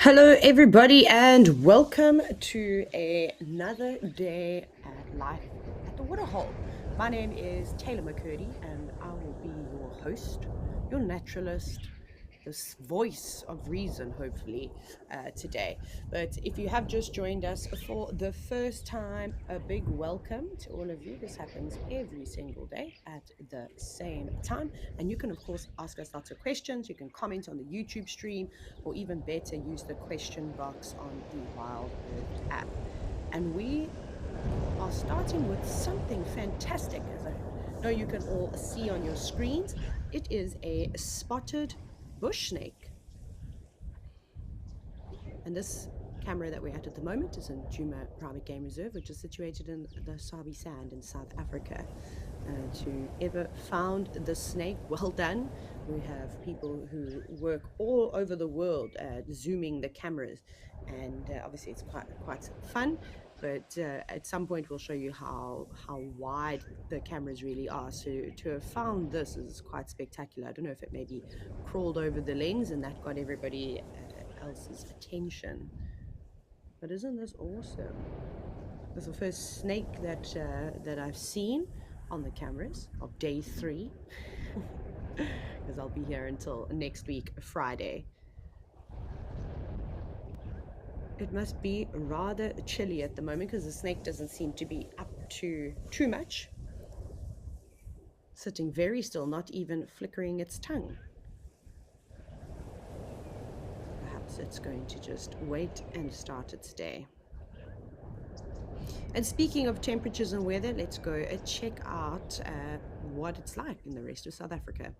Hello, everybody, and welcome to another day at Life at the Waterhole. My name is Taylor McCurdy, and I will be your host, your naturalist, this voice of reason, hopefully, today. But if you have just joined us for the first time, a big welcome to all of you. This happens every single day at the same time. And you can, of course, ask us lots of questions. You can comment on the YouTube stream, or even better, use the question box on the WildEarth app. And we are starting with something fantastic, as I know you can all see on your screens. It is a spotted bush snake. And this camera that we're at the moment is in Djuma Private Game Reserve, which is situated in the Sabi Sand in South Africa. To ever found the snake, well done. We have people who work all over the world zooming the cameras, and obviously it's quite fun. But at some point we'll show you how wide the cameras really are. So to have found this is quite spectacular. I don't know if it maybe crawled over the lens and that got everybody else's attention. But isn't this awesome? This is the first snake that I've seen on the cameras of day 3, because I'll be here until next week, Friday. It must be rather chilly at the moment because the snake doesn't seem to be up to too much. Sitting very still, not even flickering its tongue. Perhaps it's going to just wait and start its day. And speaking of temperatures and weather, let's go check out what it's like in the rest of South Africa.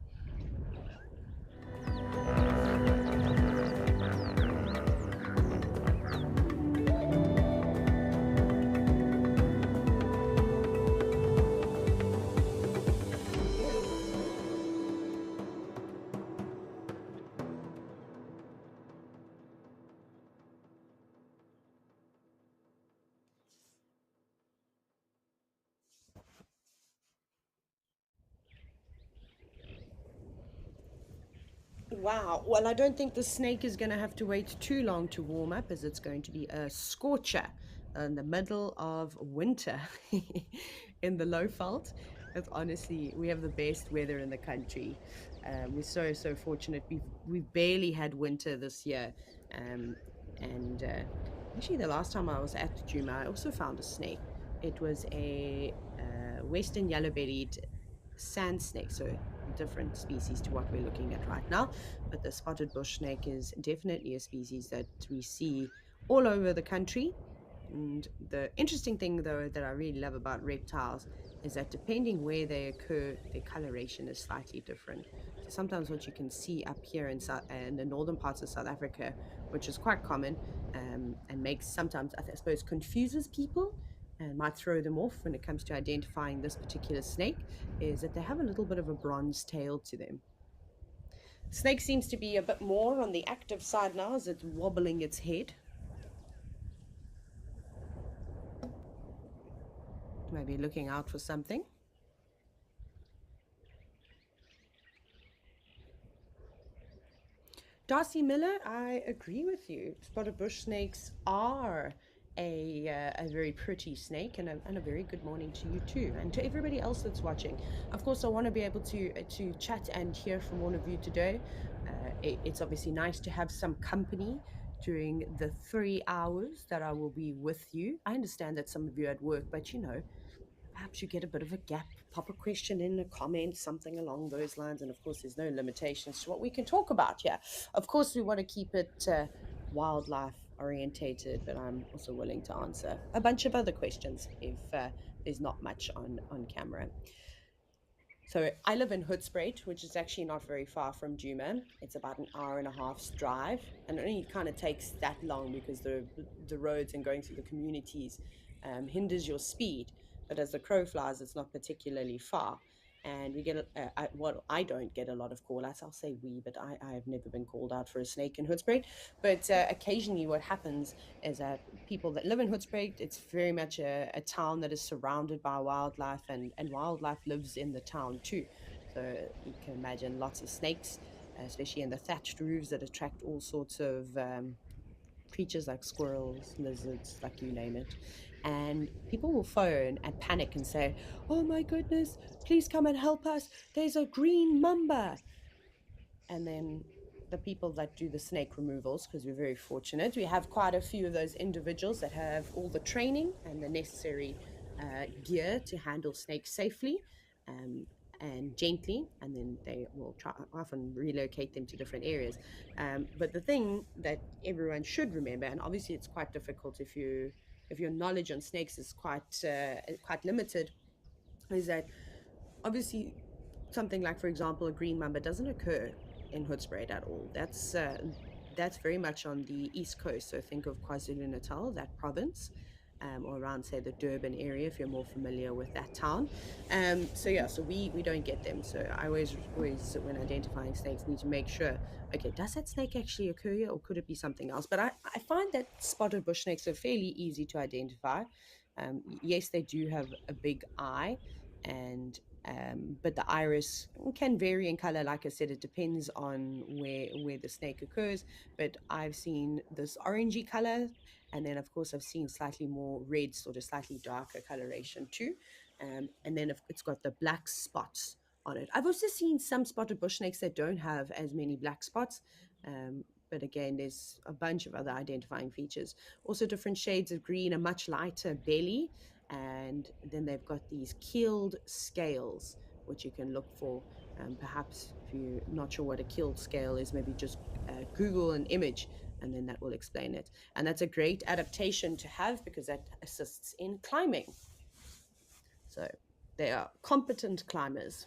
Wow. Well, I don't think the snake is going to have to wait too long to warm up, as it's going to be a scorcher in the middle of winter in the Lowveld. It's honestly, we have the best weather in the country. We're so fortunate. We've barely had winter this year, and actually, the last time I was at Djuma, I also found a snake. It was a western yellow-bellied sand snake, so different species to what we're looking at right now. But the spotted bush snake is definitely a species that we see all over the country. And the interesting thing, though, that I really love about reptiles is that depending where they occur, their coloration is slightly different. So sometimes what you can see up here in the northern parts of South Africa, which is quite common, and makes sometimes, I suppose, confuses people and might throw them off when it comes to identifying this particular snake, is that they have a little bit of a bronze tail to them. Snake seems to be a bit more on the active side now as it's wobbling its head. Maybe looking out for something. Darcy Miller, I agree with you. Spotted bush snakes are a very pretty snake, and a very good morning to you too, and to everybody else that's watching. Of course, I want to be able to chat and hear from all of you today. It's obviously nice to have some company during the 3 hours that I will be with you. I understand that some of you are at work, but perhaps you get a bit of a gap, pop a question in a comment, something along those lines. And of course, there's no limitations to what we can talk about here. Of course, we want to keep it wildlife orientated, but I'm also willing to answer a bunch of other questions if there's not much on camera. So I live in Hoedspruit, which is actually not very far from Djuma. It's about an hour and a half's drive, and it only kind of takes that long because the roads and going through the communities hinders your speed. But as the crow flies, it's not particularly far. And we get, I don't get a lot of call outs. I'll say we, but I have never been called out for a snake in Hoedspruit. But occasionally, what happens is that people that live in Hoedspruit, it's very much a town that is surrounded by wildlife, and wildlife lives in the town too. So you can imagine lots of snakes, especially in the thatched roofs that attract all sorts of creatures like squirrels, lizards, like you name it. And people will phone and panic and say, "Oh my goodness, please come and help us. There's a green mamba." And then the people that do the snake removals, because we're very fortunate, we have quite a few of those individuals that have all the training and the necessary gear to handle snakes safely um, and gently, and then they will try often relocate them to different areas. But the thing that everyone should remember, and obviously it's quite difficult if your knowledge on snakes is quite limited, is that obviously something like, for example, a green mamba doesn't occur in Hoedspruit at all. That's very much on the east coast. So think of KwaZulu Natal, that province, or around, say, the Durban area, if you're more familiar with that town. So yeah, so we don't get them. So I always when identifying snakes, need to make sure, okay, does that snake actually occur here, or could it be something else? But I find that spotted bush snakes are fairly easy to identify. Yes, they do have a big eye, and but the iris can vary in color. Like I said, it depends on where the snake occurs. But I've seen this orangey color, and then of course I've seen slightly more red, sort of slightly darker coloration too. And then it's got the black spots on it. I've also seen some spotted bush snakes that don't have as many black spots. But again, there's a bunch of other identifying features. Also, different shades of green, a much lighter belly, and then they've got these keeled scales, which you can look for. Perhaps if you're not sure what a keeled scale is, maybe just Google an image, and then that will explain it. And that's a great adaptation to have because that assists in climbing. So they are competent climbers.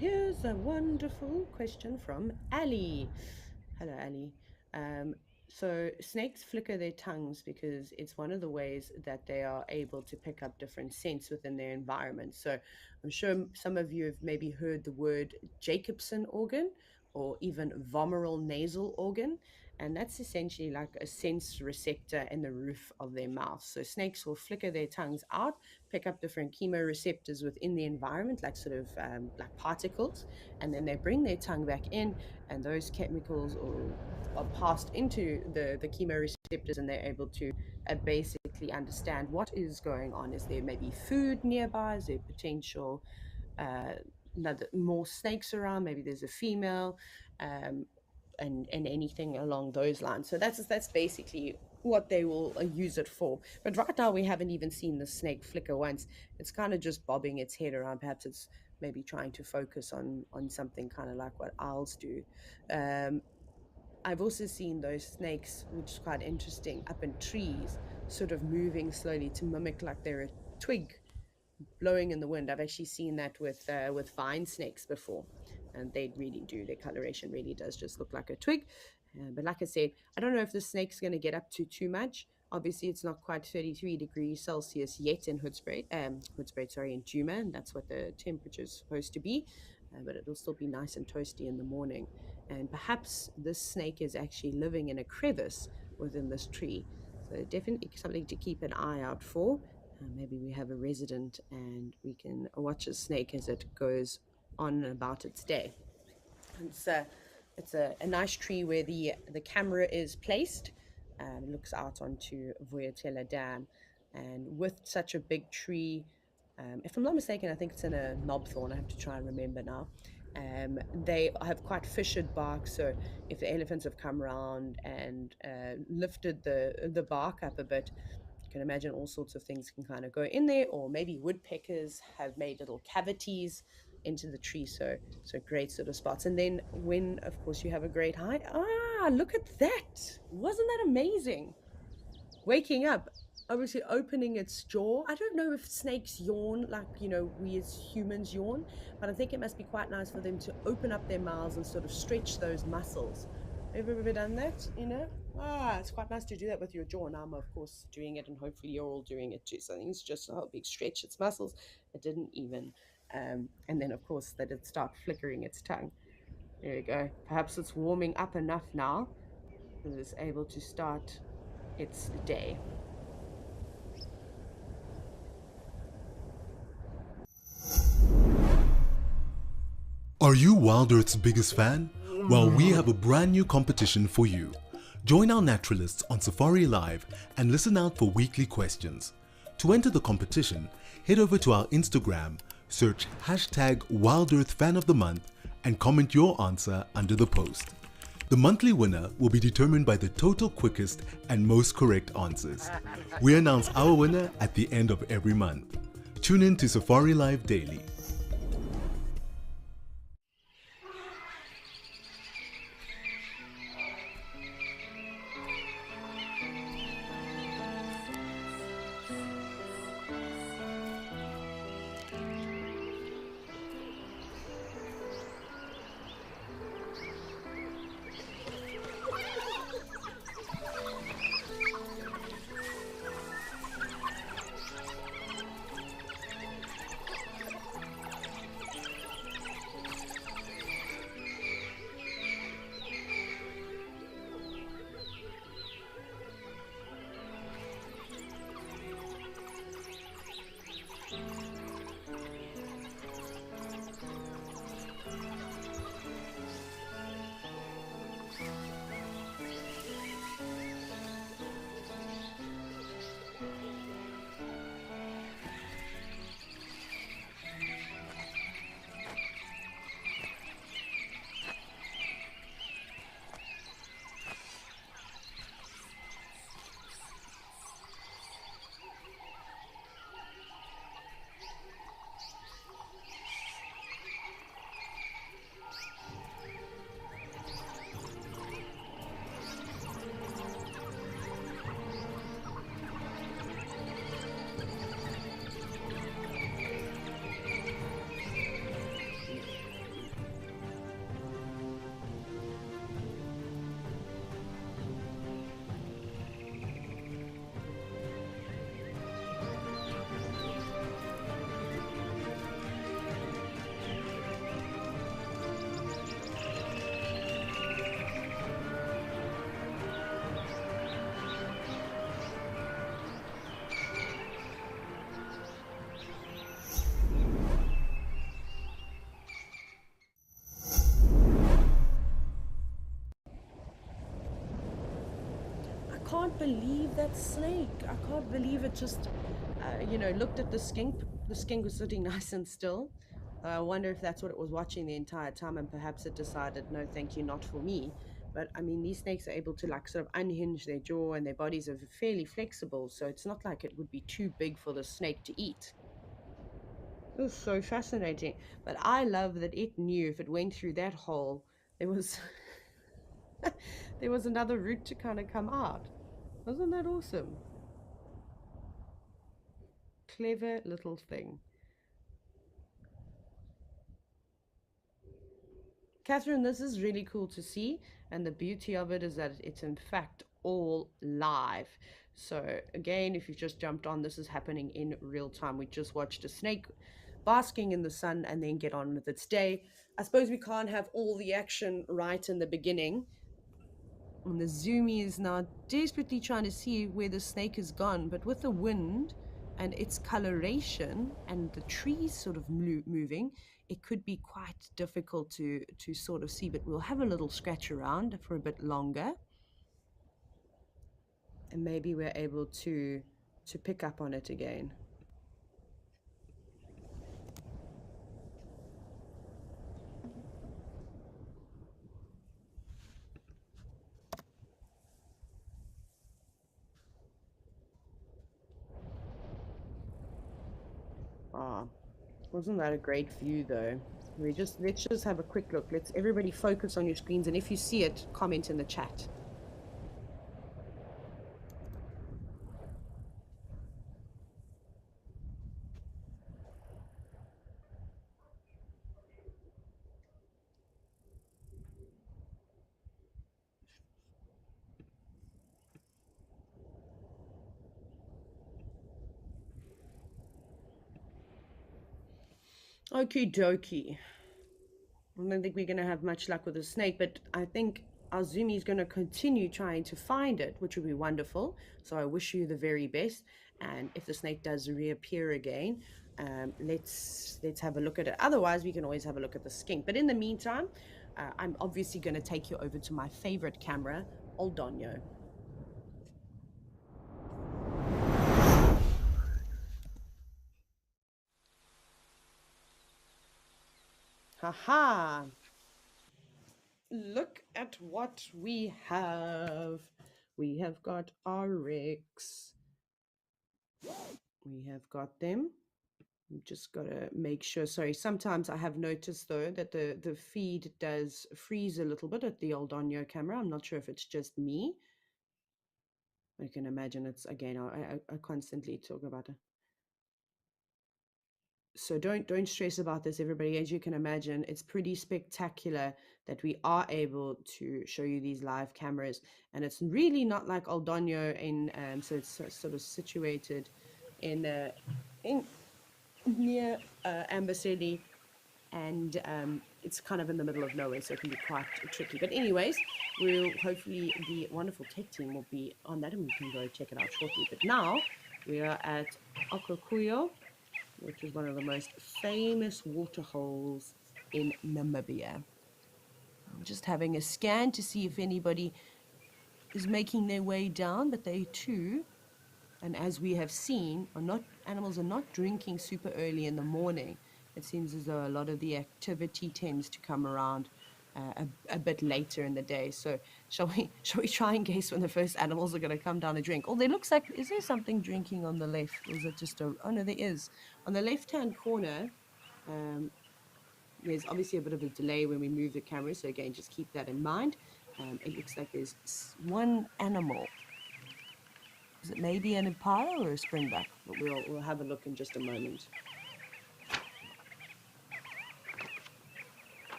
Here's a wonderful question from Ali. Hello, Ali. Um, so snakes flicker their tongues because it's one of the ways that they are able to pick up different scents within their environment. So I'm sure some of you have maybe heard the word Jacobson organ or even vomeral nasal organ. And that's essentially like a sense receptor in the roof of their mouth. So snakes will flicker their tongues out, pick up different chemoreceptors within the environment, like sort of like particles, and then they bring their tongue back in, and those chemicals are passed into the chemoreceptors, and they're able to basically understand what is going on. Is there maybe food nearby? Is there potential uh, more snakes around? Maybe there's a female. Um, and anything along those lines. So that's basically what they will use it for. But right now we haven't even seen the snake flicker once. It's kind of just bobbing its head around. Perhaps it's maybe trying to focus on something kind of like what owls do. Um, I've also seen those snakes, which is quite interesting, up in trees, sort of moving slowly to mimic like they're a twig blowing in the wind. I've actually seen that with vine snakes before, and they really do. Their coloration really does just look like a twig. But like I said, I don't know if the snake's going to get up to too much. Obviously, it's not quite 33 degrees Celsius yet in in Djuma, and that's what the temperature is supposed to be. But it'll still be nice and toasty in the morning. And perhaps this snake is actually living in a crevice within this tree. So definitely something to keep an eye out for. Maybe we have a resident and we can watch a snake as it goes on about its day. It's a nice tree where the camera is placed. It looks out onto Vuyatela Dam, and with such a big tree, if I'm not mistaken, I think it's in a knobthorn. I have to try and remember now. They have quite fissured bark, so if the elephants have come around and lifted the bark up a bit, you can imagine all sorts of things can kind of go in there, or maybe woodpeckers have made little cavities into the tree. So great sort of spots. And then when, of course, you have a great height, look at that! Wasn't that amazing? Waking up, obviously opening its jaw. I don't know if snakes yawn like, we as humans yawn, but I think it must be quite nice for them to open up their mouths and sort of stretch those muscles. Have you ever done that? It's quite nice to do that with your jaw. Now I'm, of course, doing it, and hopefully you're all doing it too. So I think it's just a big stretch its muscles. It didn't even. And then, of course, that it start flickering its tongue. There you go. Perhaps it's warming up enough now that it's able to start its day. Are Are you WildEarth's biggest fan? Well, we have a brand new competition for you. Join our naturalists on Safari Live and listen out for weekly questions. To enter the competition, head over to our Instagram, search #WildEarthFanOfTheMonth and comment your answer under the post. The monthly winner will be determined by the total quickest and most correct answers. We announce our winner at the end of every month. Tune in to Safari Live daily. I can't believe that snake. I can't believe it just, looked at the skink. The skink was sitting nice and still. I wonder if that's what it was watching the entire time, and perhaps it decided, no, thank you, not for me. But I mean, these snakes are able to like sort of unhinge their jaw, and their bodies are fairly flexible, so it's not like it would be too big for the snake to eat. It was so fascinating. But I love that it knew if it went through that hole, there was there was another route to kind of come out. Wasn't that awesome? Clever little thing. Catherine, this is really cool to see, and the beauty of it is that it's in fact all live. So again, if you've just jumped on, this is happening in real time. We just watched a snake basking in the sun and then get on with its day. I suppose we can't have all the action right in the beginning. And the zoomy is now desperately trying to see where the snake has gone, but with the wind and its coloration and the trees sort of moving, it could be quite difficult to sort of see. But we'll have a little scratch around for a bit longer, and maybe we're able to pick up on it again. Ah, wasn't that a great view though? Let's just have a quick look. Let's everybody focus on your screens, and if you see it, comment in the chat. Okie dokie. I don't think we're going to have much luck with the snake, but I think Azumi is going to continue trying to find it, which would be wonderful. So I wish you the very best. And if the snake does reappear again, let's have a look at it. Otherwise, we can always have a look at the skink. But in the meantime, I'm obviously going to take you over to my favorite camera, Old Donyo. Haha! Look at what we have. We have got our Rex. We have got them. You just got to make sure. Sorry, sometimes I have noticed though that the feed does freeze a little bit at the old Onyo camera. I'm not sure if it's just me. I can imagine it's again. I constantly talk about it. So don't stress about this, everybody. As you can imagine, it's pretty spectacular that we are able to show you these live cameras, and it's really not like Aldonio in so it's sort of situated in in near Amboseli, and it's kind of in the middle of nowhere, so it can be quite tricky. But anyways, we'll hopefully the wonderful tech team will be on that, and we can go check it out shortly. But now we are at Okakuyo, which is one of the most famous water holes in Namibia. I'm just having a scan to see if anybody is making their way down, but they too, and as we have seen, animals are not drinking super early in the morning. It seems as though a lot of the activity tends to come around a bit later in the day. So shall we try and guess when the first animals are going to come down and drink? Oh, there looks like, is there something drinking on the left? Or is it just oh no, there is. On the left-hand corner, there's obviously a bit of a delay when we move the camera. So again, just keep that in mind. It looks like there's one animal. Is it maybe an impala or a springback? But we'll have a look in just a moment.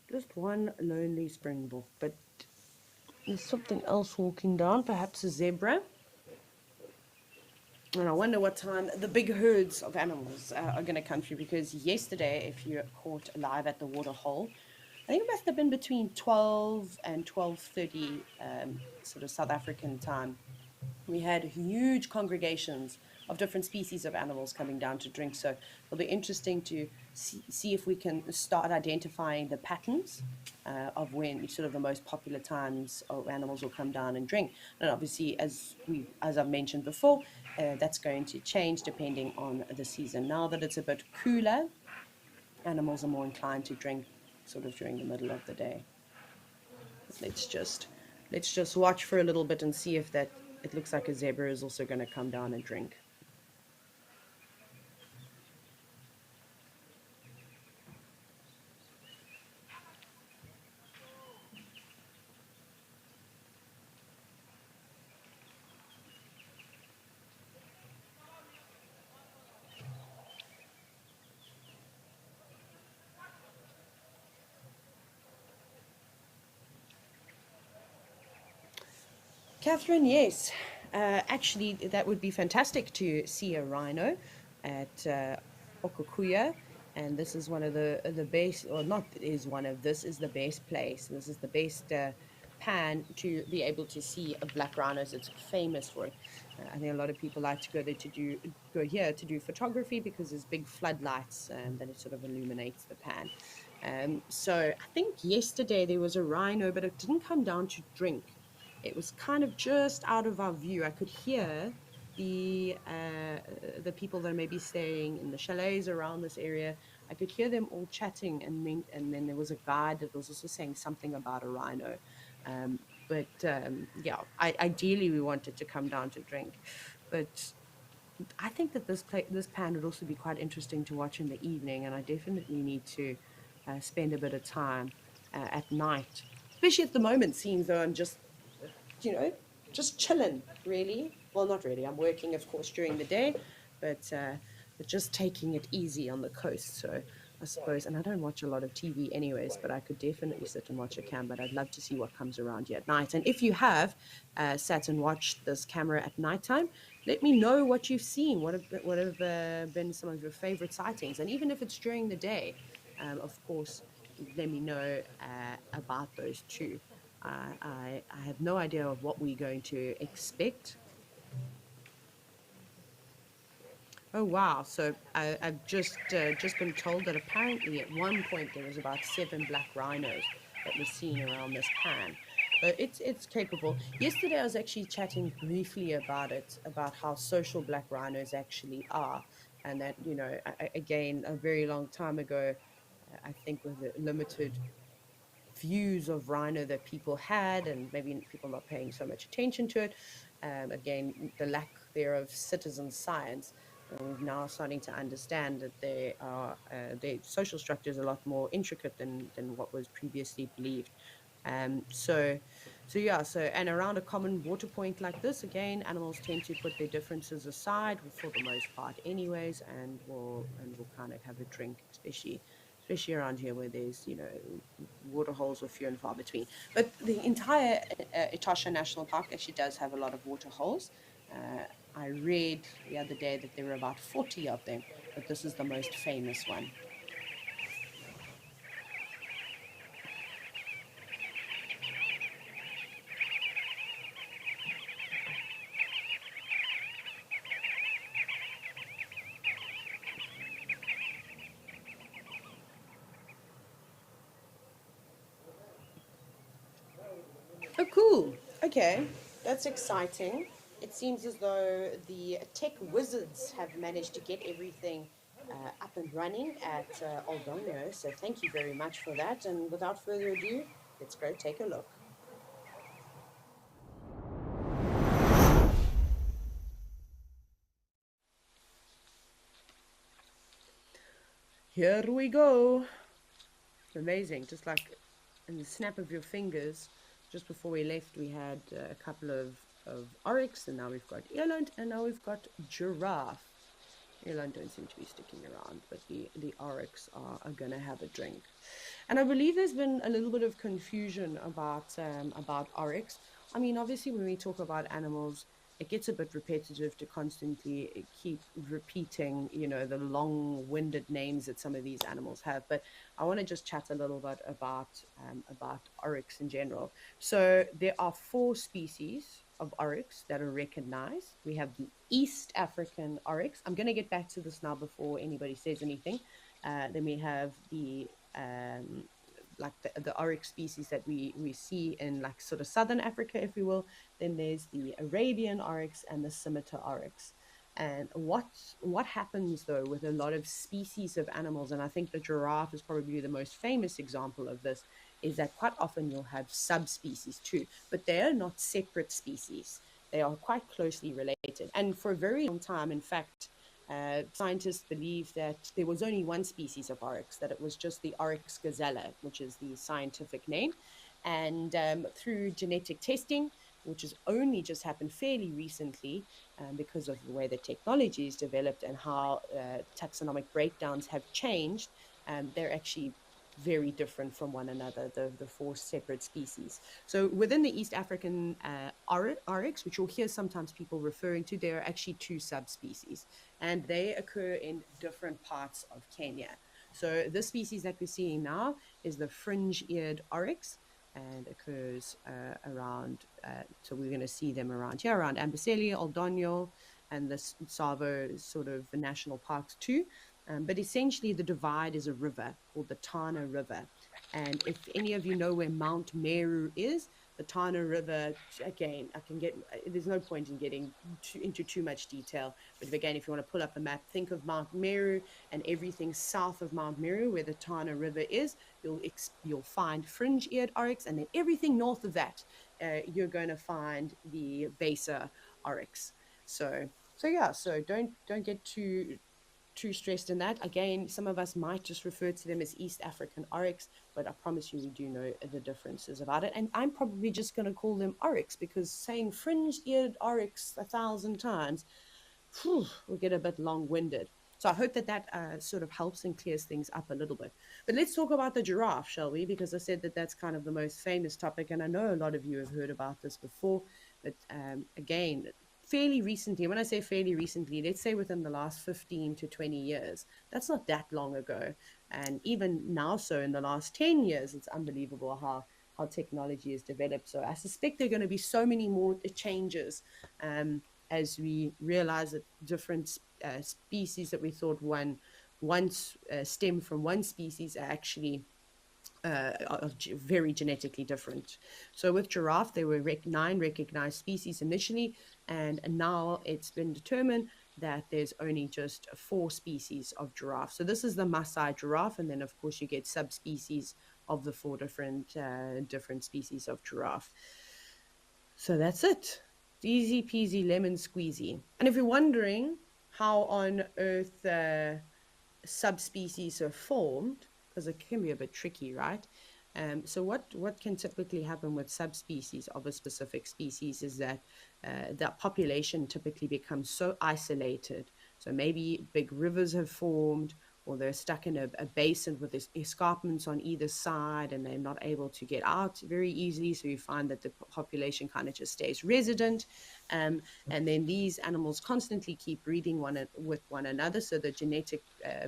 Just one lonely springbok, but there's something else walking down, perhaps a zebra. And I wonder what time the big herds of animals are going to come through, because yesterday, if you caught live at the Waterhole, I think it must have been between 12 and 12:30 sort of South African time. We had huge congregations of different species of animals coming down to drink. So it'll be interesting to see if we can start identifying the patterns of when sort of the most popular times of animals will come down and drink. And obviously, as I've mentioned before, that's going to change depending on the season. Now that it's a bit cooler, animals are more inclined to drink sort of during the middle of the day. Let's just watch for a little bit and see if that, it looks like a zebra is also going to come down and drink. Catherine, yes. Actually, that would be fantastic to see a rhino at Okakuya. And this is one of the best, or not is one of, this is the best place. This is the best pan to be able to see a black rhinos. It's famous for it. I think a lot of people like to go there to go here to do photography, because there's big floodlights that it sort of illuminates the pan. So I think yesterday there was a rhino, but it didn't come down to drink. It was kind of just out of our view. I could hear the people that are maybe staying in the chalets around this area I could hear them all chatting, and then there was a guide that was also saying something about a rhino. Um, but yeah, ideally we wanted to come down to drink, but I think that this pan would also be quite interesting to watch in the evening, and I definitely need to spend a bit of time at night, especially at the moment. Seems though I'm just, uh, you know, just chilling. Really, well, not really. I'm working, of course, during the day, but uh, but just taking it easy on the coast. So I suppose, and I don't watch a lot of TV anyways, but I could definitely sit and watch a cam. But I'd love to see what comes around here at night. And if you have sat and watched this camera at nighttime, let me know what you've seen. What have been some of your favorite sightings? And even if it's during the day, of course, let me know about those too. I have no idea of what we're going to expect. Oh wow! So I've just been told that apparently at one point there was about 7 black rhinos that were seen around this pan. So it's capable. Yesterday I was actually chatting briefly about it, about how social black rhinos actually are, and that again a very long time ago, I think with the limited views of rhino that people had, and maybe people not paying so much attention to it. Again, the lack there of citizen science. We're now starting to understand that their social structure is a lot more intricate than what was previously believed. So, so yeah, so and around a common water point like this, again, animals tend to put their differences aside for the most part, anyways, and will kind of have a drink, especially around here where there's water holes are few and far between. But the entire Etosha National Park actually does have a lot of water holes. Uh, I read the other day that there were about 40 of them, but this is the most famous one. Oh, cool. Okay, that's exciting. It seems as though the tech wizards have managed to get everything up and running at Aldonio. So thank you very much for that. And without further ado, let's go take a look. Here we go. Amazing. Just like in the snap of your fingers, just before we left, we had a couple of oryx, and now we've got eland, and now we've got giraffe. Eland don't seem to be sticking around, but the oryx are going to have a drink. And I believe there's been a little bit of confusion about oryx. I mean, obviously, when we talk about animals, it gets a bit repetitive to constantly keep repeating, the long-winded names that some of these animals have. But I want to just chat a little bit about oryx in general. So there are 4 species of oryx that are recognized. We have the East African oryx. I'm going to get back to this now before anybody says anything. Then we have the like the oryx species that we see in like sort of southern Africa, if you will. Then there's the Arabian oryx and the scimitar oryx. And what happens though with a lot of species of animals, and I think the giraffe is probably the most famous example of this, is that quite often you'll have subspecies too, but they are not separate species. They are quite closely related. And for a very long time, in fact, scientists believe that there was only one species of oryx, that it was just the oryx gazella, which is the scientific name. And through genetic testing, which has only just happened fairly recently, because of the way the technology is developed and how taxonomic breakdowns have changed, they're actually very different from one another, the 4 separate species. So within the East African oryx, which you'll hear sometimes people referring to, there are actually 2 subspecies, and they occur in different parts of Kenya. So this species that we're seeing now is the fringe-eared oryx, and occurs around, so we're going to see them around here, around Amboseli, Oldonyo, and the Savo sort of national parks too. But essentially, the divide is a river called the Tana River. And if any of you know where Mount Meru is, the Tana River. Again, I can get, there's no point in getting into too much detail, but again, if you want to pull up a map, think of Mount Meru and everything south of Mount Meru where the Tana River is, you'll find fringe-eared oryx, and then everything north of that, you're going to find the Besa oryx. So yeah, so don't get too stressed in that. Again, some of us might just refer to them as East African oryx, but I promise you we do know the differences about it. And I'm probably just going to call them oryx, because saying fringe-eared oryx 1,000 times, we'll get a bit long-winded. So I hope that that sort of helps and clears things up a little bit. But let's talk about the giraffe, shall we? Because I said that that's kind of the most famous topic, and I know a lot of you have heard about this before. But again, fairly recently, when I say fairly recently, let's say within the last 15 to 20 years, that's not that long ago. And even now, so in the last 10 years, it's unbelievable how technology has developed. So I suspect there are going to be so many more changes as we realize that different species that we thought once stem from one species are actually are very genetically different. So with giraffe, there were 9 recognized species initially, and now it's been determined that there's only just 4 species of giraffe. So this is the Maasai giraffe, and then of course you get subspecies of the 4 different species of giraffe. So that's it. Easy peasy lemon squeezy. And if you're wondering how on earth subspecies are formed, because it can be a bit tricky, right? So what can typically happen with subspecies of a specific species is that the population typically becomes so isolated. So maybe big rivers have formed, or they're stuck in a basin with escarpments on either side, and they're not able to get out very easily. So you find that the population kind of just stays resident. And then these animals constantly keep breeding with one another. So the genetic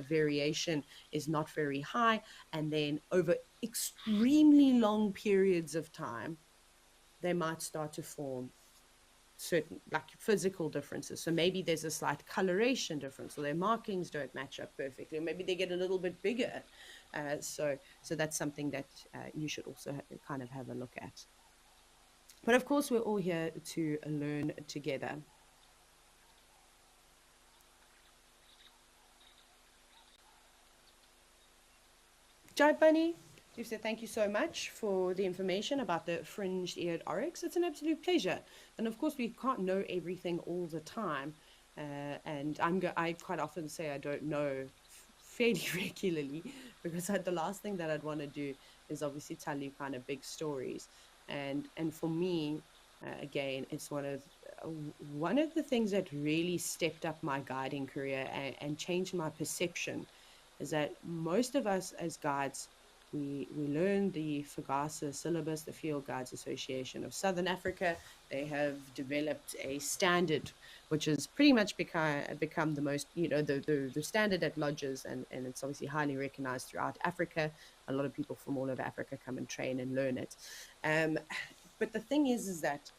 variation is not very high. And then over extremely long periods of time, they might start to form certain like physical differences. So maybe there's a slight coloration difference, or their markings don't match up perfectly, or maybe they get a little bit bigger. So that's something that you should also kind of have a look at. But of course, we're all here to learn together. Jive Bunny, you said thank you so much for the information about the fringed-eared oryx. It's an absolute pleasure. And of course, we can't know everything all the time. And I quite often say I don't know fairly regularly, because the last thing that I'd want to do is obviously tell you kind of big stories. And for me, again, it's one of the things that really stepped up my guiding career and changed my perception is that most of us as guides, we learn the FAGASA syllabus, the Field Guides Association of Southern Africa. They have developed a standard, which has pretty much become the most, the standard at lodges, and it's obviously highly recognized throughout Africa. A lot of people from all over Africa come and train and learn it. But the thing is that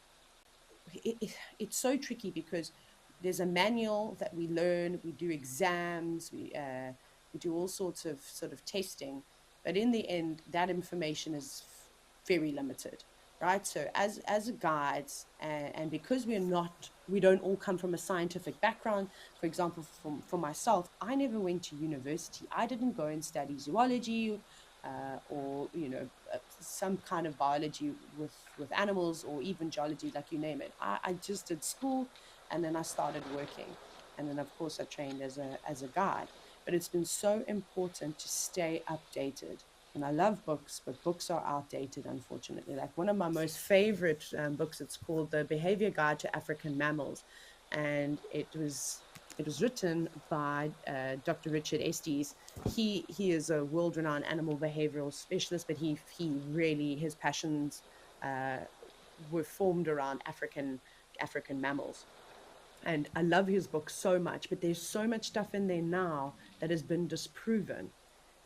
it's so tricky, because there's a manual that we learn, we do exams, we do all sorts of sort of testing, but in the end, that information is very limited, right? So as a guides, and because we don't all come from a scientific background. For example, for myself, I never went to university. I didn't go and study zoology, or some kind of biology with animals, or even geology, like you name it. I just did school, and then I started working, and then of course I trained as a guide. But it's been so important to stay updated. And I love books, but books are outdated, unfortunately. Like one of my most favorite books, it's called The Behavior Guide to African Mammals, and it was written by Dr. Richard Estes. He is a world-renowned animal behavioral specialist, but he really, his passions were formed around African mammals. And I love his book so much, but there's so much stuff in there now that has been disproven.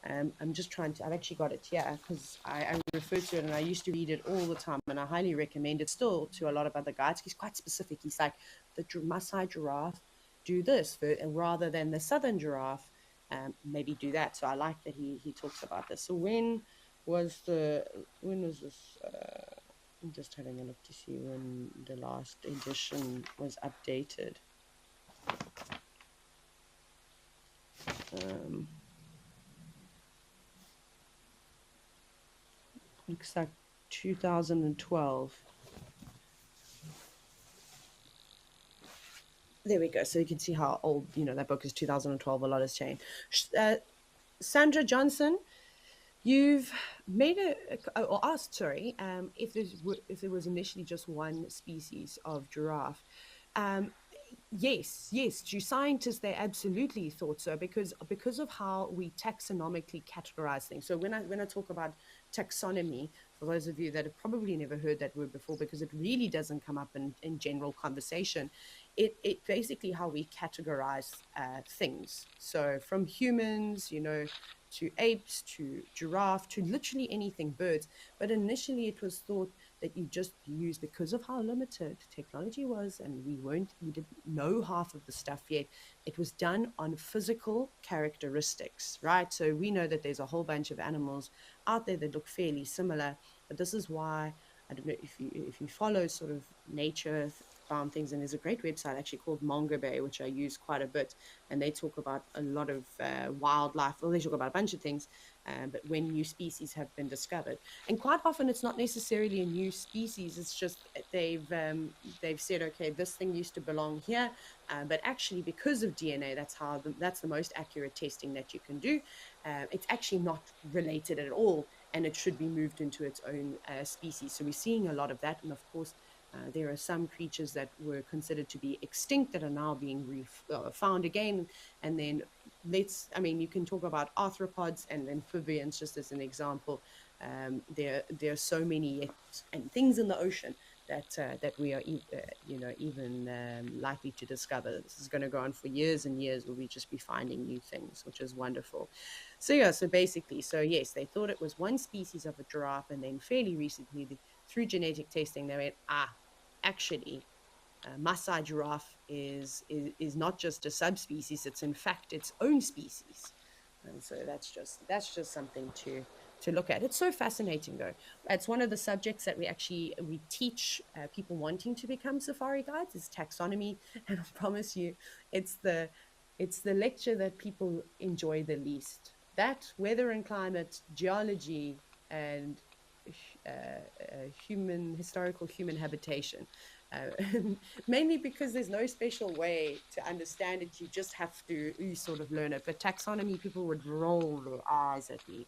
I'm just I've actually got it here, because I refer to it and I used to read it all the time, and I highly recommend it still to a lot of other guides. He's quite specific. He's like, the Maasai giraffe, do this, rather than the southern giraffe, maybe do that. So I like that he talks about this. So when was this? I'm just having a look to see when the last edition was updated. Looks like 2012. There we go. So you can see how old, that book is 2012. A lot has changed. Sandra Johnson, you've made or asked, sorry, if there was initially just one species of giraffe. Yes, to scientists, they absolutely thought so because of how we taxonomically categorize things. So when I talk about taxonomy, for those of you that have probably never heard that word before, because it really doesn't come up in general conversation, it basically how we categorize things. So from humans, to apes, to giraffe, to literally anything, birds. But initially it was thought that you just use, because of how limited technology was, and we didn't know half of the stuff yet, it was done on physical characteristics, right? So we know that there's a whole bunch of animals out there that look fairly similar, but this is why, I don't know if you follow sort of nature bound things, and there's a great website actually called Mongo Bay, which I use quite a bit, and they talk about a lot of wildlife. Well, they talk about a bunch of things, but when new species have been discovered, and quite often it's not necessarily a new species, it's just they've said, okay, this thing used to belong here, but actually because of DNA, that's the most accurate testing that you can do. It's actually not related at all, and it should be moved into its own species. So we're seeing a lot of that, and of course there are some creatures that were considered to be extinct that are now being found again. And then you can talk about arthropods and amphibians just as an example. There are so many and things in the ocean that we are even likely to discover. This is going to go on for years and years, where we just be finding new things, which is wonderful. So yes, they thought it was one species of a giraffe, and then fairly recently, through genetic testing, they went, actually, Maasai giraffe is not just a subspecies; it's in fact its own species. And so that's just something to look at. It's so fascinating, though. It's one of the subjects that we teach people wanting to become safari guides, is taxonomy, and I promise you, it's the lecture that people enjoy the least. That, weather and climate, geology, and historical human habitation. Mainly because there's no special way to understand it. You just have to sort of learn it. But taxonomy, people would roll their eyes at me.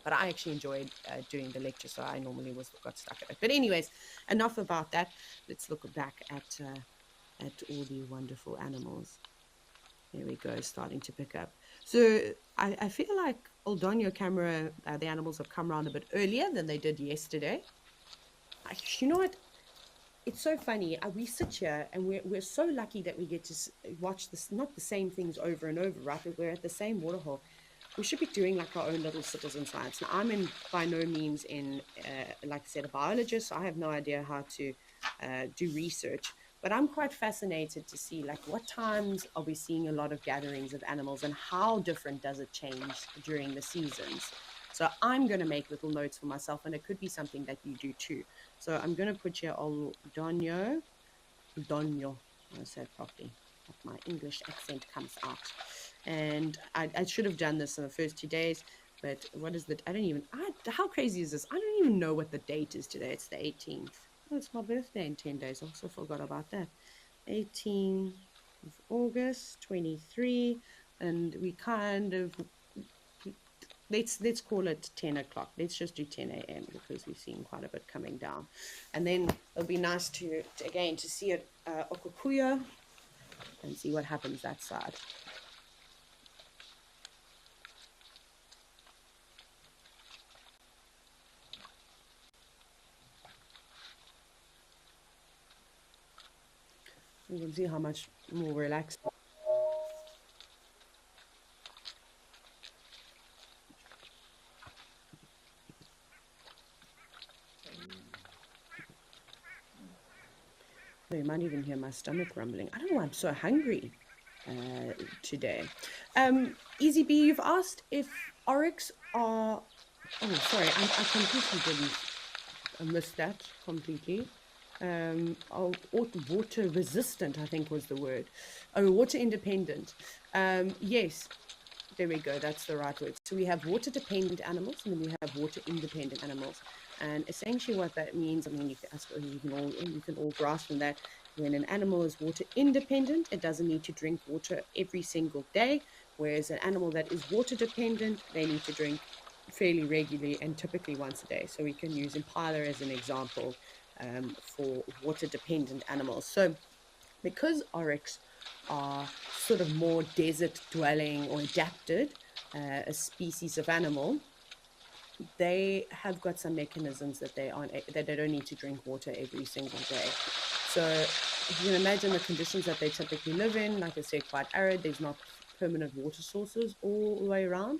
But I actually enjoyed doing the lecture, so I normally got stuck at it. But anyways, enough about that. Let's look back at all the wonderful animals. There we go, starting to pick up. So I feel like, although on your camera, the animals have come around a bit earlier than they did yesterday. You know what? It's so funny. We sit here and we're so lucky that we get to watch this, not the same things over and over, right? We're at the same waterhole. We should be doing like our own little citizen science. Now, I'm by no means like I said, a biologist. So I have no idea how to do research, but I'm quite fascinated to see, like, what times are we seeing a lot of gatherings of animals, and how different does it change during the seasons? So I'm going to make little notes for myself, and it could be something that you do too. So I'm going to put here Donyo. I said properly. My English accent comes out. And I should have done this in the first 2 days, but what is how crazy is this? I don't even know what the date is today. It's the 18th. Oh, it's my birthday in 10 days. I also forgot about that. 18th of August, 23. And we kind of, let's call it 10 o'clock. Let's just do 10 a.m. because we've seen quite a bit coming down. And then it'll be nice to see it Okukuya and see what happens that side. You can see how much more relaxed. You might even hear my stomach rumbling. I don't know why I'm so hungry today. Easy B, you've asked if oryx are... Oh, sorry, I completely didn't I missed that completely. Water resistant, I think was the word. Oh, water independent. Yes, there we go. That's the right word. So we have water dependent animals, and then we have water independent animals. And essentially, what that means, I mean, I suppose you can all grasp from that. When an animal is water independent, it doesn't need to drink water every single day. Whereas an animal that is water dependent, they need to drink fairly regularly and typically once a day. So we can use impala as an example for water dependent animals. So because oryx are sort of more desert dwelling or adapted a species of animal, they have got some mechanisms that they don't need to drink water every single day. So if you can imagine the conditions that they typically live in, like I said, quite arid, there's not permanent water sources all the way around.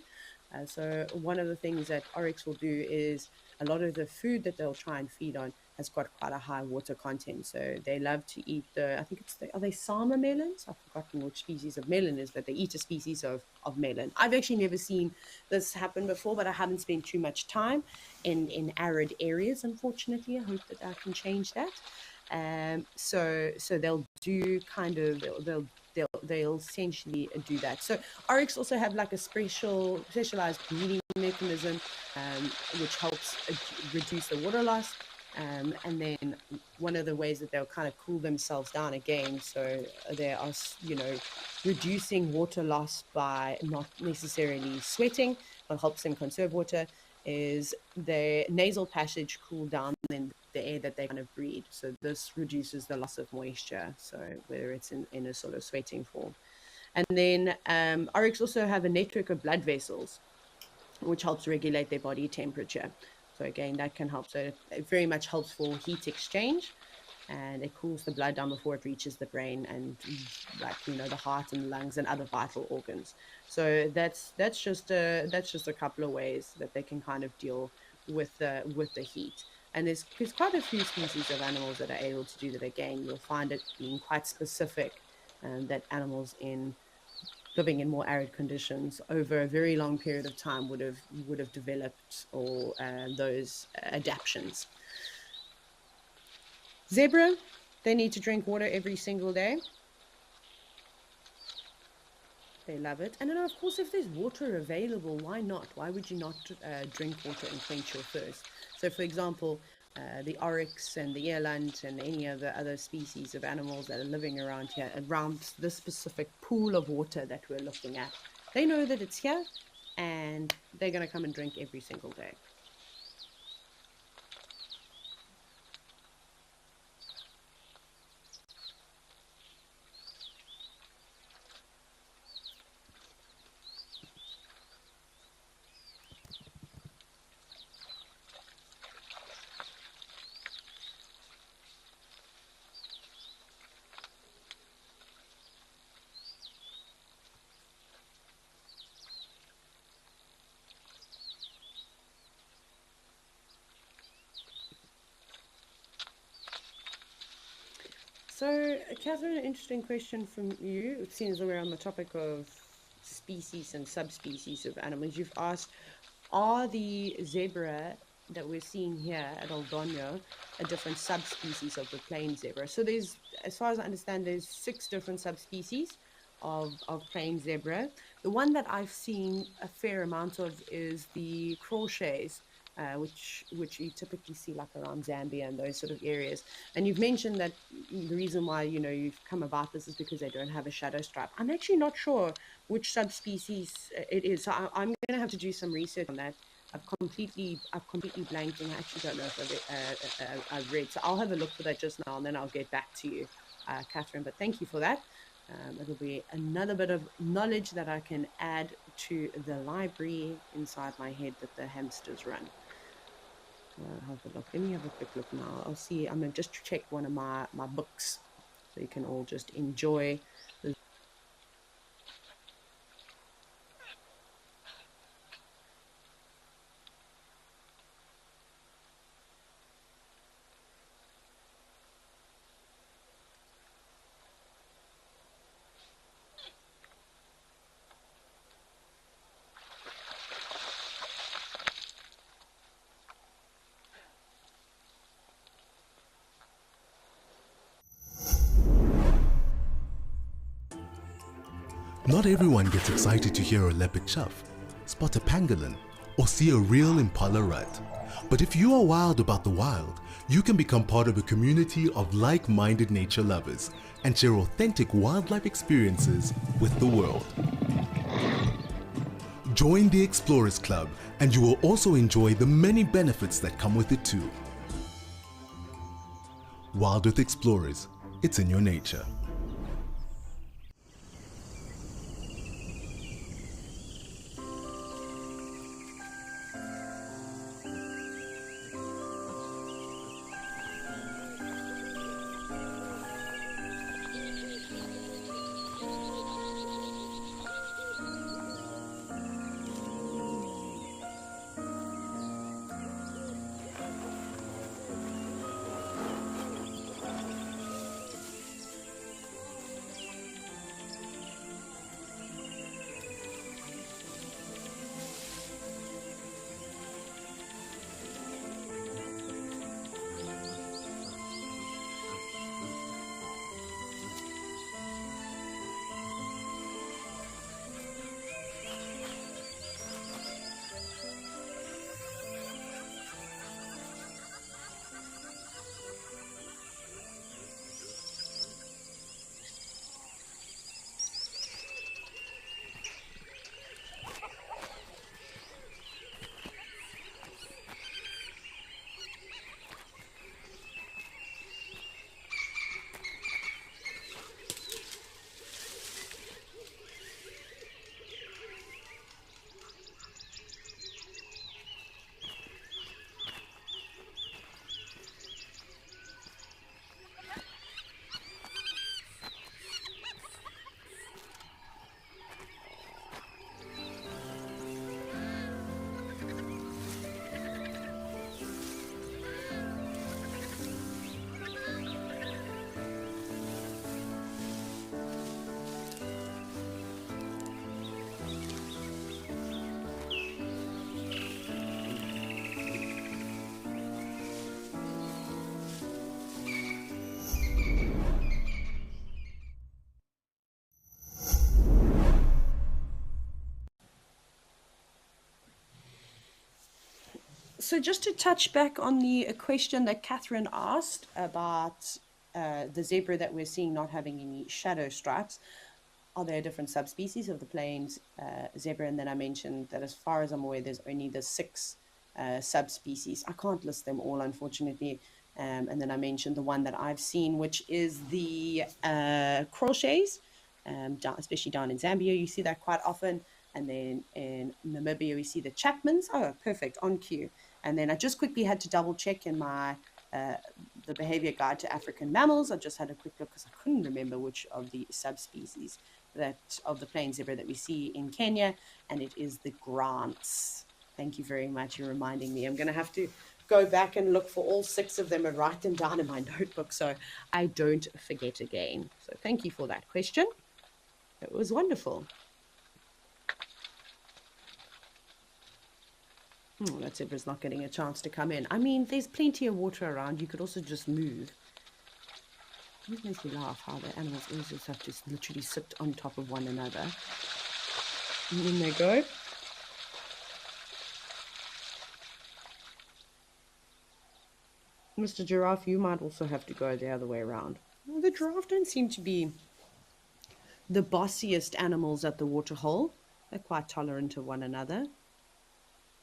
So one of the things that oryx will do is a lot of the food that they'll try and feed on has got quite a high water content. So they love to eat I think are they sama melons? I've forgotten which species of melon is, but they eat a species of melon. I've actually never seen this happen before, but I haven't spent too much time in arid areas, unfortunately. I hope that I can change that. So they'll do kind of they'll essentially do that. So oryx also have like a specialized breathing mechanism, which helps reduce the water loss. And then one of the ways that they'll kind of cool themselves down again, so they are, reducing water loss by not necessarily sweating, but helps them conserve water, is their nasal passage cool down then the air that they kind of breathe. So this reduces the loss of moisture. So whether it's in a sort of sweating form. And then oryx also have a network of blood vessels, which helps regulate their body temperature. So again, that can help. So it very much helps for heat exchange, and it cools the blood down before it reaches the brain and, like, the heart and the lungs and other vital organs. So that's just a couple of ways that they can kind of deal with the heat. And there's quite a few species of animals that are able to do that. Again, you'll find it being quite specific, that animals living in more arid conditions over a very long period of time would have developed or those adaptations. Zebra, they need to drink water every single day. They love it. And then, of course, if there's water available, why not? Why would you not drink water and quench your thirst? So, for example, the oryx and the eland and any of the other species of animals that are living around here, around this specific pool of water that we're looking at, they know that it's here and they're going to come and drink every single day. So, Catherine, an interesting question from you. It seems we're on the topic of species and subspecies of animals. You've asked, are the zebra that we're seeing here at Aldonio a different subspecies of the plain zebra? So there's, as far as I understand, there's 6 different subspecies of plain zebra. The one that I've seen a fair amount of is the crawshays, which you typically see like around Zambia and those sort of areas. And you've mentioned that the reason why you've come about this is because they don't have a shadow stripe. I'm actually not sure which subspecies it is, so I'm going to have to do some research on that. I've completely blanked, and I actually don't know if I've read. So I'll have a look for that just now, and then I'll get back to you, Catherine. But thank you for that. It'll be another bit of knowledge that I can add to the library inside my head that the hamsters run. I'll have a look. Let me have a quick look now. I'll see. I'm going to just check one of my books so you can all just enjoy. Not everyone gets excited to hear a leopard chuff, spot a pangolin, or see a real impala rat. But if you are wild about the wild, you can become part of a community of like-minded nature lovers and share authentic wildlife experiences with the world. Join the Explorers Club and you will also enjoy the many benefits that come with it too. WildEarth Explorers, it's in your nature. So just to touch back on the question that Catherine asked about the zebra that we're seeing not having any shadow stripes, are there different subspecies of the plains zebra? And then I mentioned that as far as I'm aware, there's only the 6 subspecies. I can't list them all, unfortunately. And then I mentioned the one that I've seen, which is the crochets, especially down in Zambia. You see that quite often. And then in Namibia, we see the Chapmans. Oh, perfect, on cue. And then I just quickly had to double check in my the behavior guide to African mammals. I just had a quick look because I couldn't remember which of the subspecies that of the plain zebra that we see in Kenya, and it is the grants. Thank you very much. You're reminding me. I'm going to have to go back and look for all 6 of them and write them down in my notebook so I don't forget again. So thank you for that question. It was wonderful. Oh, that zebra's not getting a chance to come in. I mean, there's plenty of water around. You could also just move. It makes me laugh how the animals always just have to literally sit on top of one another. And in they go. Mr. Giraffe, you might also have to go the other way around. Well, the giraffe don't seem to be the bossiest animals at the Waterhole. They're quite tolerant of one another.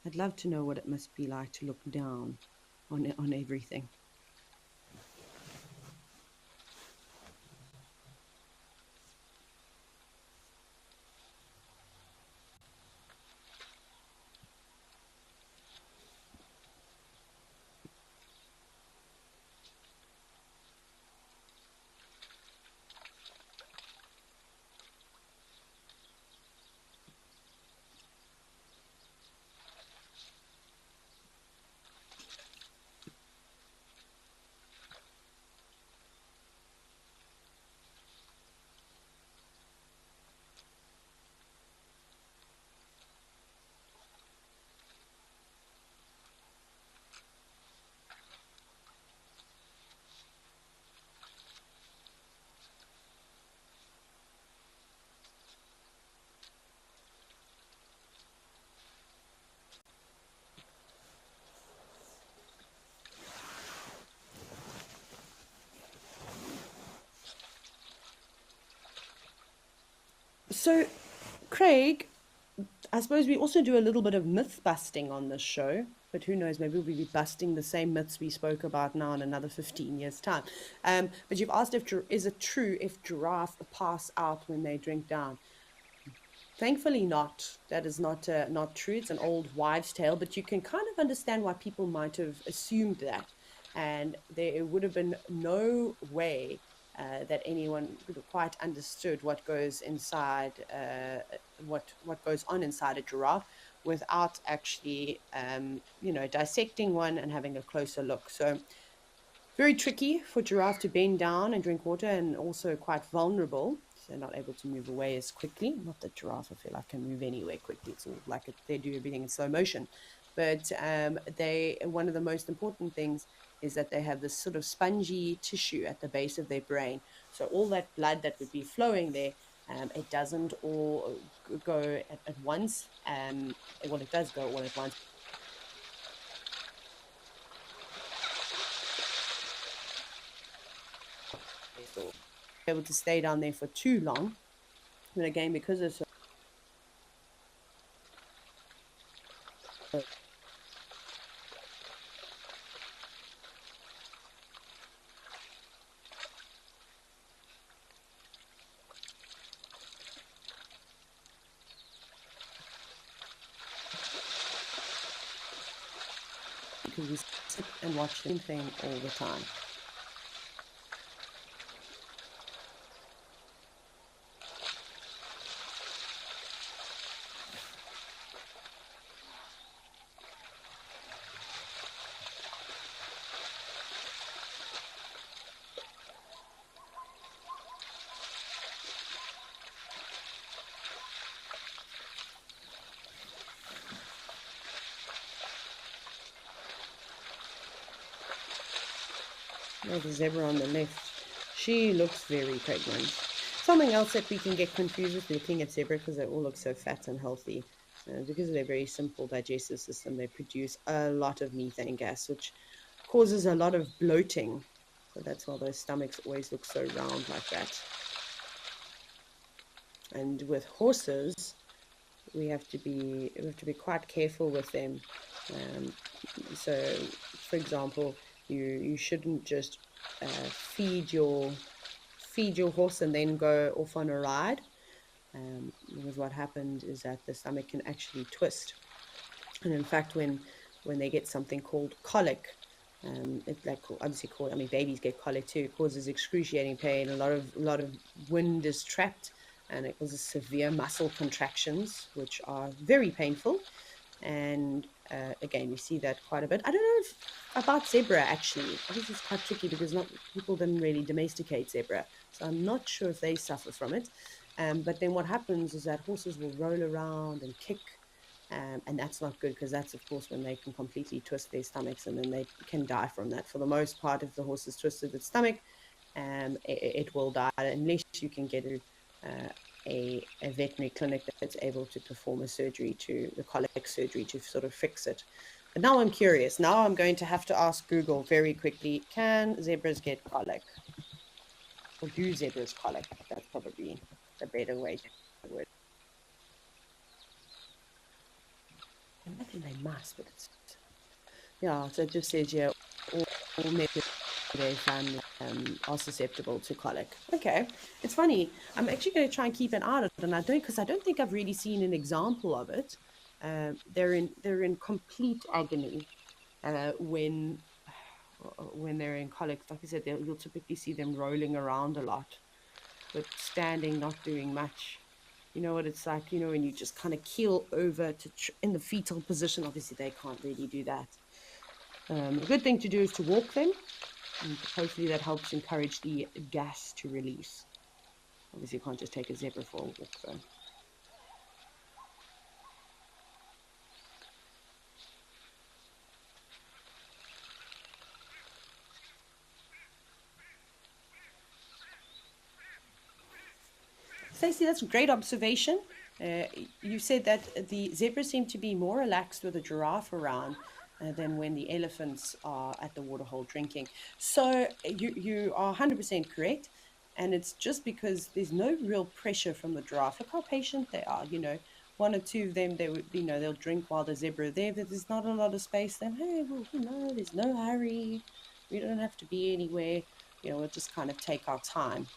I'd love to know what it must be like to look down on everything. So, Craig, I suppose we also do a little bit of myth busting on this show, but who knows, maybe we'll be busting the same myths we spoke about now in another 15 years' time. But you've asked if is it true if giraffe pass out when they drink down? Thankfully not. That is not true. It's an old wives' tale, but you can kind of understand why people might have assumed that. And there would have been no way that anyone could have quite understood what goes inside, what goes on inside a giraffe without actually, dissecting one and having a closer look. So very tricky for giraffe to bend down and drink water, and also quite vulnerable. So they're not able to move away as quickly. Not that giraffe, I feel like, can move anywhere quickly. It's all like they do everything in slow motion. But one of the most important things is that they have this sort of spongy tissue at the base of their brain. So all that blood that would be flowing there, it doesn't all go at once. Well, it does go all at once. Able to stay down there for too long. And again, because it's because we sit and watch the same thing all the time. There's a zebra on the left. She looks very pregnant. Something else that we can get confused with looking at zebra, because they all look so fat and healthy, because of their very simple digestive system, they produce a lot of methane gas, which causes a lot of bloating. So that's why those stomachs always look so round like that. And with horses, we have to be quite careful with them. So, for example, you shouldn't just feed your horse and then go off on a ride, because what happened is that the stomach can actually twist. And in fact, when they get something called colic, it's like obviously called, I mean, babies get colic too. It causes excruciating pain. A lot of wind is trapped, and it causes severe muscle contractions, which are very painful. And again, we see that quite a bit. I don't know about zebra, actually. I think it's quite tricky because not people didn't really domesticate zebra, so I'm not sure if they suffer from it. But then what happens is that horses will roll around and kick, and that's not good, because that's, of course, when they can completely twist their stomachs, and then they can die from that. For the most part, if the horse is twisted its stomach, it will die unless you can get a veterinary clinic that's able to perform the colic surgery to sort of fix it. But now I'm curious. Now I'm going to have to ask Google very quickly, can zebras get colic? Or do zebras colic? That's probably the better way to word it. I imagine they must, but it's, yeah, so it just says, yeah, all members of their family are susceptible to colic. Okay, it's funny. I'm actually going to try and keep an eye on it, and I don't think I've really seen an example of it. They're in complete agony when they're in colic. Like I said, you'll typically see them rolling around a lot, but standing, not doing much. You know what it's like, when you just kind of keel over in the fetal position. Obviously, they can't really do that. A good thing to do is to walk them, and hopefully that helps encourage the gas to release. Obviously, you can't just take a zebra for a walk, though. Stacey, that's a great observation. You said that the zebras seem to be more relaxed with a giraffe around than when the elephants are at the waterhole drinking. So you are 100% correct. And it's just because there's no real pressure from the giraffe. Look how patient they are. One or two of them, they would, they'll drink while the zebra there, but there's not a lot of space. Then, hey, well, there's no hurry. We don't have to be anywhere. We'll just kind of take our time.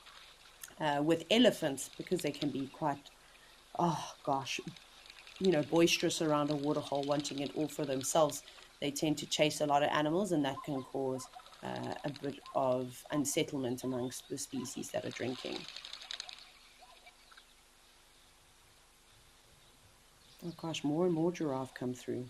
With elephants, because they can be quite, oh gosh, boisterous around a waterhole, wanting it all for themselves. They tend to chase a lot of animals, and that can cause a bit of unsettlement amongst the species that are drinking. Oh gosh, more and more giraffe come through.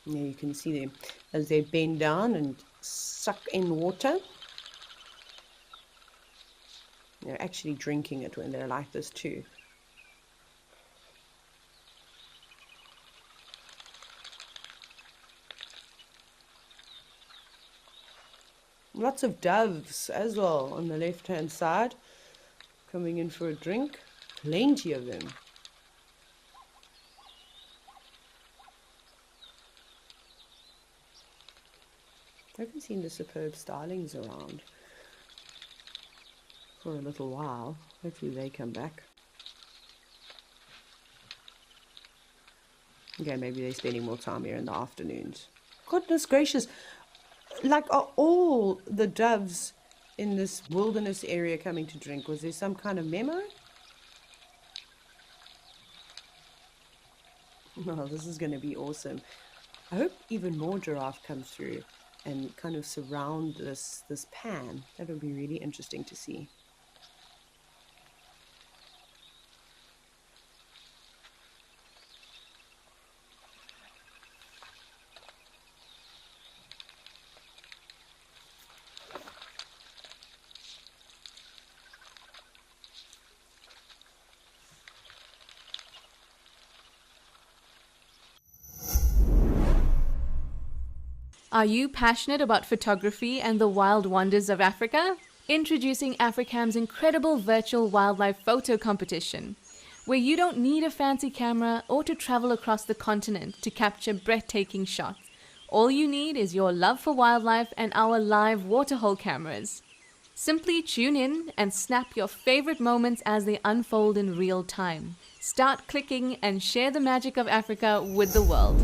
There you can see them as they bend down and suck in water. They're actually drinking it when they're like this too. Lots of doves as well on the left-hand side, coming in for a drink. Plenty of them. I haven't seen the superb starlings around for a little while. Hopefully they come back. Okay, maybe they're spending more time here in the afternoons. Goodness gracious. Like, are all the doves in this wilderness area coming to drink? Was there some kind of memo? Oh, this is going to be awesome. I hope even more giraffe come through and kind of surround this pan. That would be really interesting to see. Are you passionate about photography and the wild wonders of Africa? Introducing Africam's incredible virtual wildlife photo competition, where you don't need a fancy camera or to travel across the continent to capture breathtaking shots. All you need is your love for wildlife and our live Waterhole cameras. Simply tune in and snap your favorite moments as they unfold in real time. Start clicking and share the magic of Africa with the world.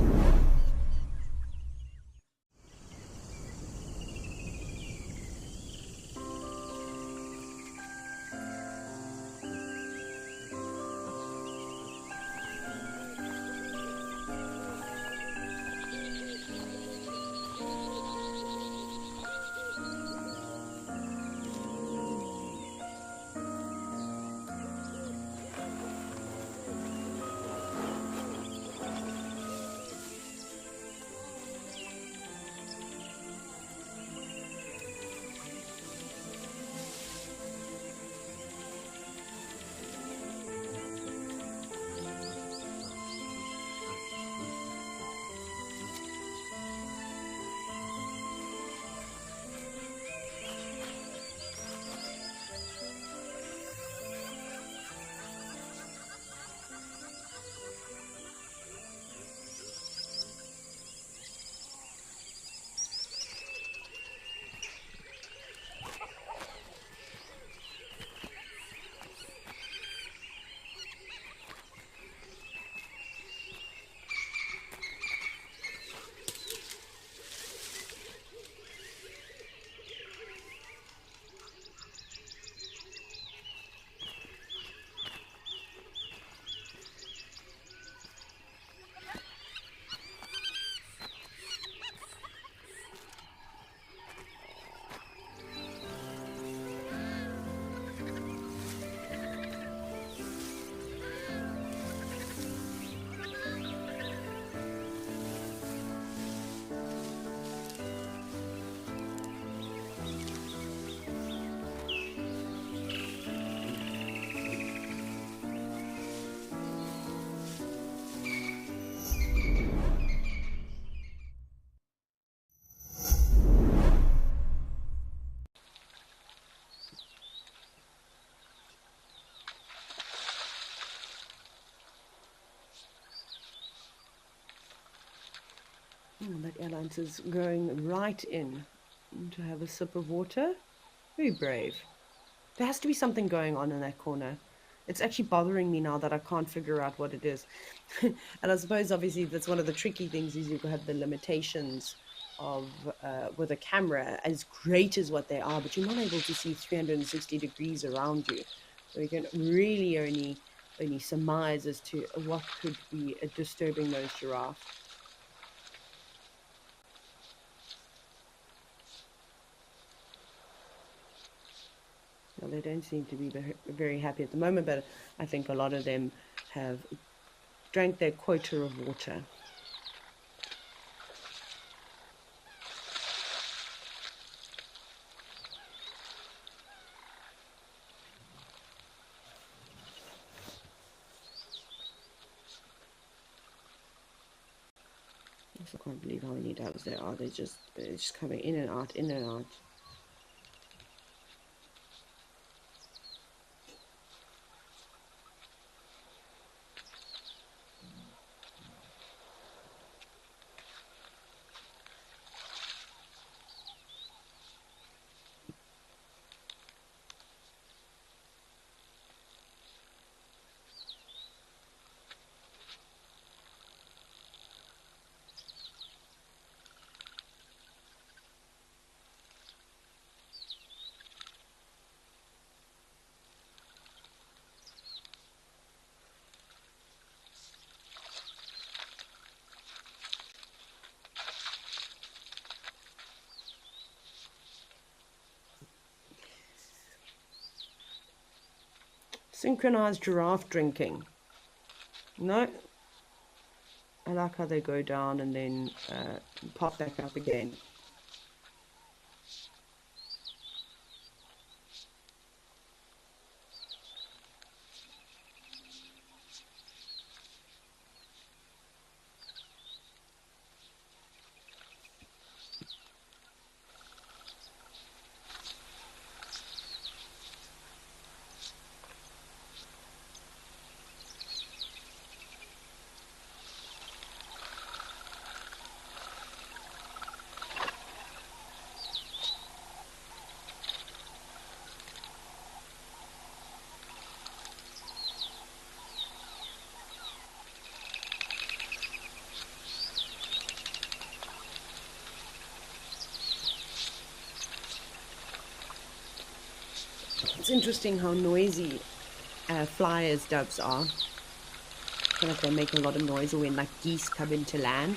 That airline is going right in to have a sip of water. Very brave. There has to be something going on in that corner. It's actually bothering me now that I can't figure out what it is. And I suppose, obviously, that's one of the tricky things is you have the limitations of with a camera, as great as what they are, but you're not able to see 360 degrees around you. So you can really only surmise as to what could be disturbing those giraffes. Well, they don't seem to be very happy at the moment, but I think a lot of them have drank their quota of water. I also can't believe how many doves there are. They're just coming in and out, in and out. Synchronized giraffe drinking. No. I like how they go down and then pop back up again. It's interesting how noisy flyers doves are. I feel like they make a lot of noise when like geese come into land.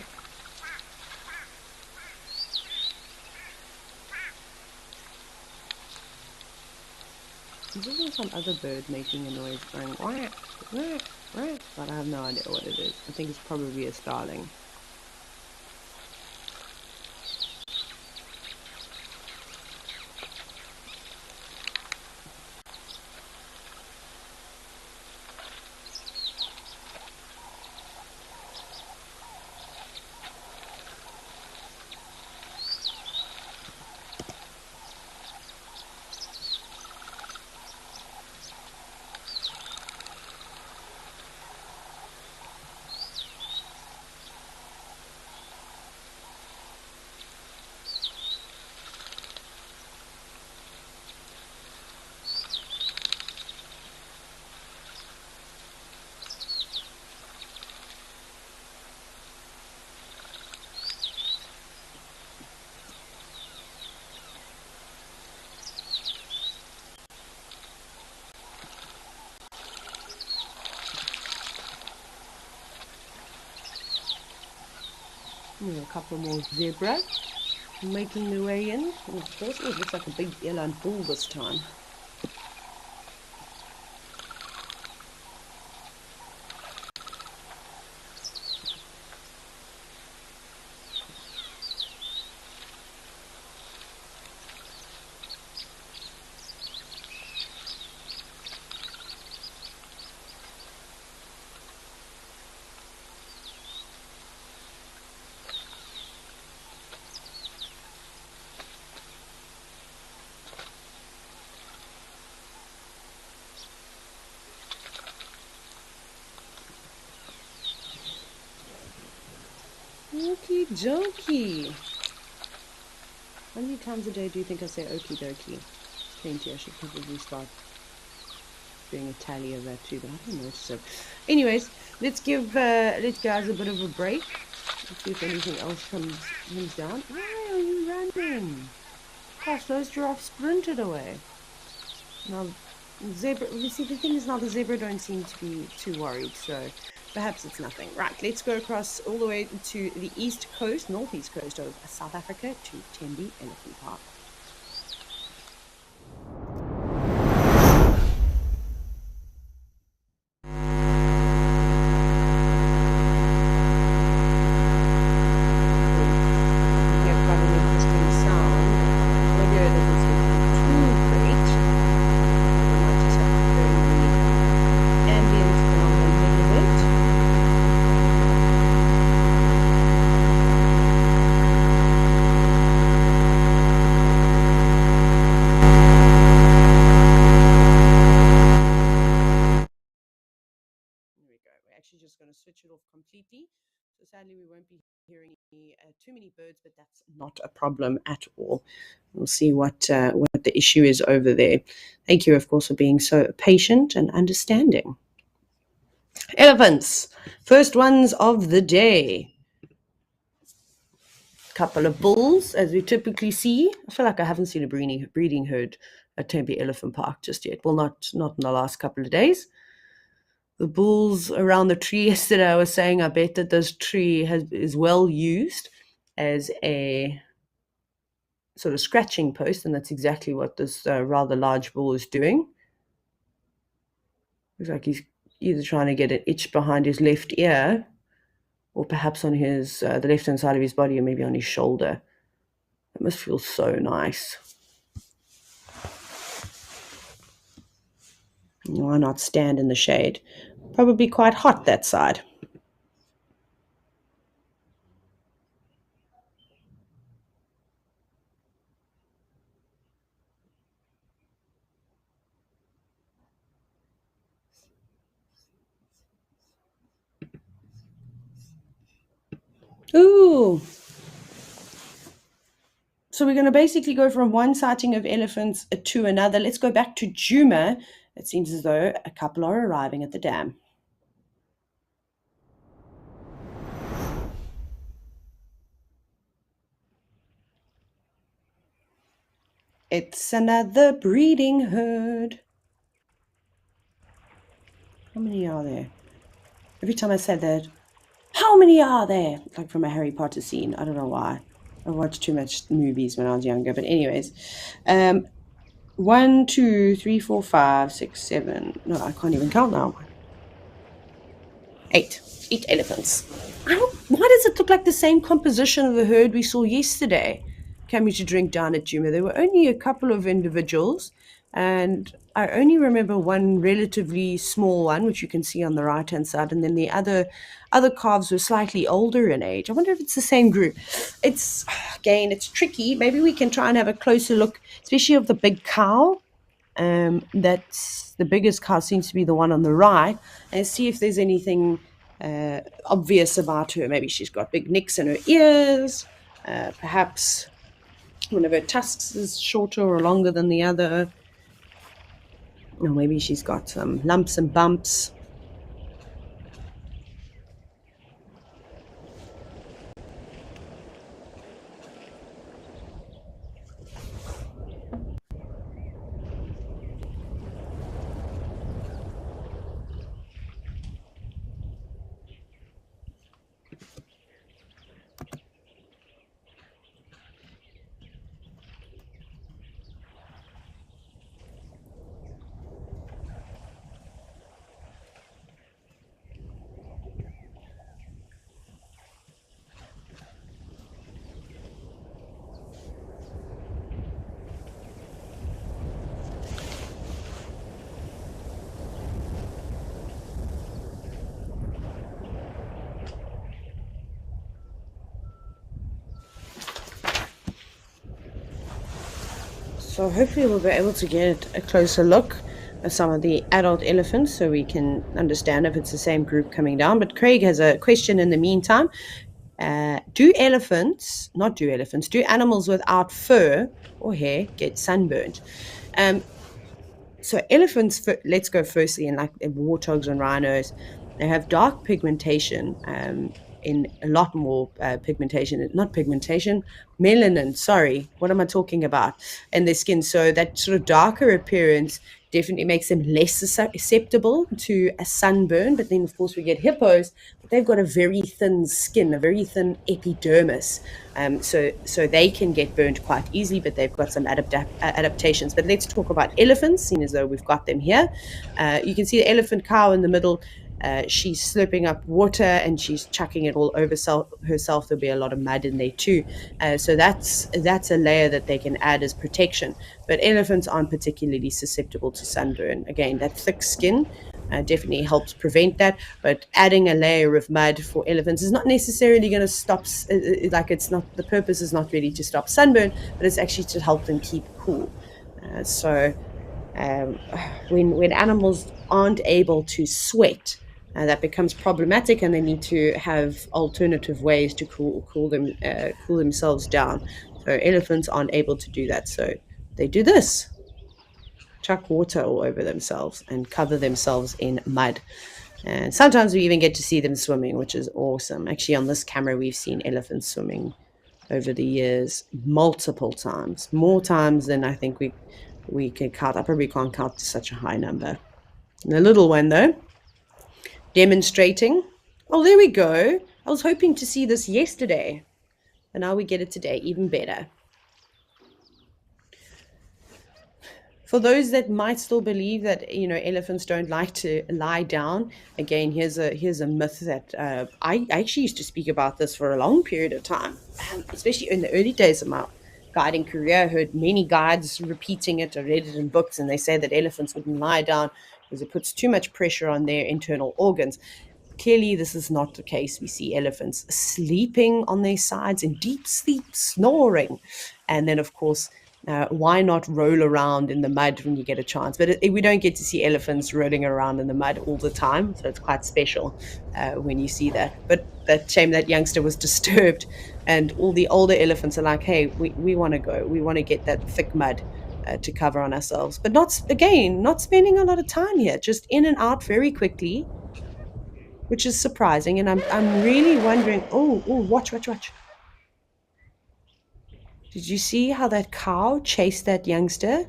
There's also some other bird making a noise going quack, quack, quack, but I have no idea what it is. I think it's probably a starling. A couple more zebra making their way in. Of course, it looks like a big yellow bull this time. Okie dokie. How many times a day do you think I say okie dokie? Plenty. I should probably start doing a tally of that too, but I don't know. So, anyways, let's give guys a bit of a break. Let's see if anything else comes down. Why are you running? Gosh, those giraffes sprinted away. Now, zebra. You see, the thing is now the zebra don't seem to be too worried, so perhaps it's nothing. Right, let's go across all the way to the northeast coast of South Africa to Tembe Elephant Park. Just going to switch it off completely. So sadly, we won't be hearing too many birds, but that's not a problem at all. We'll see what the issue is over there. Thank you, of course, for being so patient and understanding. Elephants, first ones of the day. Couple of bulls, as we typically see. I feel like I haven't seen a breeding herd at Tempe Elephant Park just yet. Well, not in the last couple of days. The bulls around the tree yesterday, I was saying, I bet that this tree is well used as a sort of scratching post, and that's exactly what this rather large bull is doing. Looks like he's either trying to get an itch behind his left ear, or perhaps on his the left-hand side of his body, or maybe on his shoulder. It must feel so nice. Why not stand in the shade? Probably quite hot that side. Ooh. So we're going to basically go from one sighting of elephants to another. Let's go back to Djuma. It seems as though a couple are arriving at the dam. It's another breeding herd. How many are there? Every time I say that, how many are there? Like from a Harry Potter scene. I don't know why. I watched too much movies when I was younger. But anyways, 1, 2, 3, 4, 5, 6, 7. No, I can't even count now. 8 elephants. Why does it look like the same composition of the herd we saw yesterday coming to drink down at Djuma? There were only a couple of individuals, and I only remember one relatively small one, which you can see on the right-hand side, and then the other calves were slightly older in age. I wonder if it's the same group. It's tricky. Maybe we can try and have a closer look, especially of the big cow. That's the biggest cow seems to be the one on the right, and see if there's anything obvious about her. Maybe she's got big nicks in her ears. Perhaps one of her tusks is shorter or longer than the other. Or maybe she's got some lumps and bumps. So hopefully we'll be able to get a closer look at some of the adult elephants so we can understand if it's the same group coming down. But Craig has a question in the meantime. Do animals without fur or hair get sunburned? So elephants, let's go firstly in like warthogs and rhinos, they have dark pigmentation, in a lot more not pigmentation, melanin. Sorry, what am I talking about? In their skin. So that sort of darker appearance definitely makes them less susceptible to a sunburn. But then, of course, we get hippos, but they've got a very thin skin, a very thin epidermis. So they can get burned quite easily, but they've got some adaptations. But let's talk about elephants, seeing as though we've got them here. You can see the elephant cow in the middle. She's slurping up water and she's chucking it all over herself. There'll be a lot of mud in there too. So that's a layer that they can add as protection. But elephants aren't particularly susceptible to sunburn. Again, that thick skin definitely helps prevent that. But adding a layer of mud for elephants is not necessarily going to stop, it's not, the purpose is not really to stop sunburn, but it's actually to help them keep cool. So when animals aren't able to sweat, that becomes problematic, and they need to have alternative ways to cool themselves down. So elephants aren't able to do that, so they do this: chuck water all over themselves and cover themselves in mud. And sometimes we even get to see them swimming, which is awesome. Actually, on this camera, we've seen elephants swimming over the years multiple times, more times than I think we can count. I probably can't count to such a high number. And the little one, though, demonstrating. Oh, there we go. I was hoping to see this yesterday, and now we get it today. Even better. For those that might still believe that elephants don't like to lie down, again, here's a myth that I actually used to speak about this for a long period of time, especially in the early days of my guiding career. I heard many guides repeating it. I read it in books, and they say that elephants wouldn't lie down because it puts too much pressure on their internal organs. Clearly, this is not the case. We see elephants sleeping on their sides in deep sleep, snoring. And then, of course, why not roll around in the mud when you get a chance? But we don't get to see elephants rolling around in the mud all the time, so it's quite special when you see that. But that shame that youngster was disturbed, and all the older elephants are like, hey, we want to go. We want to get that thick mud to cover on ourselves. But not spending a lot of time here, just in and out very quickly, which is surprising. And I'm really wondering, watch. Did you see how that cow chased that youngster?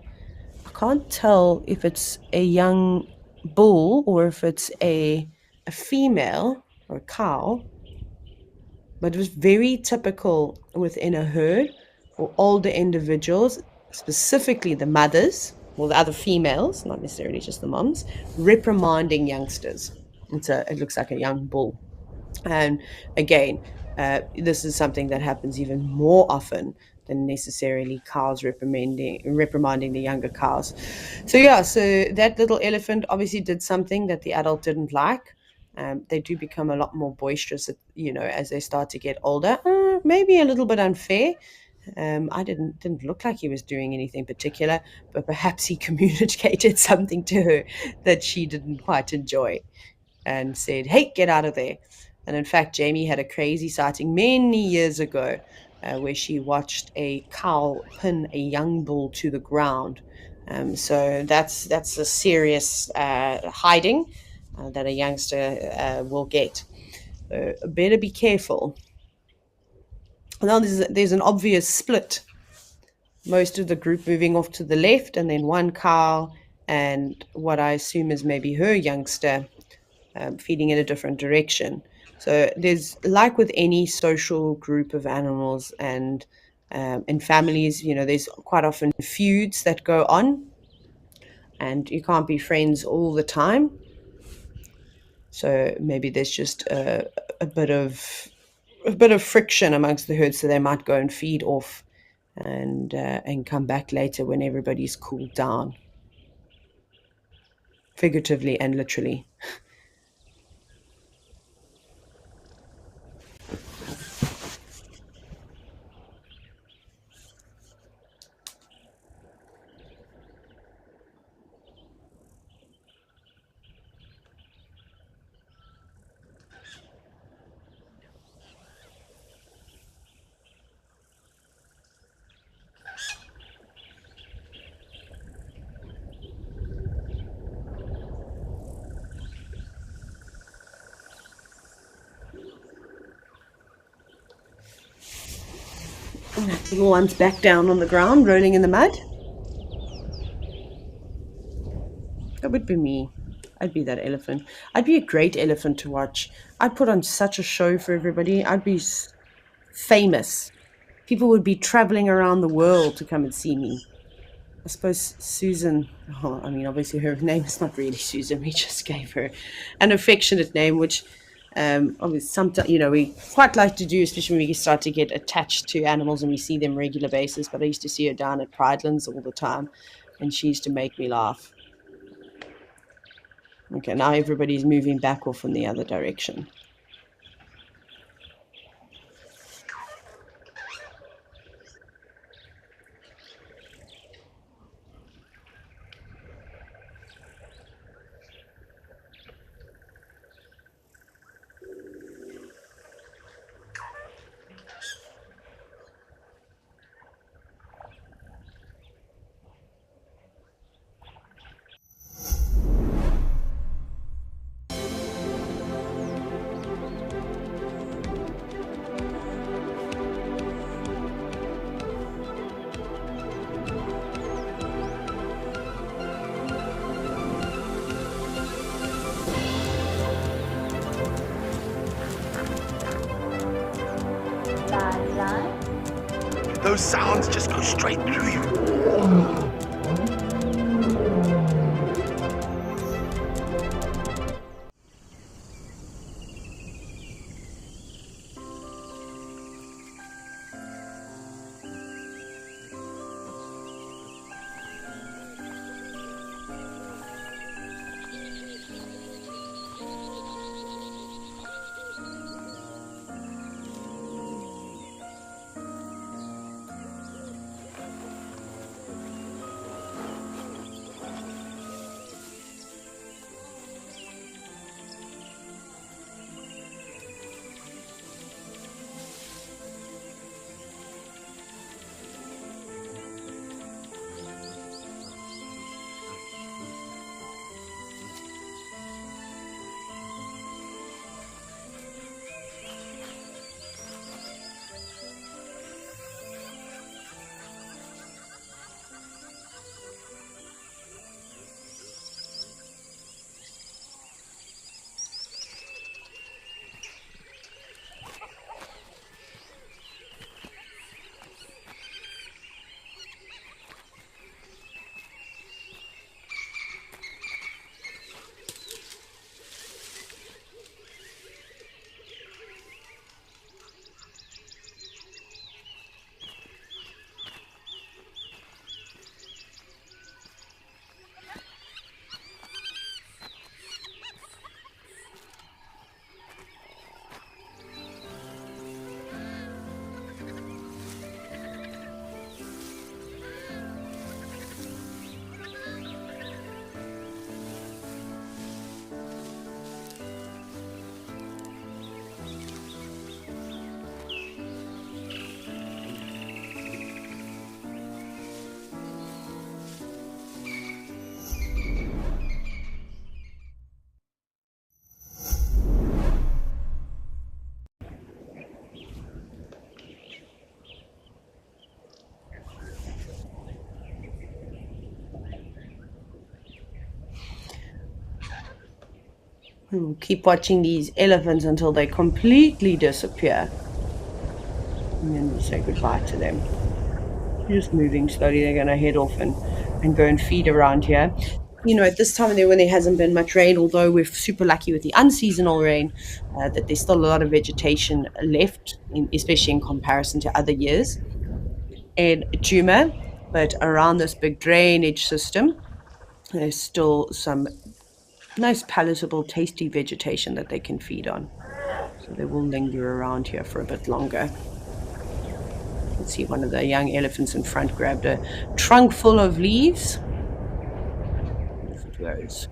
I can't tell if it's a young bull or if it's a female or a cow, but it was very typical within a herd for older individuals, specifically the mothers, or the other females, not necessarily just the moms, reprimanding youngsters. It looks like a young bull. And again, this is something that happens even more often than necessarily cows reprimanding the younger cows. So that little elephant obviously did something that the adult didn't like. They do become a lot more boisterous, as they start to get older. Maybe a little bit unfair. I didn't look like he was doing anything particular, but perhaps he communicated something to her that she didn't quite enjoy, and said, "Hey, get out of there." And in fact, Jamie had a crazy sighting many years ago where she watched a cow pin a young bull to the ground. So that's a serious hiding that a youngster will get. Better be careful. Now there's an obvious split. Most of the group moving off to the left, and then one cow and what I assume is maybe her youngster feeding in a different direction. So there's, like with any social group of animals and in families, there's quite often feuds that go on, and you can't be friends all the time. So maybe there's just a bit of friction amongst the herd, so they might go and feed off and come back later when everybody's cooled down, figuratively and literally. And that little one's back down on the ground, rolling in the mud. That would be me. I'd be that elephant. I'd be a great elephant to watch. I'd put on such a show for everybody. I'd be famous. People would be traveling around the world to come and see me. I suppose Susan, I mean, obviously her name is not really Susan. We just gave her an affectionate name, which obviously sometimes, we quite like to do, especially when we start to get attached to animals and we see them regular basis. But I used to see her down at Pridelands all the time, and she used to make me laugh. Okay, now everybody's moving back off in the other direction. Those sounds just go straight through you. We'll keep watching these elephants until they completely disappear. And then we'll say goodbye to them. Just moving slowly. They're going to head off and go and feed around here. At this time of the year when there hasn't been much rain, although we're super lucky with the unseasonal rain, that there's still a lot of vegetation left, especially in comparison to other years in Djuma. But around this big drainage system, there's still some nice, palatable, tasty vegetation that they can feed on. So they will linger around here for a bit longer. Let's see, one of the young elephants in front grabbed a trunk full of leaves. Off it goes.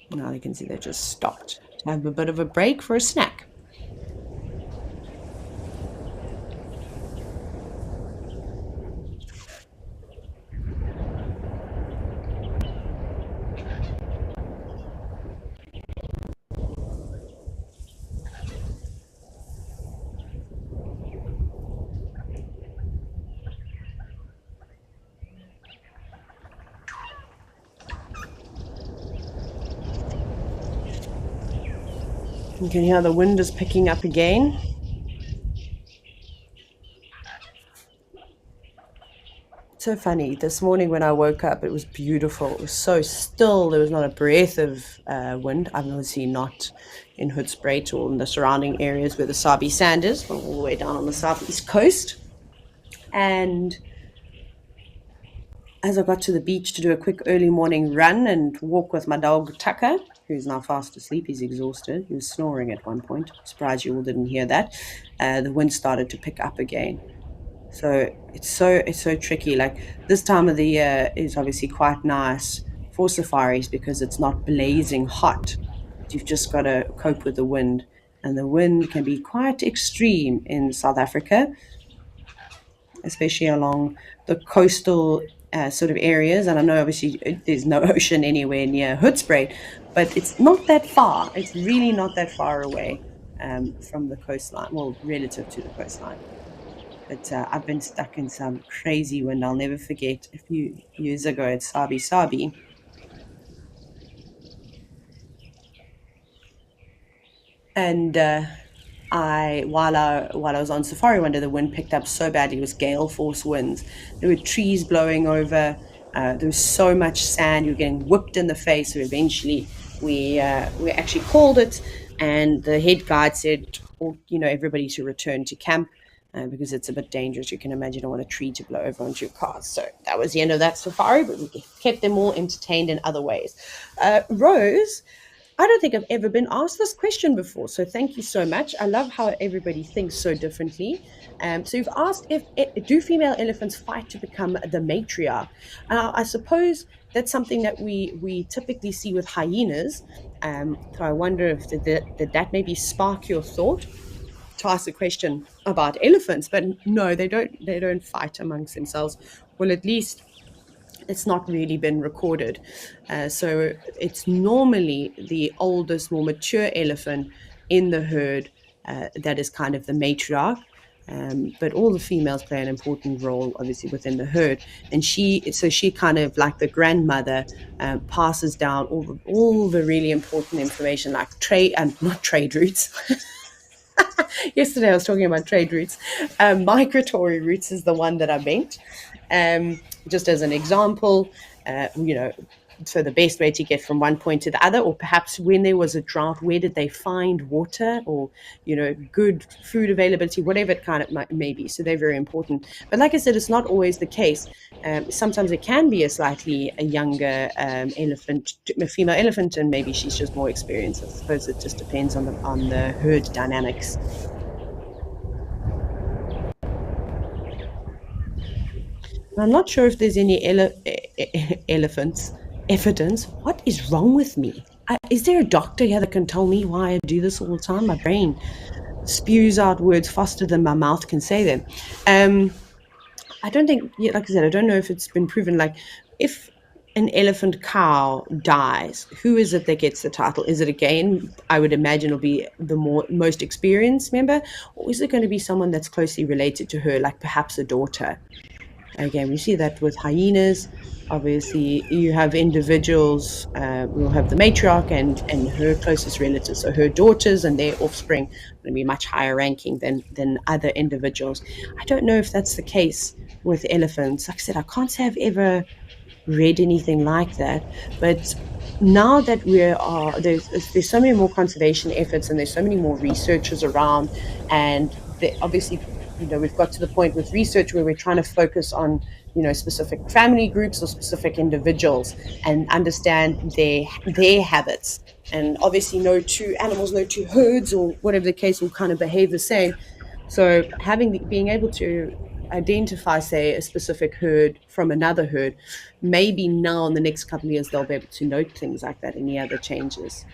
Now you can see they just stopped to have a bit of a break for a snack. You can hear the wind is picking up again. So funny. This morning when I woke up, it was beautiful. It was so still. There was not a breath of wind. I'm obviously not in Hoedspruit or in the surrounding areas where the Sabi Sand is, but all the way down on the southeast coast. And as I got to the beach to do a quick early morning run and walk with my dog Tucker, who's now fast asleep, he's exhausted. He was snoring at one point. Surprised you all didn't hear that. The wind started to pick up again. So it's so tricky. Like this time of the year is obviously quite nice for safaris because it's not blazing hot. But you've just got to cope with the wind, and the wind can be quite extreme in South Africa, especially along the coastal sort of areas. And I know obviously there's no ocean anywhere near Hoedspruit, but it's not that far. It's really not that far away from the coastline, well, relative to the coastline. But I've been stuck in some crazy wind. I'll never forget a few years ago at Sabi Sabi. And while I was on safari one day, the wind picked up so badly. It was gale force winds. There were trees blowing over. There was so much sand. You were getting whipped in the face. So eventually we actually called it, and the head guide said, everybody should return to camp. Because it's a bit dangerous. You can imagine, you don't want a tree to blow over onto your cars. So that was the end of that safari, but we kept them all entertained in other ways. Rose, I don't think I've ever been asked this question before, so thank you so much. I love how everybody thinks so differently. So you've asked, do female elephants fight to become the matriarch? I suppose that's something that we typically see with hyenas. So I wonder if that maybe spark your thought to ask a question about elephants, but no, they don't fight amongst themselves. Well, at least it's not really been recorded. So it's normally the oldest, more mature elephant in the herd that is kind of the matriarch. But all the females play an important role, obviously, within the herd. And she kind of like the grandmother passes down all the really important information, like not trade routes. Yesterday I was talking about trade routes. Migratory routes is the one that I meant. Just as an example, so the best way to get from one point to the other, or perhaps when there was a drought, where did they find water, or good food availability, whatever it kind of may be. So they're very important. But like I said, it's not always the case. Sometimes it can be a younger elephant, a female elephant, and maybe she's just more experienced. I suppose it just depends on the herd dynamics. I'm not sure if there's any elephants evidence. What is wrong with me? Is there a doctor here that can tell me why I do this all the time? My brain spews out words faster than my mouth can say them. I don't think, like I said, I don't know if it's been proven. Like, if an elephant cow dies, who is it that gets the title? Is it, again, I would imagine it'll be the most experienced member, or is it going to be someone that's closely related to her, like perhaps a daughter? Again, we see that with hyenas. Obviously, you have individuals, we'll have the matriarch and her closest relatives, so her daughters and their offspring are going to be much higher ranking than other individuals. I don't know if that's the case with elephants. Like I said, I can't say I've ever read anything like that, but now that there's so many more conservation efforts and there's so many more researchers around, and obviously we've got to the point with research where we're trying to focus on specific family groups or specific individuals and understand their habits. And obviously no two animals, no two herds, or whatever the case, will kind of behave the same. So being able to identify, say, a specific herd from another herd, maybe now in the next couple of years they'll be able to note things like that, any other changes.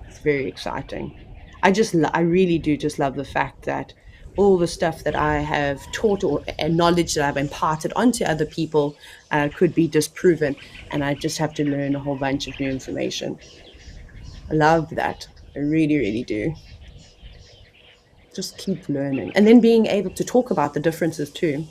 It's very exciting. I really do just love the fact that all the stuff that I have taught and knowledge that I've imparted onto other people could be disproven, and I just have to learn a whole bunch of new information. I love that. I really, really do. Just keep learning, and then being able to talk about the differences too.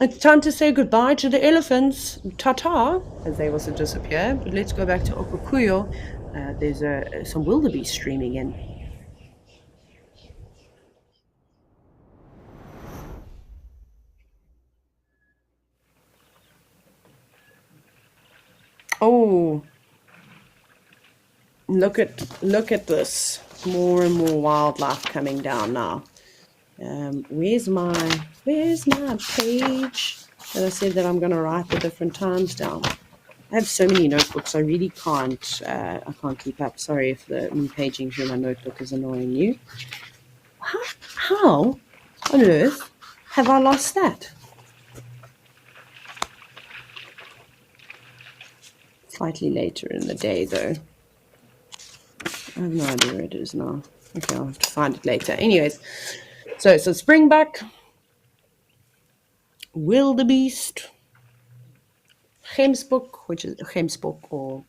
It's time to say goodbye to the elephants. Ta-ta, as they also disappear. But let's go back to Okukuyo. There's some wildebeest streaming in. Oh, look at this. More and more wildlife coming down now. Where's my page that I said that I'm going to write the different times down? I have so many notebooks, I really can't. I can't keep up. Sorry if the me paging through my notebook is annoying you. How on earth have I lost that? Slightly later in the day, though. I have no idea where it is now. Okay, I'll have to find it later. Anyways, so springbuck, wildebeest, gemsbok, which is gemsbok or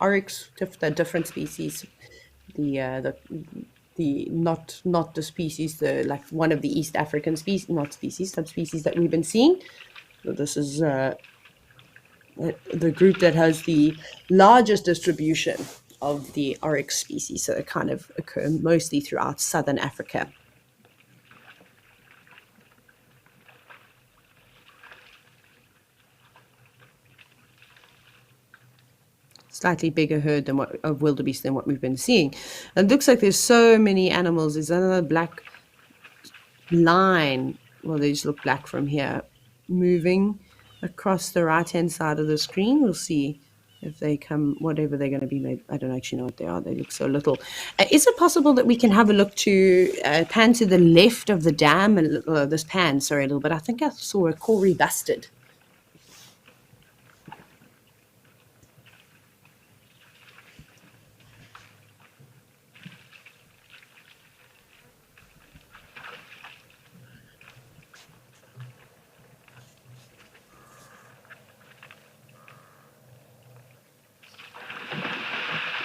oryx, the different species. The not the species, the like one of the East African species, not species, subspecies that we've been seeing. So this is the group that has the largest distribution of the oryx species, so they kind of occur mostly throughout southern Africa. Slightly bigger herd of wildebeest than what we've been seeing. It looks like there's so many animals. There's another black line. Well, they just look black from here, moving across the right-hand side of the screen. We'll see if they come, whatever they're going to be made. I don't actually know what they are. They look so little. Is it possible that we can have a look to pan to the left of the dam? This pan, sorry, a little bit. I think I saw a Corey bustard.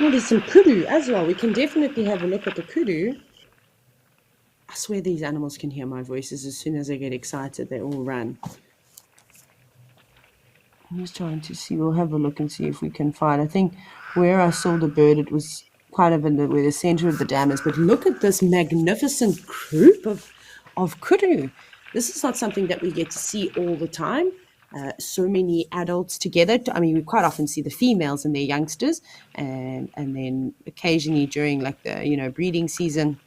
Oh, there's some kudu as well. We can definitely have a look at the kudu. I swear these animals can hear my voices. As soon as I get excited, they all run. I'm just trying to see. We'll have a look and see if we can find. I think where I saw the bird, it was kind of where the center of the dam is. But look at this magnificent group of kudu. This is not something that we get to see all the time. So many adults together. I mean, we quite often see the females and their youngsters, and then occasionally during like the breeding season,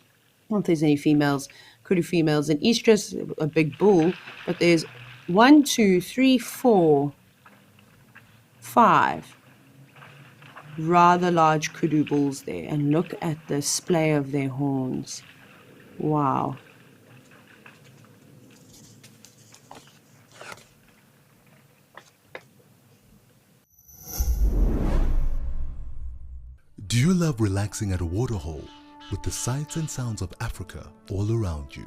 not if there's any females, kudu females and estrus, a big bull. But there's 1, 2, 3, 4, 5 rather large kudu bulls there, and look at the display of their horns. Wow. Do you love relaxing at a waterhole with the sights and sounds of Africa all around you?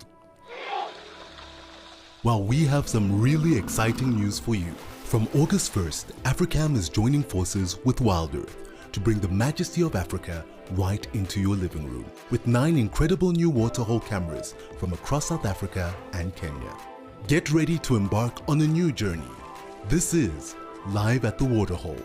Well, we have some really exciting news for you. From August 1st, Africam is joining forces with WildEarth to bring the majesty of Africa right into your living room with 9 incredible new Waterhole cameras from across South Africa and Kenya. Get ready to embark on a new journey. This is Live at the Waterhole.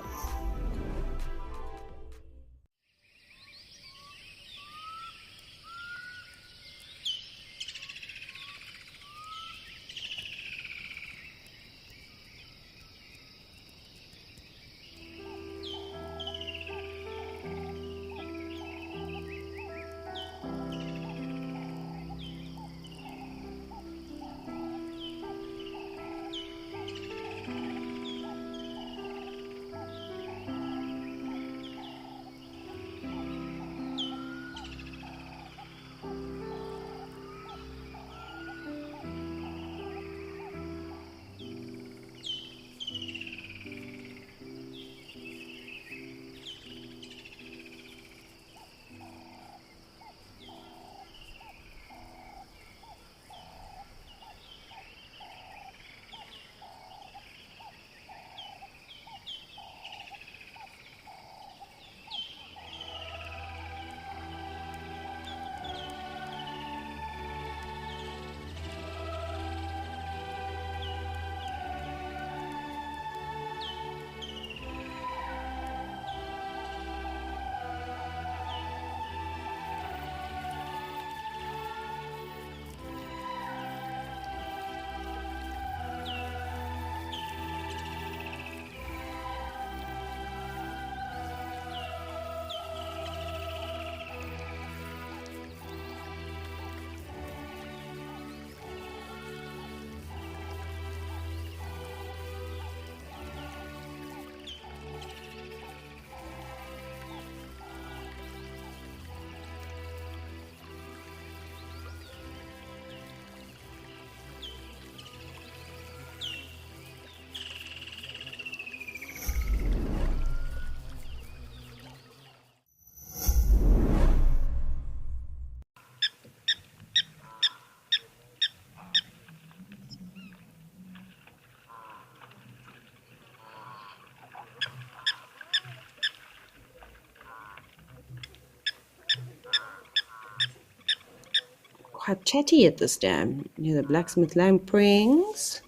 quite chatty at this dam. You hear the blacksmith lamp rings.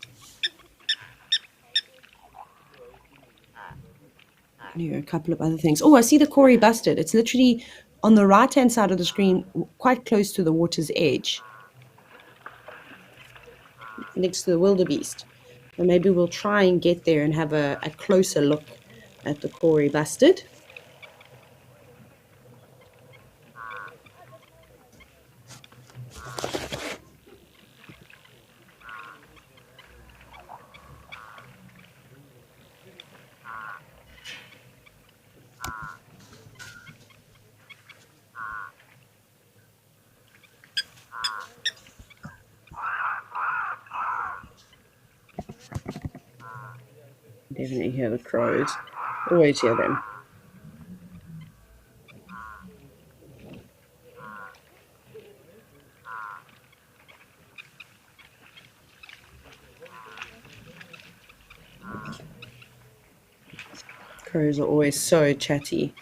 Here are a couple of other things. Oh, I see the Corey bustard. It's literally on the right-hand side of the screen, quite close to the water's edge, next to the wildebeest. And maybe we'll try and get there and have a closer look at the Corey bustard. Definitely hear the crows. Always hear them. Crows are always so chatty.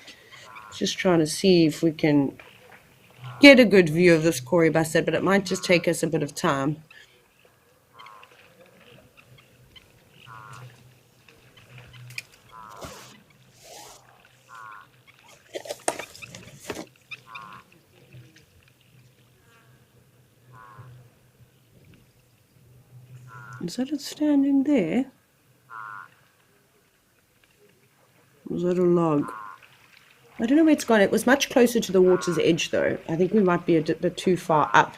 Just trying to see if we can get a good view of this Corey bustard, but it might just take us a bit of time. Is that it standing there? Or is that a log? I don't know where it's gone. It was much closer to the water's edge, though. I think we might be a bit too far up.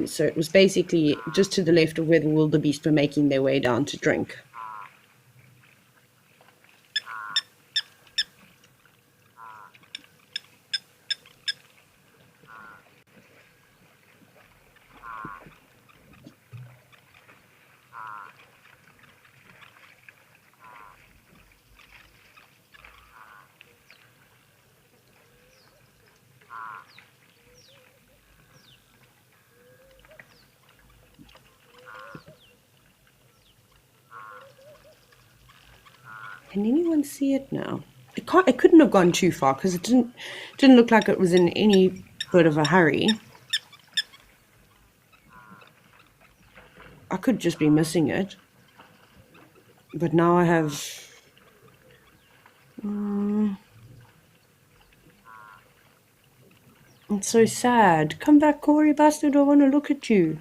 So it was basically just to the left of where the wildebeest were making their way down to drink. Can anyone see it now? It couldn't have gone too far because it didn't look like it was in any bit of a hurry. I could just be missing it. But now I have... it's so sad. Come back, Corey bastard, I want to look at you.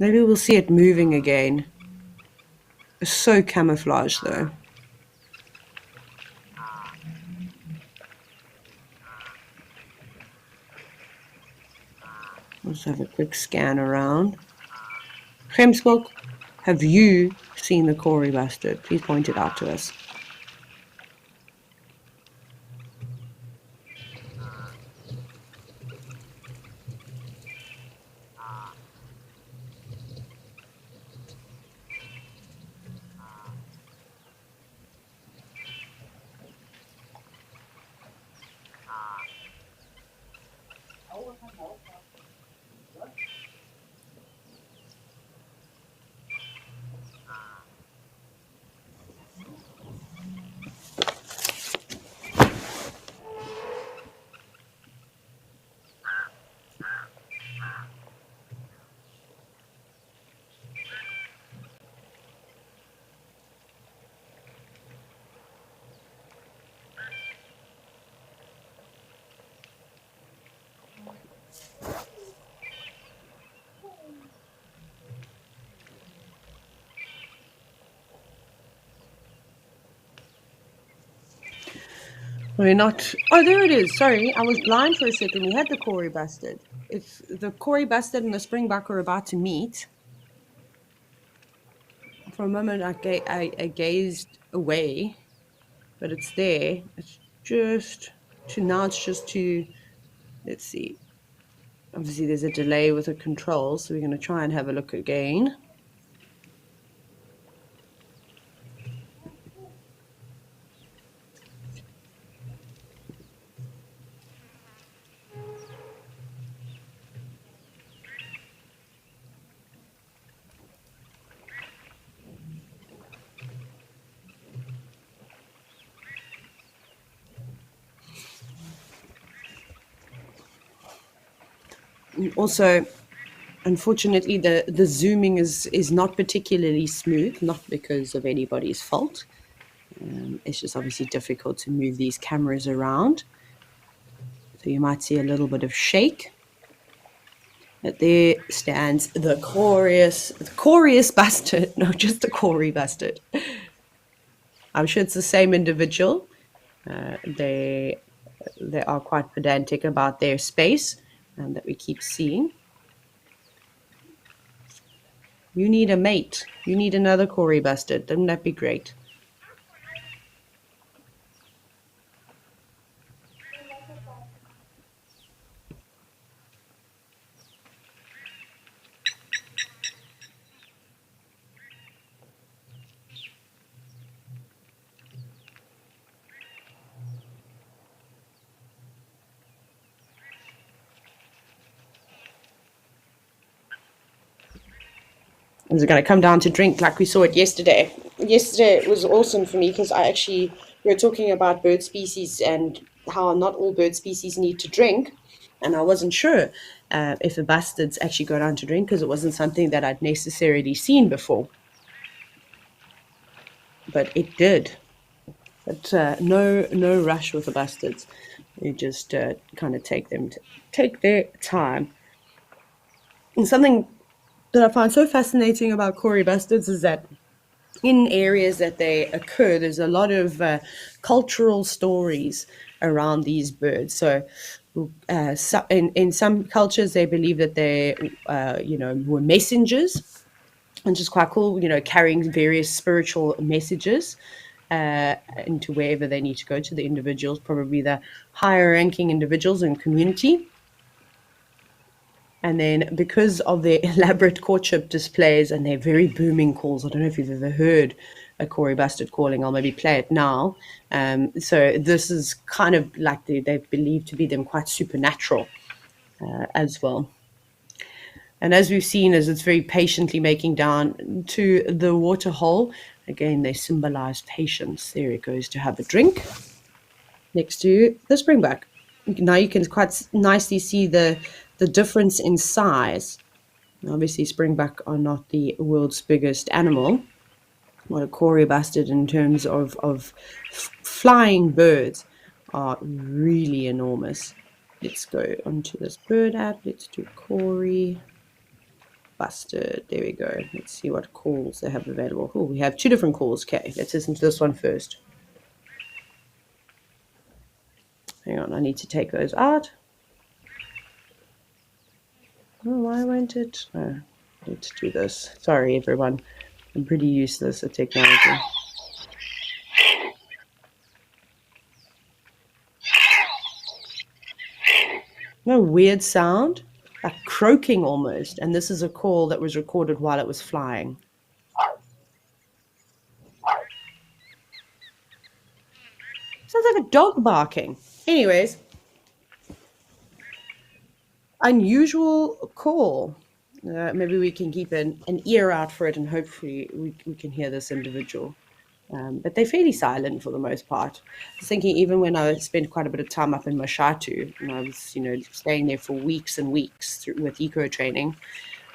Maybe we'll see it moving again. It's so camouflaged, though. Let's have a quick scan around. Gemsbok, have you seen the Corey bastard? Please point it out to us. We're not... Oh, there it is. Sorry, I was blind for a second. We had the Corey bustard. If the Corey bustard and the springbuck are about to meet, for a moment I gazed away, but it's there. It's just to now. It's just to... Let's see. Obviously, there's a delay with the controls, so we're going to try and have a look again. Also, unfortunately, the zooming is not particularly smooth, not because of anybody's fault. It's just obviously difficult to move these cameras around. So you might see a little bit of shake. But there stands the corious bastard. No, just the Cory bastard. I'm sure it's the same individual. They are quite pedantic about their space that we keep seeing. You need a mate. You need another Cory bastard. Wouldn't that be great? Is it going to come down to drink like we saw it yesterday? Yesterday was awesome for me because we were talking about bird species and how not all bird species need to drink. And I wasn't sure if the bastards actually go down to drink because it wasn't something that I'd necessarily seen before. But it did. But no rush with the bastards. You just kind of take their time. And something that I find so fascinating about Cory bastards is that in areas that they occur, there's a lot of cultural stories around these birds. So, in some cultures, they believe that they, were messengers, which is quite cool. Carrying various spiritual messages into wherever they need to go to the individuals, probably the higher-ranking individuals in community. And then because of their elaborate courtship displays and their very booming calls, I don't know if you've ever heard a Cory bastard calling. I'll maybe play it now. So this is kind of like they believe to be them quite supernatural as well. And as we've seen, as it's very patiently making down to the waterhole, again, they symbolize patience. There it goes to have a drink next to the springbuck. Now you can quite nicely see the difference in size. Obviously, springbuck are not the world's biggest animal. What a Cory bastard in terms of flying birds are really enormous. Let's go onto this bird app. Let's do Cory bastard. There we go. Let's see what calls they have available. Oh, we have 2 different calls. Okay, let's listen to this one first. Hang on, I need to take those out. Oh, why won't it? Oh, let's do this. Sorry, everyone. I'm pretty useless at technology. No weird sound, like croaking almost. And this is a call that was recorded while it was flying. Sounds like a dog barking. Anyways, unusual call. Maybe we can keep an ear out for it and hopefully we can hear this individual. But they're fairly silent for the most part. I was thinking even when I spent quite a bit of time up in Mashatu, and I was, staying there for weeks and weeks with eco training,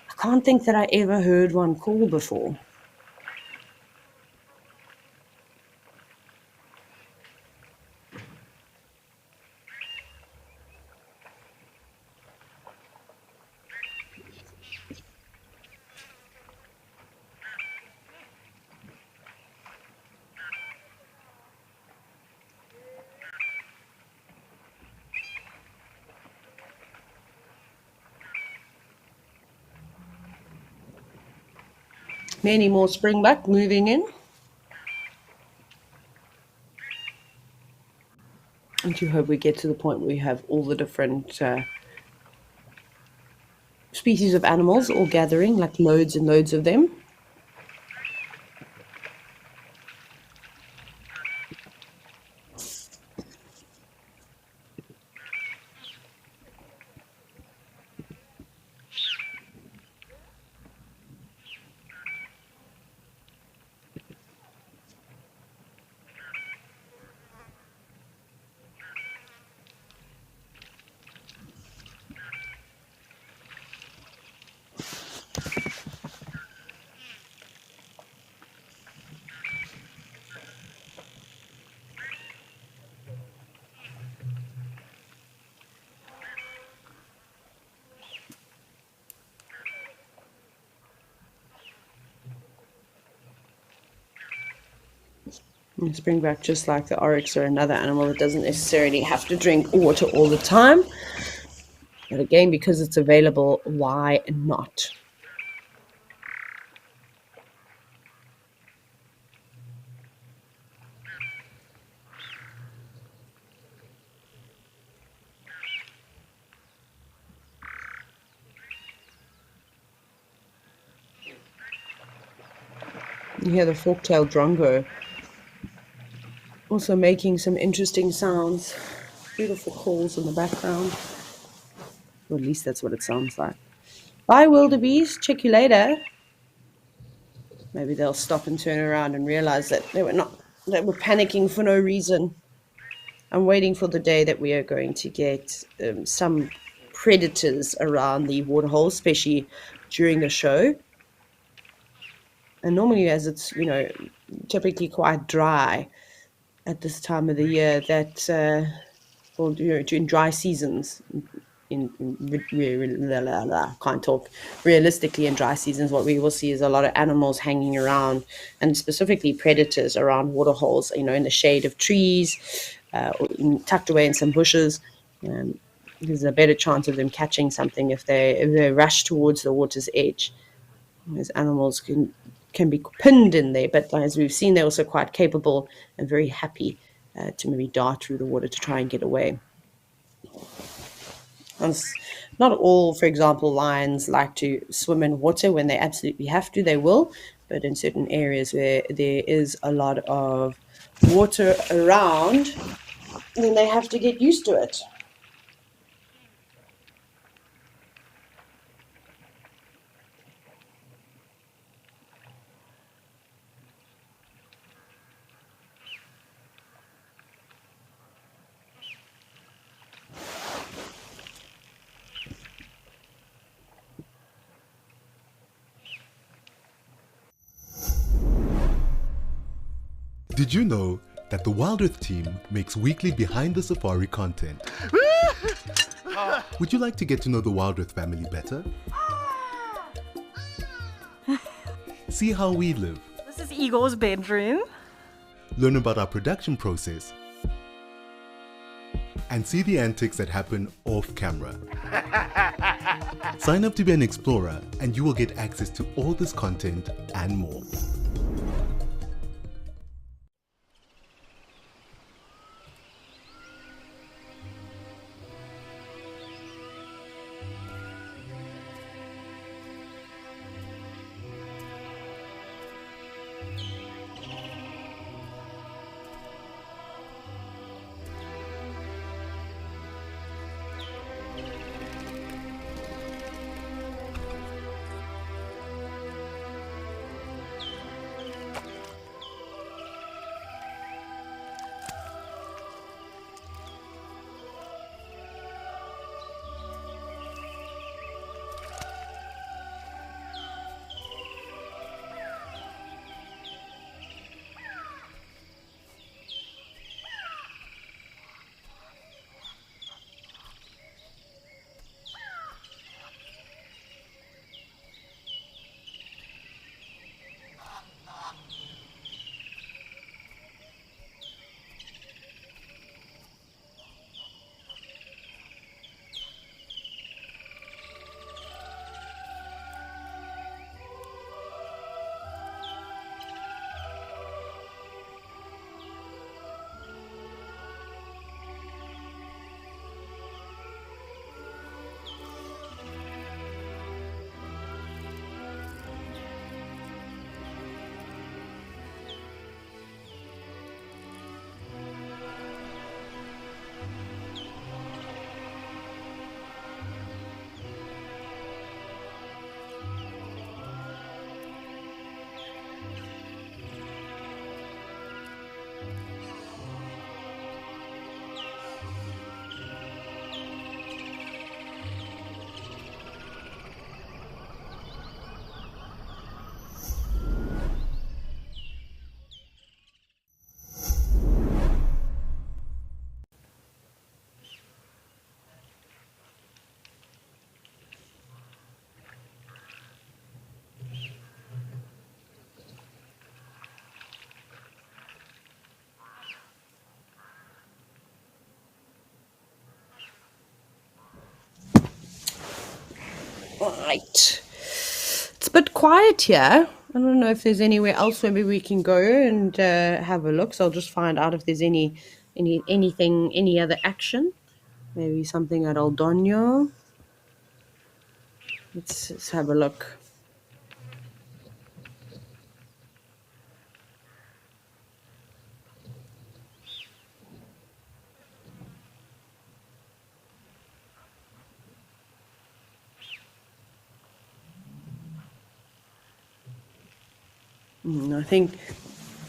I can't think that I ever heard one call before. Many more springbuck moving in. I do hope we get to the point where we have all the different species of animals all gathering, like loads and loads of them. And springback, just like the oryx, are another animal that doesn't necessarily have to drink water all the time. But again, because it's available, why not? You hear the fork-tailed drongo also making some interesting sounds. Beautiful calls in the background. Or at least that's what it sounds like. Bye, wildebeest. Check you later. Maybe they'll stop and turn around and realize that they were panicking for no reason. I'm waiting for the day that we are going to get some predators around the waterhole, especially during the show. And normally, as it's, typically quite dry at this time of the year, that, during dry seasons, can't talk realistically, in dry seasons, what we will see is a lot of animals hanging around, and specifically predators around water holes, in the shade of trees, or tucked away in some bushes. There's a better chance of them catching something if they rush towards the water's edge. Those animals can be pinned in there, but as we've seen, they're also quite capable and very happy to maybe dart through the water to try and get away. Not all, for example, lions like to swim in water. When they absolutely have to, they will. But in certain areas where there is a lot of water around, then they have to get used to it. Did you know that the WildEarth team makes weekly behind the safari content? Would you like to get to know the WildEarth family better? See how we live. This is Igor's bedroom. Learn about our production process. And see the antics that happen off camera. Sign up to be an explorer and you will get access to all this content and more. Right. It's a bit quiet here. I don't know if there's anywhere else maybe we can go and have a look. So I'll just find out if there's anything, any other action. Maybe something at Aldonio. Let's have a look. I think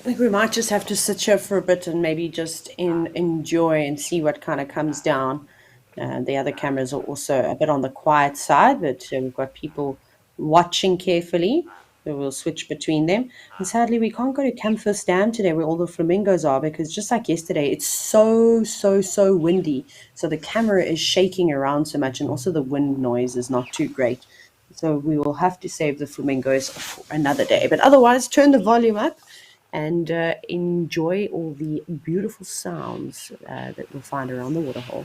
we might just have to sit here for a bit and maybe just enjoy and see what kind of comes down. The other cameras are also a bit on the quiet side, but we've got people watching carefully. So we'll switch between them. And sadly, we can't go to Camphor Dam today where all the flamingos are because just like yesterday, it's so windy. So the camera is shaking around so much, and also the wind noise is not too great. So we will have to save the flamingos for another day. But otherwise, turn the volume up and enjoy all the beautiful sounds that we'll find around the waterhole.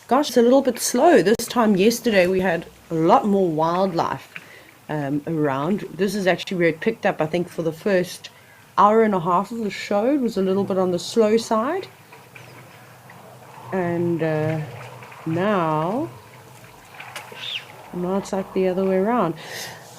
Gosh, it's a little bit slow. This time yesterday we had a lot more wildlife around. This is actually where it picked up, I think, for the first hour and a half of the show. It was a little bit on the slow side. And now it's like the other way around.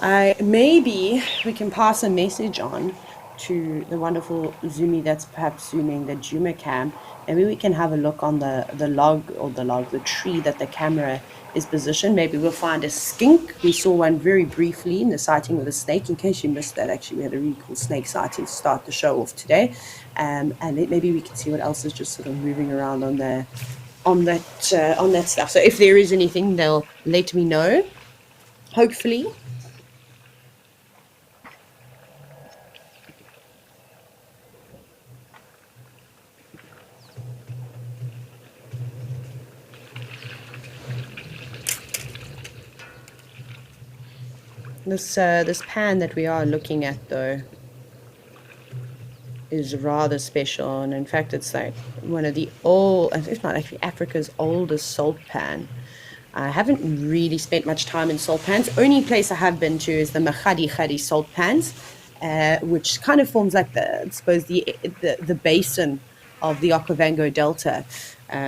Maybe we can pass a message on to the wonderful Zoomy that's perhaps zooming the Juma cam. Maybe we can have a look on the tree that the camera is positioned. Maybe we'll find a skink. We saw one very briefly in the sighting with a snake. In case you missed that, actually, we had a really cool snake sighting to start the show off today. And maybe we can see what else is just sort of moving around on that stuff. So if there is anything, they'll let me know. Hopefully. This pan that we are looking at, though, is rather special, and in fact, it's like one of the old, if not actually Africa's oldest salt pan. I haven't really spent much time in salt pans. Only place I have been to is the Mahadi salt pans, which kind of forms like I suppose the basin of the Okavango Delta.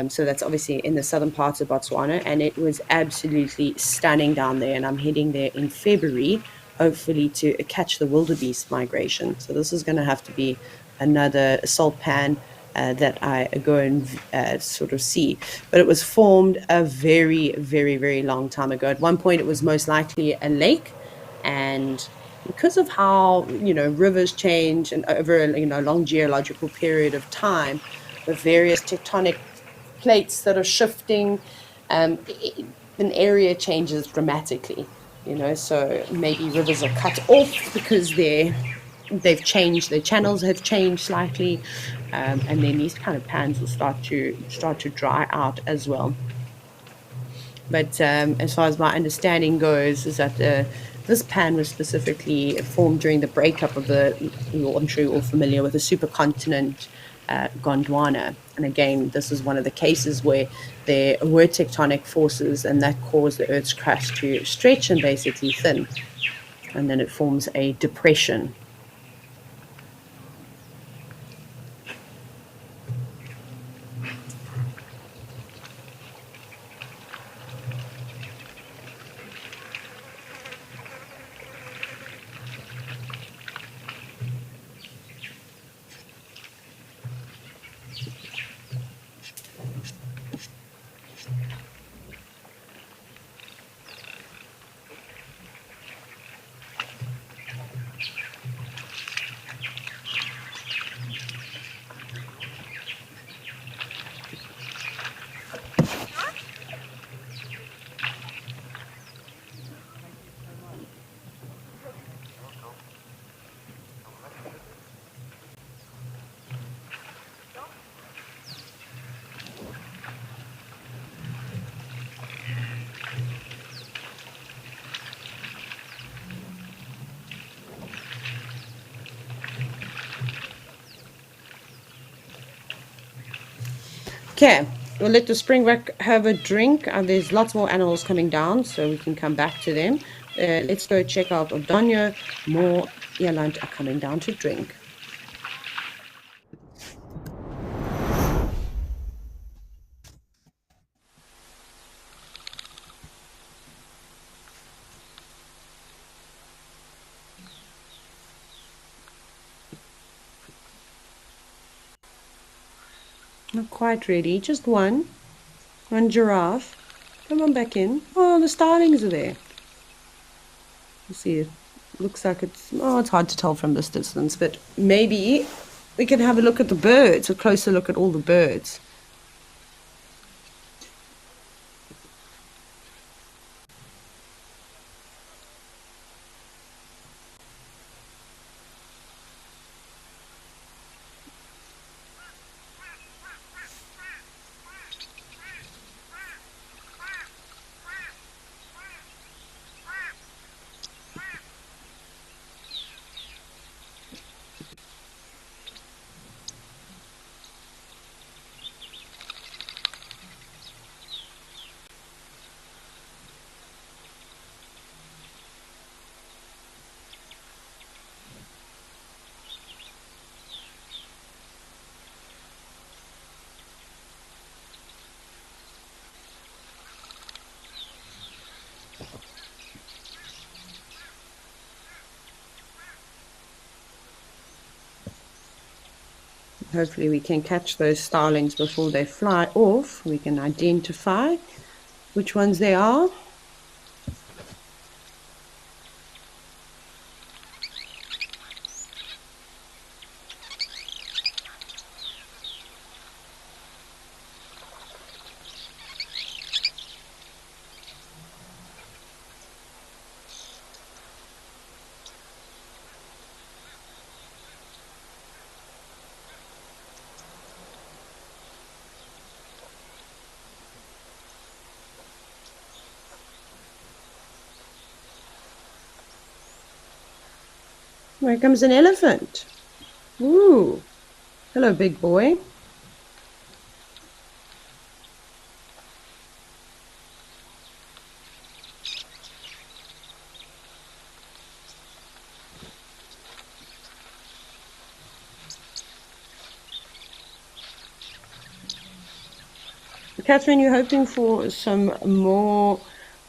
So that's obviously in the southern parts of Botswana, and it was absolutely stunning down there. And I'm heading there in February, hopefully to catch the wildebeest migration. So this is going to have to be another salt pan that I go and sort of see. But it was formed a very, very, very long time ago. At one point, it was most likely a lake, and because of how rivers change and over a long geological period of time, with various tectonic plates that are shifting, an area changes dramatically. So maybe rivers are cut off because they've changed, their channels have changed slightly, and then these kind of pans will start to dry out as well. But as far as my understanding goes, is that this pan was specifically formed during the breakup of I'm sure you're all familiar with the supercontinent Gondwana. And again, this is one of the cases where there were tectonic forces, and that caused the Earth's crust to stretch and basically thin. And then it forms a depression. Okay, we'll let the springbuck have a drink. There's lots more animals coming down, so we can come back to them. Let's go check out Odonyo. More eland are coming down to drink. Not quite ready, just one giraffe. Come on back in. Oh, the starlings are there. You see, it looks like it's hard to tell from this distance, but maybe we can have a look at the birds, a closer look at all the birds. Hopefully we can catch those starlings before they fly off. We can identify which ones they are. Here comes an elephant. Ooh. Hello, big boy. Catherine, you're hoping for some more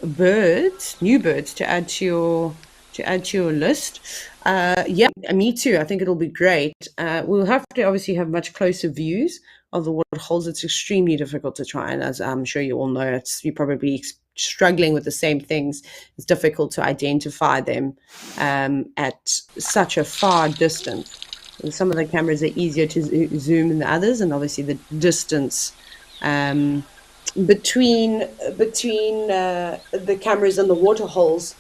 birds, new birds to add to your list. Yeah, me too. I think it'll be great. We'll have to obviously have much closer views of the waterholes. It's extremely difficult to try, and as I'm sure you all know, you're probably struggling with the same things. It's difficult to identify them at such a far distance. Some of the cameras are easier to zoom than the others, and obviously the distance between the cameras and the water holes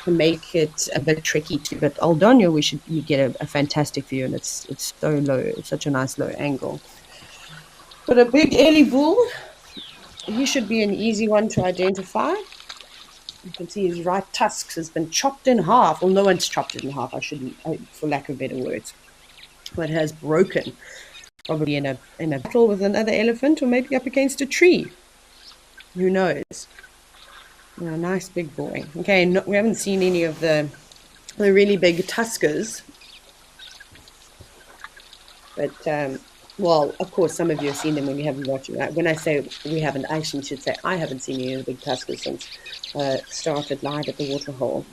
can make it a bit tricky too. But Aldonio, you get a fantastic view, and it's so low, it's such a nice low angle. But a big early bull, he should be an easy one to identify. You can see his right tusk has been chopped in half. Well, no one's chopped it in half. I shouldn't, for lack of better words, but it has broken. Probably in a battle with another elephant, or maybe up against a tree. Who knows? Yeah, nice big boy. Okay, we haven't seen any of the really big tuskers, but well, of course, some of you have seen them when you haven't watched it. When I say we haven't, I actually should say I haven't seen any of the big tuskers since started live at the Waterhole.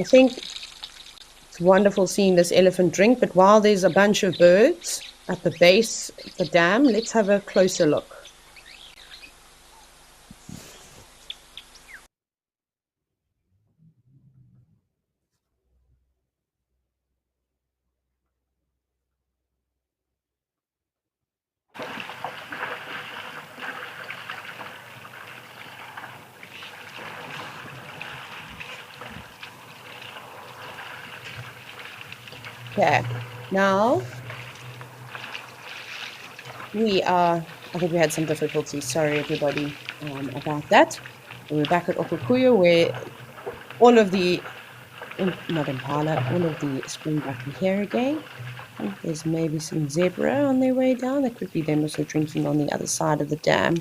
I think it's wonderful seeing this elephant drink, but while there's a bunch of birds at the base of the dam, let's have a closer look. Okay, now I think we had some difficulties. Sorry, everybody, about that. We're back at Okukuya, where all of the, not impala, all of the springbuck are here again. There's maybe some zebra on their way down. That could be them also drinking on the other side of the dam.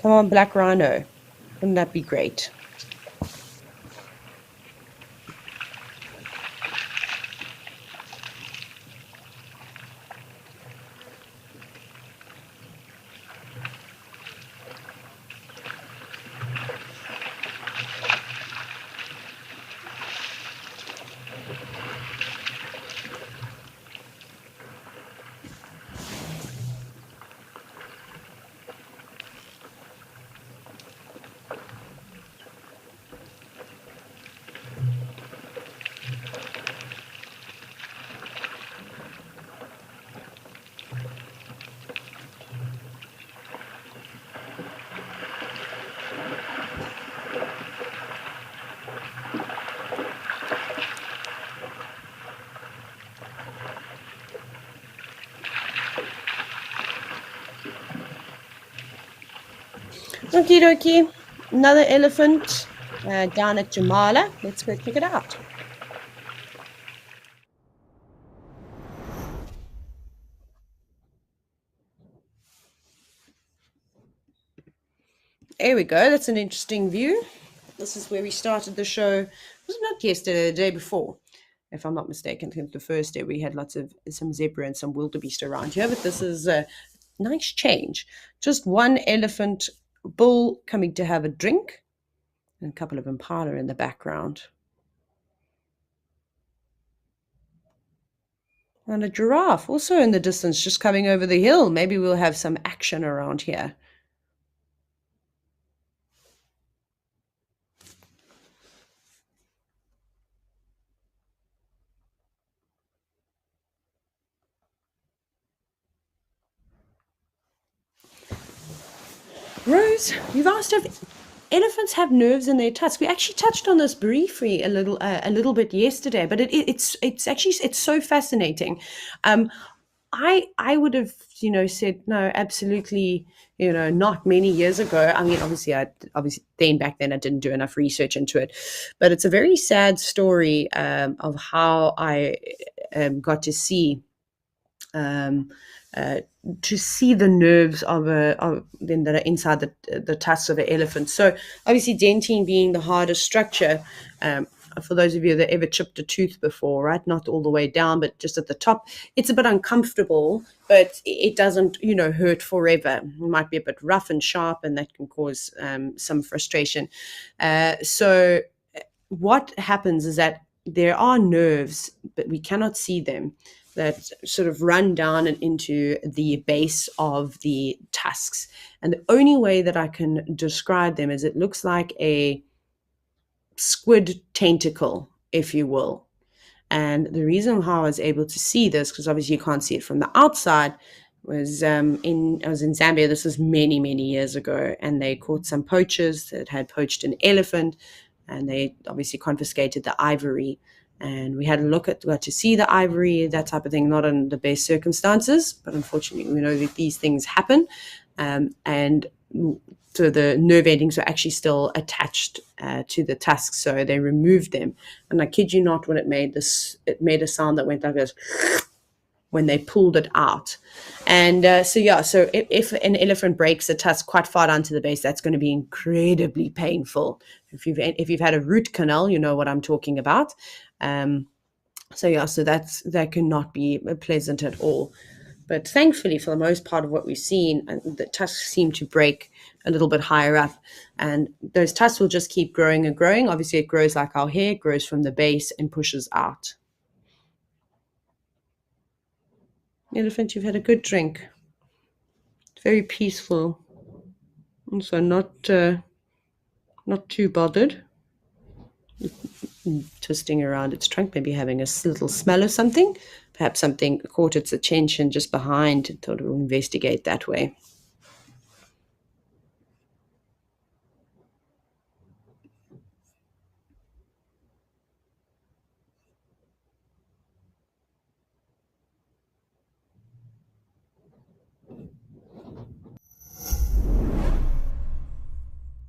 Come on, black rhino. Wouldn't that be great? Okie dokie. Another elephant down at Jamala. Let's go check it out. There we go. That's an interesting view. This is where we started the show. Was it not yesterday, the day before? If I'm not mistaken, I think the first day we had lots of some zebra and some wildebeest around here, but this is a nice change. Just one elephant bull coming to have a drink, and a couple of impala in the background. And a giraffe also in the distance, just coming over the hill. Maybe we'll have some action around here. Rose, you've asked if elephants have nerves in their tusks. We actually touched on this briefly a little bit yesterday, but it's actually it's so fascinating. I would have said no, absolutely, not many years ago. I mean, obviously then back then I didn't do enough research into it, but it's a very sad story of how I got um, uh, to see the nerves of them that are inside the tusks of an elephant. So obviously dentine being the hardest structure. For those of you that ever chipped a tooth before, right? Not all the way down, but just at the top. It's a bit uncomfortable, but it doesn't, hurt forever. It might be a bit rough and sharp, and that can cause some frustration. So what happens is that there are nerves, but we cannot see them, that sort of run down and into the base of the tusks. And the only way that I can describe them is it looks like a squid tentacle, if you will. And the reason how I was able to see this, because obviously you can't see it from the outside, was I was in Zambia. This was many, many years ago, and they caught some poachers that had poached an elephant, and they obviously confiscated the ivory. And we had a look at, got to see the ivory, that type of thing, not in the best circumstances, but unfortunately, we know that these things happen. And so the nerve endings were actually still attached to the tusks, so they removed them. And I kid you not, when it made a sound that went like this when they pulled it out. And so if an elephant breaks a tusk quite far down to the base, that's going to be incredibly painful. If you've had a root canal, you know what I'm talking about. So that cannot be pleasant at all. But thankfully, for the most part of what we've seen, the tusks seem to break a little bit higher up, and those tusks will just keep growing and growing. Obviously, it grows like our hair, grows from the base and pushes out. Elephant, you've had a good drink. Very peaceful. Also not too bothered. Twisting around its trunk, maybe having a little smell of something. Perhaps something caught its attention just behind and thought it would investigate that way.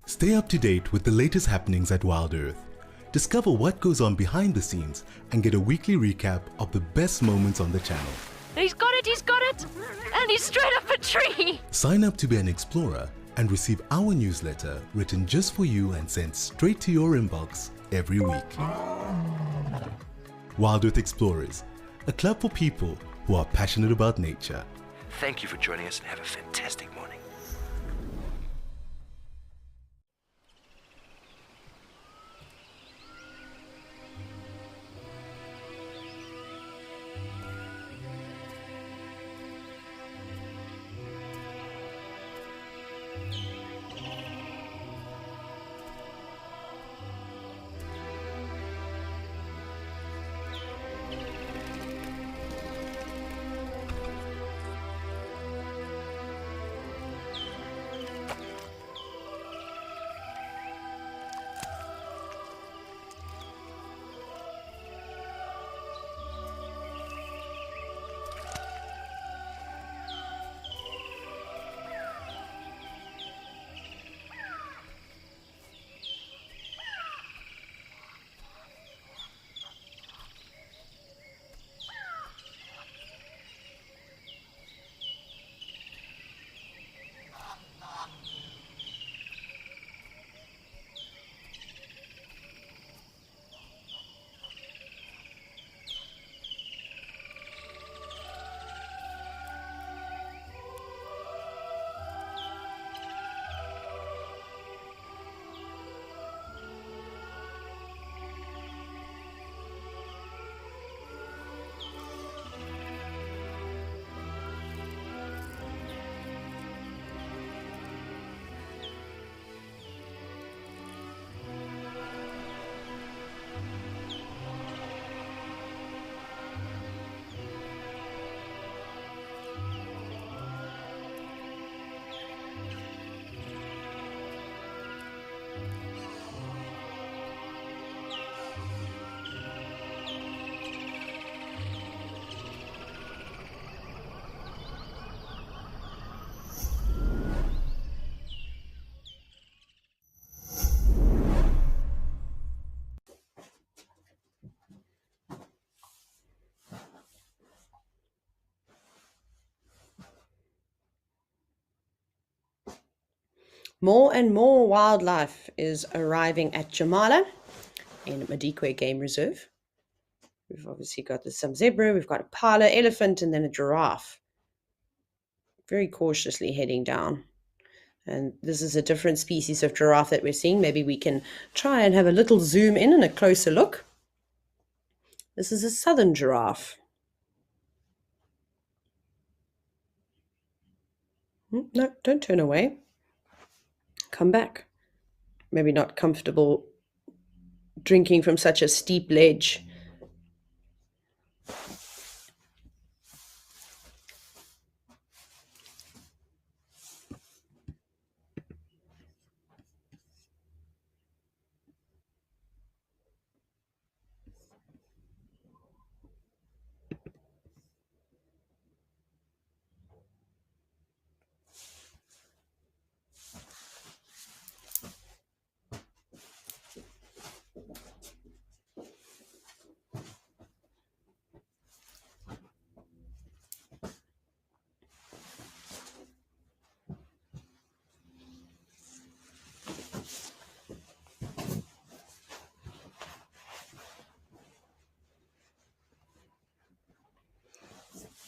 Stay up to date with the latest happenings at WildEarth. Discover what goes on behind the scenes and get a weekly recap of the best moments on the channel. He's got it! And he's straight up a tree! Sign up to be an explorer and receive our newsletter written just for you and sent straight to your inbox every week. WildEarth Explorers, a club for people who are passionate about nature. Thank you for joining us and have a fantastic morning. More and more wildlife is arriving at Jamala in Madikwe Game Reserve. We've obviously got some zebra, we've got a pala, elephant, and then a giraffe. Very cautiously heading down. And this is a different species of giraffe that we're seeing. Maybe we can try and have a little zoom in and a closer look. This is a southern giraffe. No, don't turn away. Come back. Maybe not comfortable drinking from such a steep ledge.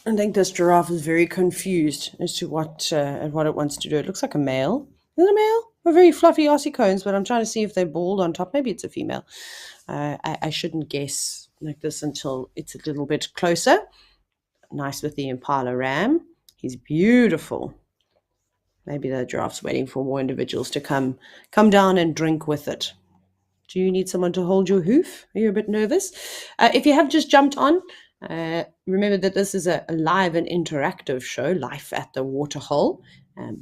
I think this giraffe is very confused as to what it wants to do. It looks like a male. Is it a male? They're very fluffy ossicones, but I'm trying to see if they're bald on top. Maybe it's a female. I shouldn't guess like this until it's a little bit closer. Nice with the impala ram. He's beautiful. Maybe the giraffe's waiting for more individuals to come down and drink with it. Do you need someone to hold your hoof? Are you a bit nervous? If you have just jumped on, remember that this is a live and interactive show, Life at the Waterhole.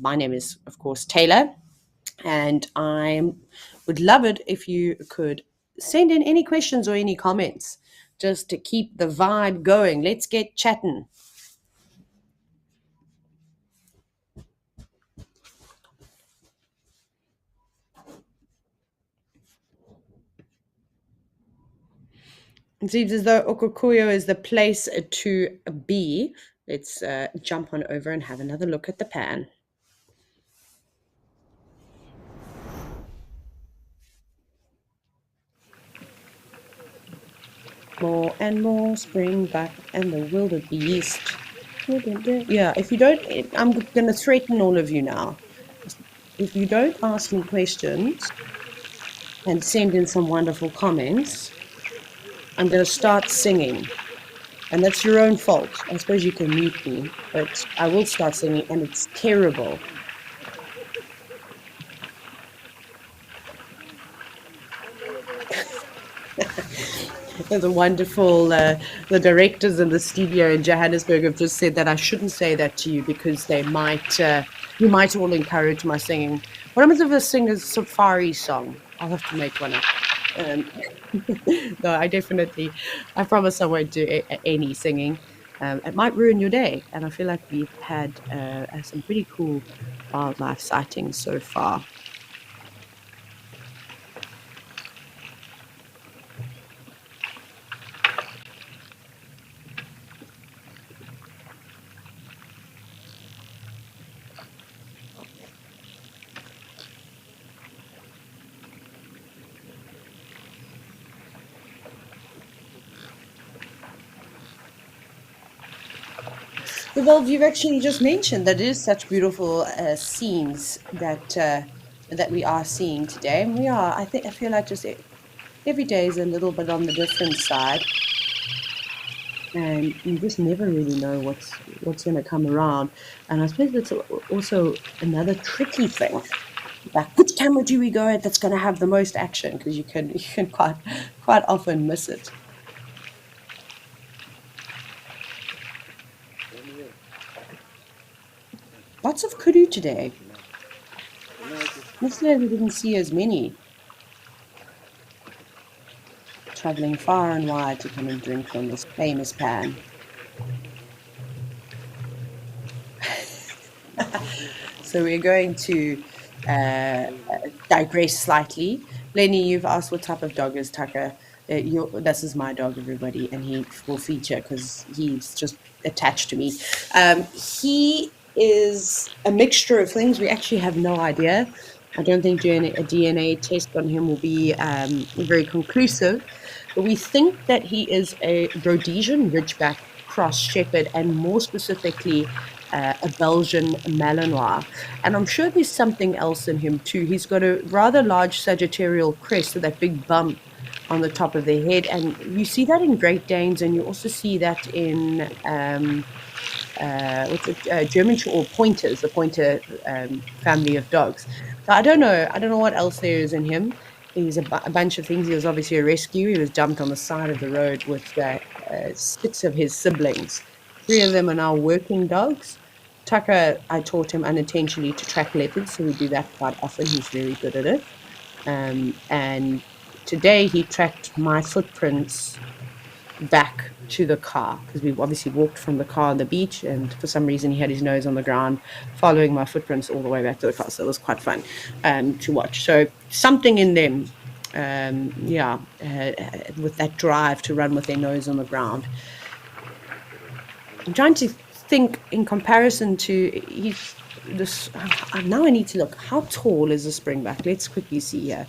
My name is, of course, Taylor, and I would love it if you could send in any questions or any comments just to keep the vibe going. Let's get chatting. It seems as though Okokuyo is the place to be. Let's jump on over and have another look at the pan. More and more spring back and the wildebeest. Yeah, if you don't, I'm going to threaten all of you now. If you don't ask me questions and send in some wonderful comments, I'm going to start singing. And that's your own fault. I suppose you can mute me, but I will start singing, and it's terrible. The wonderful, the directors in the studio in Johannesburg have just said that I shouldn't say that to you because they might, you might all encourage my singing. What happens if I sing a safari song? I'll have to make one up. No, I promise I won't do any singing. It might ruin your day, and I feel like we've had some pretty cool wildlife sightings so far. Well, you've actually just mentioned that it is such beautiful scenes that we are seeing today. And we are, I feel like just every day is a little bit on the different side. And you just never really know what's going to come around. And I suppose that's also another tricky thing. Like, which camera do we go at that's going to have the most action? Because you can quite often miss it. Lots of kudu today. Yesterday we didn't see as many. Traveling far and wide to come and drink from this famous pan. So we're going to digress slightly. Lenny, you've asked what type of dog is Tucker. This is my dog, everybody, and he will feature because he's just attached to me. He is a mixture of things. We actually have no idea. I don't think doing a DNA test on him will be very conclusive, but we think that he is a Rhodesian Ridgeback cross shepherd, and more specifically, a Belgian Malinois. And I'm sure there's something else in him too. He's got a rather large sagittarial crest with that big bump on the top of their head, and you see that in Great Danes, and you also see that in German or pointers, the pointer family of dogs. So I don't know. I don't know what else there is in him. He's a bunch of things. He was obviously a rescue. He was dumped on the side of the road with 6 of his siblings. 3 of them are now working dogs. Tucker, I taught him unintentionally to track leopards, so we do that quite often. He's very good at it. And today he tracked my footprints back to the car, because we obviously walked from the car on the beach, and for some reason he had his nose on the ground following my footprints all the way back to the car. So it was quite fun to watch. So something in them, with that drive to run with their nose on the ground. I'm trying to think in comparison to this. Now I need to look. How tall is a springback? Let's quickly see here.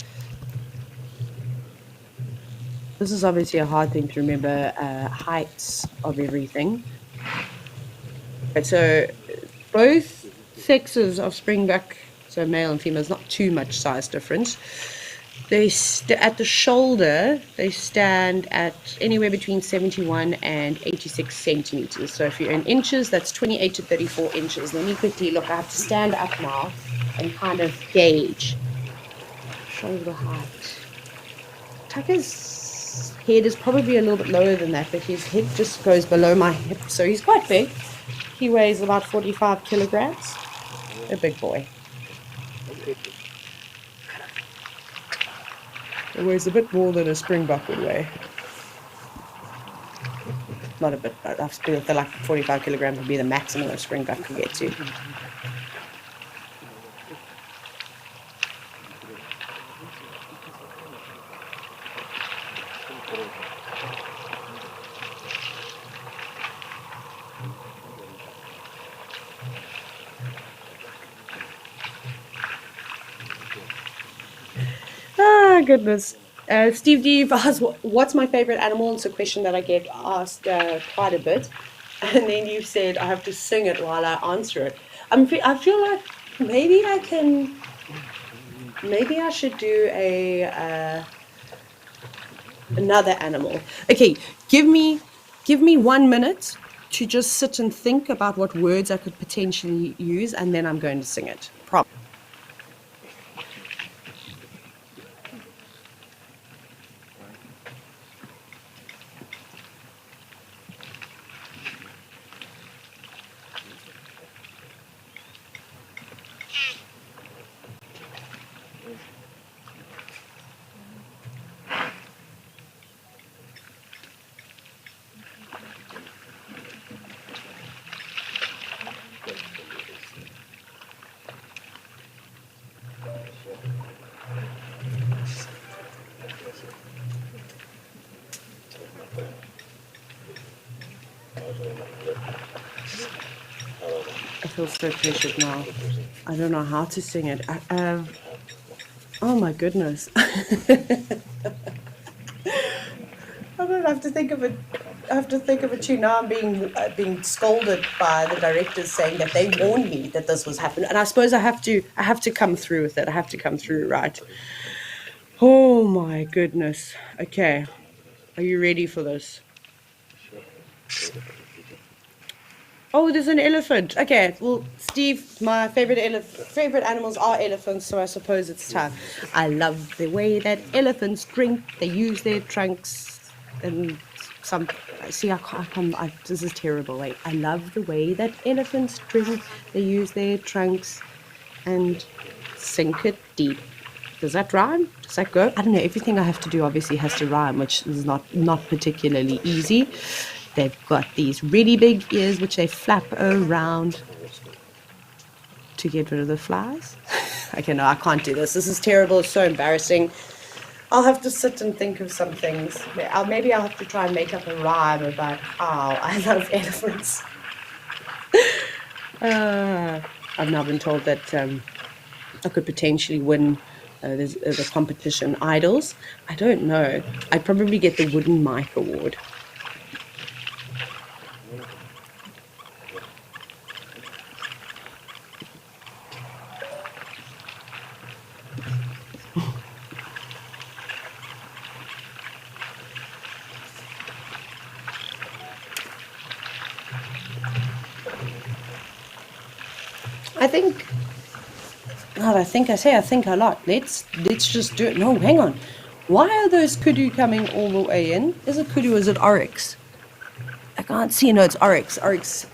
This is obviously a hard thing to remember, heights of everything. But so both sexes of springback, so male and female, is not too much size difference. They at the shoulder, they stand at anywhere between 71 and 86 centimeters. So if you're in inches, that's 28 to 34 inches. Let me quickly look. I have to stand up now and kind of gauge shoulder height. Tucker's head is probably a little bit lower than that, but his head just goes below my hip, so he's quite big. He weighs about 45 kilograms. A big boy. It weighs a bit more than a springbuck would weigh. Not a bit, but I feel like 45 kilograms would be the maximum a springbuck could get to. Goodness. Steve, do you ask what's my favorite animal? It's a question that I get asked quite a bit. And then you said I have to sing it while I answer it. I feel like maybe I should do another animal. Okay, give me 1 minute to just sit and think about what words I could potentially use, and then I'm going to sing it. I feel so pressured now. I don't know how to sing it. Oh my goodness. I don't have to think of it. I have to think of it too. Now I'm being scolded by the directors saying that they warned me that this was happening, and I suppose I have to come through with it. I have to come through, right? Oh my goodness. Okay, are you ready for this? Oh, there's an elephant. Okay, well, Steve, my favorite animals are elephants, so I suppose it's time. I love the way that elephants drink. They use their trunks and some. See, this is terrible. Wait, I love the way that elephants drink. They use their trunks and sink it deep. Does that rhyme? Does that go? I don't know. Everything I have to do obviously has to rhyme, which is not particularly easy. They've got these really big ears which they flap around to get rid of the flies. Okay, no, I can't do this. This is terrible. It's so embarrassing. I'll have to sit and think of some things. Maybe I'll have to try and make up a rhyme about how I love elephants. I've now been told that I could potentially win the competition idols. I don't know. I'd probably get the wooden mic award. I think, God, I think a lot. Let's just do it. No, hang on. Why are those kudu coming all the way in? Is it kudu or is it oryx? I can't see. No, it's oryx. Oryx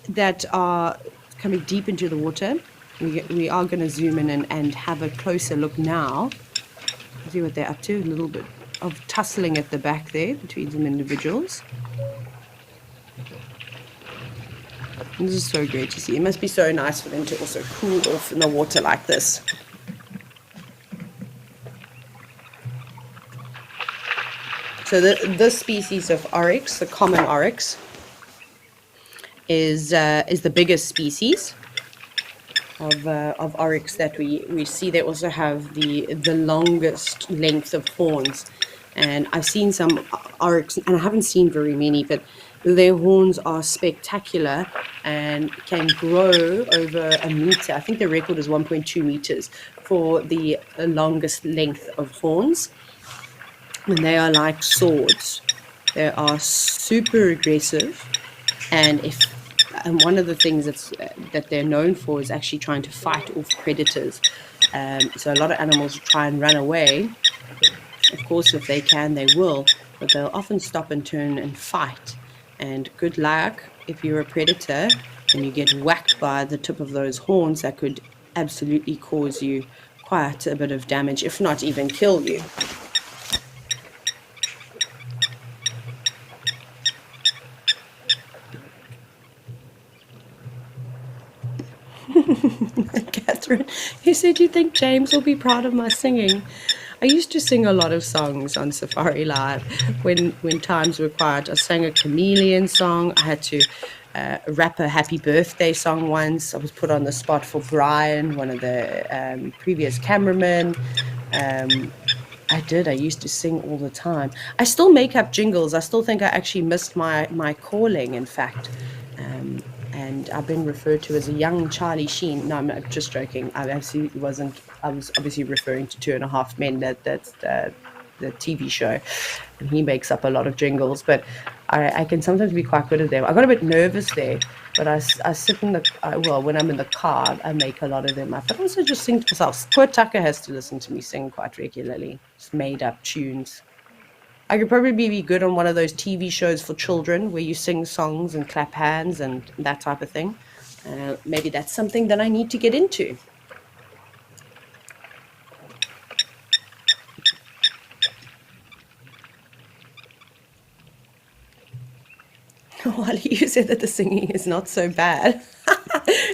that are coming deep into the water. We are going to zoom in and have a closer look now. See what they're up to. A little bit of tussling at the back there between some individuals. This is so great to see. It must be so nice for them to also cool off in the water like this. So this species of oryx, the common oryx, is the biggest species of oryx that we see. They also have the longest length of horns, and I've seen some oryx, and I haven't seen very many, but their horns are spectacular and can grow over a meter. I think the record is 1.2 meters for the longest length of horns, and they are like swords. They are super aggressive, and one of the things that they're known for is actually trying to fight off predators. So a lot of animals try and run away. Of course, if they can, they will, but they'll often stop and turn and fight. And good luck if you're a predator and you get whacked by the tip of those horns. That could absolutely cause you quite a bit of damage, if not even kill you. Catherine, you said you think James will be proud of my singing. I used to sing a lot of songs on Safari Live when times were quiet. I sang a chameleon song. I had to rap a happy birthday song once. I was put on the spot for Brian, one of the previous cameramen. I used to sing all the time. I still make up jingles. I still think I actually missed my calling, in fact. And I've been referred to as a young Charlie Sheen. No, I'm just joking. I absolutely wasn't. I was obviously referring to 2.5 Men. That's the TV show, and he makes up a lot of jingles. But I can sometimes be quite good at them. I got a bit nervous there, but I sit in the when I'm in the car, I make a lot of them up. But also just sing to myself. Poor Tucker has to listen to me sing quite regularly. Just made up tunes. I could probably be good on one of those TV shows for children where you sing songs and clap hands and that type of thing. Maybe that's something that I need to get into. Wally, you said that the singing is not so bad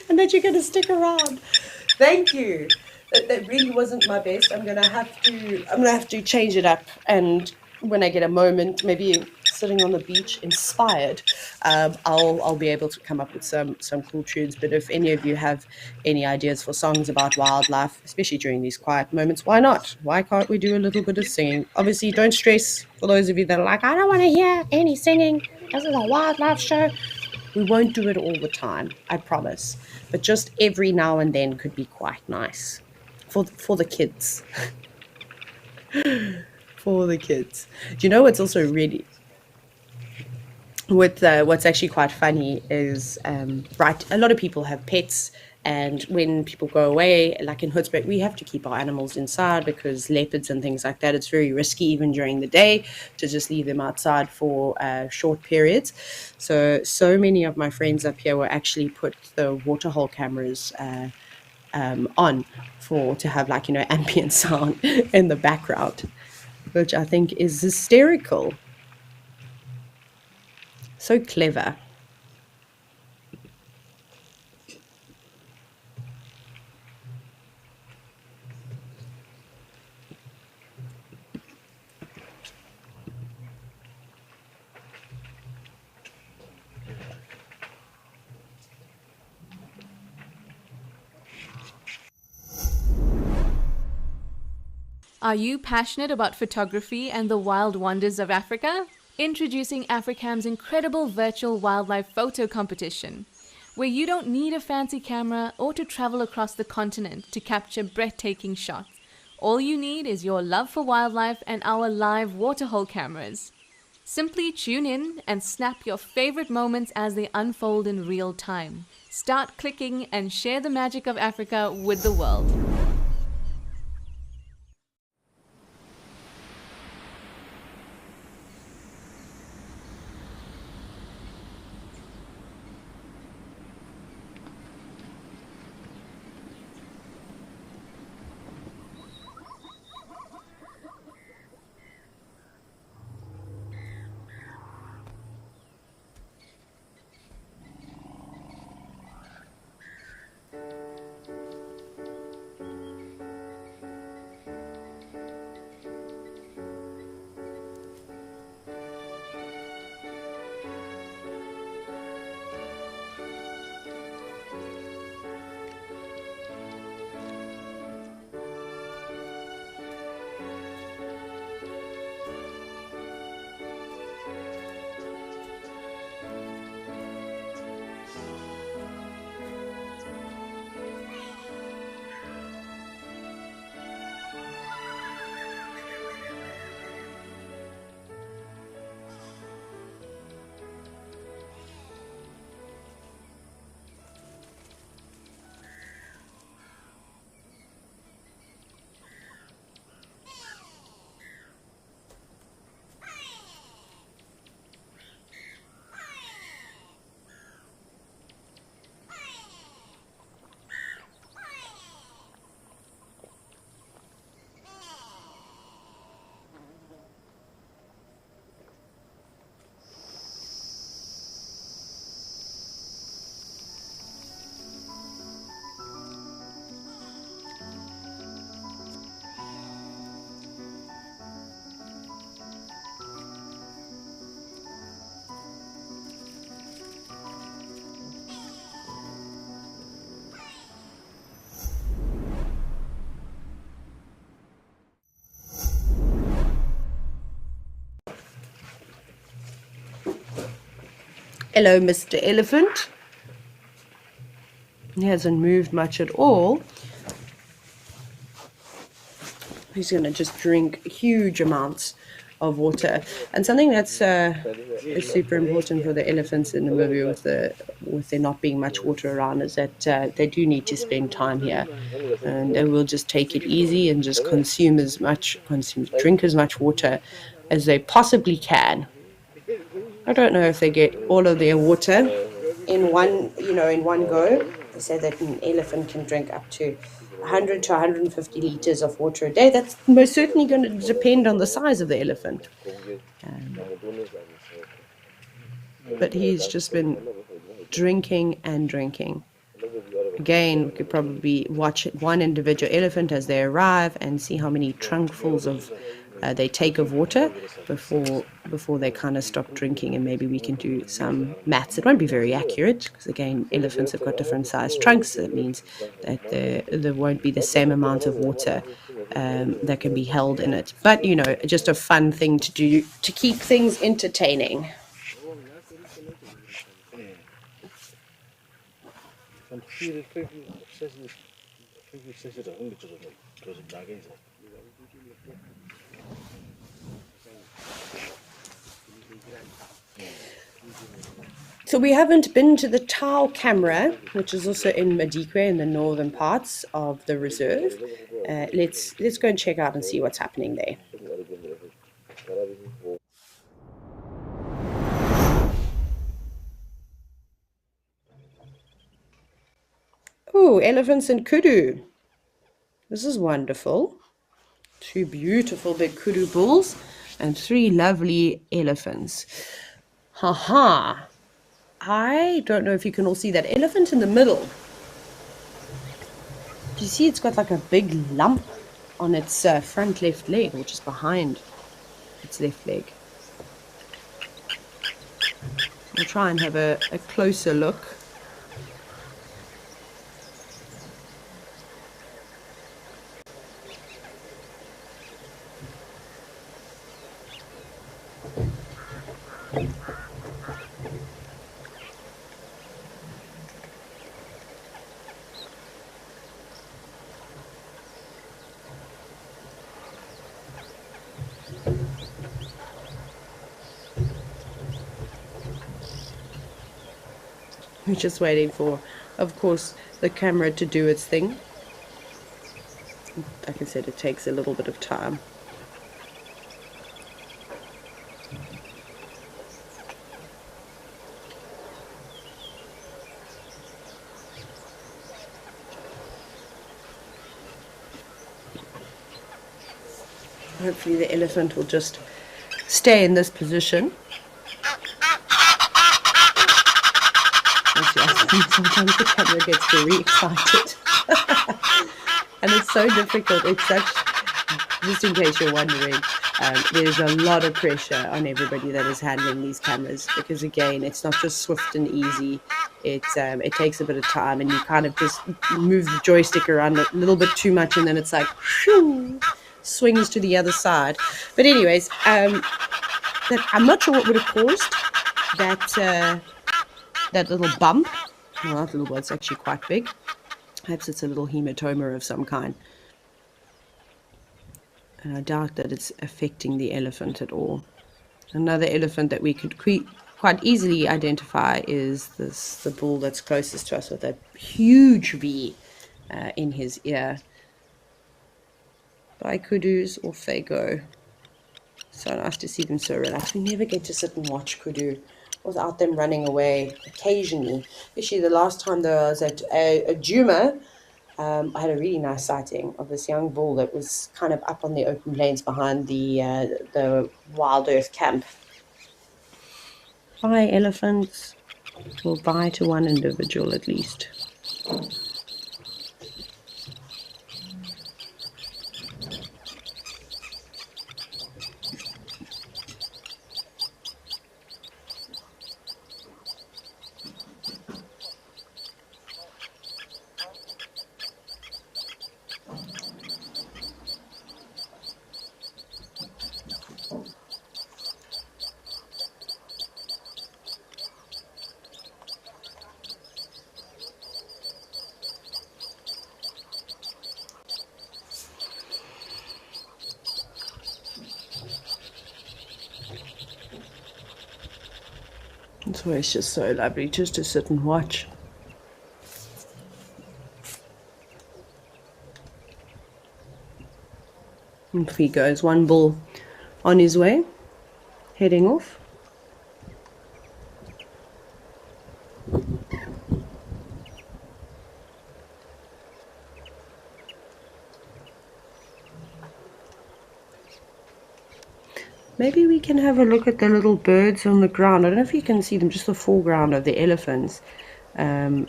and that you're going to stick around. Thank you. That really wasn't my best. I'm gonna have to change it up, and when I get a moment, maybe sitting on the beach inspired, I'll be able to come up with some cool tunes. But if any of you have any ideas for songs about wildlife, especially during these quiet moments, why not? Why can't we do a little bit of singing? Obviously, don't stress for those of you that are like, I don't want to hear any singing. This is a wildlife show. We won't do it all the time, I promise. But just every now and then could be quite nice. For the kids. For the kids. Do you know what's also really what's actually quite funny is right, a lot of people have pets, and when people go away, like in Hoedspruit, we have to keep our animals inside because leopards and things like that, it's very risky even during the day to just leave them outside for short periods. So many of my friends up here will actually put the Waterhole cameras on to have, like, ambient sound in the background, which I think is hysterical. So clever. Are you passionate about photography and the wild wonders of Africa? Introducing Africam's incredible virtual wildlife photo competition, where you don't need a fancy camera or to travel across the continent to capture breathtaking shots. All you need is your love for wildlife and our live Waterhole cameras. Simply tune in and snap your favorite moments as they unfold in real time. Start clicking and share the magic of Africa with the world. Hello, Mr. Elephant. He hasn't moved much at all. He's going to just drink huge amounts of water. And something that's is super important for the elephants in Namibia with there not being much water around is that they do need to spend time here. And they will just take it easy and just drink as much water as they possibly can. I don't know if they get all of their water in one go. They say that an elephant can drink up to 100 to 150 liters of water a day. That's most certainly going to depend on the size of the elephant. But he's just been drinking and drinking. Again, we could probably watch one individual elephant as they arrive and see how many trunkfuls of they take of water before they kind of stop drinking, and maybe we can do some maths. It won't be very accurate because, again, elephants have got different sized trunks, so that means that there won't be the same amount of water that can be held in it. But, just a fun thing to do to keep things entertaining. So we haven't been to the Tau camera, which is also in Madikwe in the northern parts of the reserve. Let's go and check out and see what's happening there. Oh, elephants and kudu. This is wonderful. 2 beautiful big kudu bulls and 3 lovely elephants. Ha. I don't know if you can all see that elephant in the middle. Do you see it's got like a big lump on its front left leg, which is behind its left leg? We'll try and have a closer look. We're just waiting for, of course, the camera to do its thing. Like I said, it takes a little bit of time. Hopefully the elephant will just stay in this position. Sometimes the camera gets very excited. And it's so difficult. It's such, just in case you're wondering, there's a lot of pressure on everybody that is handling these cameras, because again, it's not just swift and easy. It takes a bit of time, and you kind of just move the joystick around a little bit too much, and then it's like, whew, swings to the other side. But anyways, I'm not sure what would have caused that little bump. Well, that little one's actually quite big. Perhaps it's a little hematoma of some kind. And I doubt that it's affecting the elephant at all. Another elephant that we could quite easily identify is the bull that's closest to us, with that huge V in his ear. Bye, kudus, off they go. So nice to see them so relaxed. We never get to sit and watch kudu without them running away occasionally. Especially the last time that I was at a Juma, I had a really nice sighting of this young bull that was kind of up on the open plains behind the WildEarth camp. Bye, elephants. Well, bye to one individual at least. It's always just so lovely just to sit and watch. And off he goes, one bull on his way, heading off. Maybe we can have a look at the little birds on the ground. I don't know if you can see them, just the foreground of the elephants. I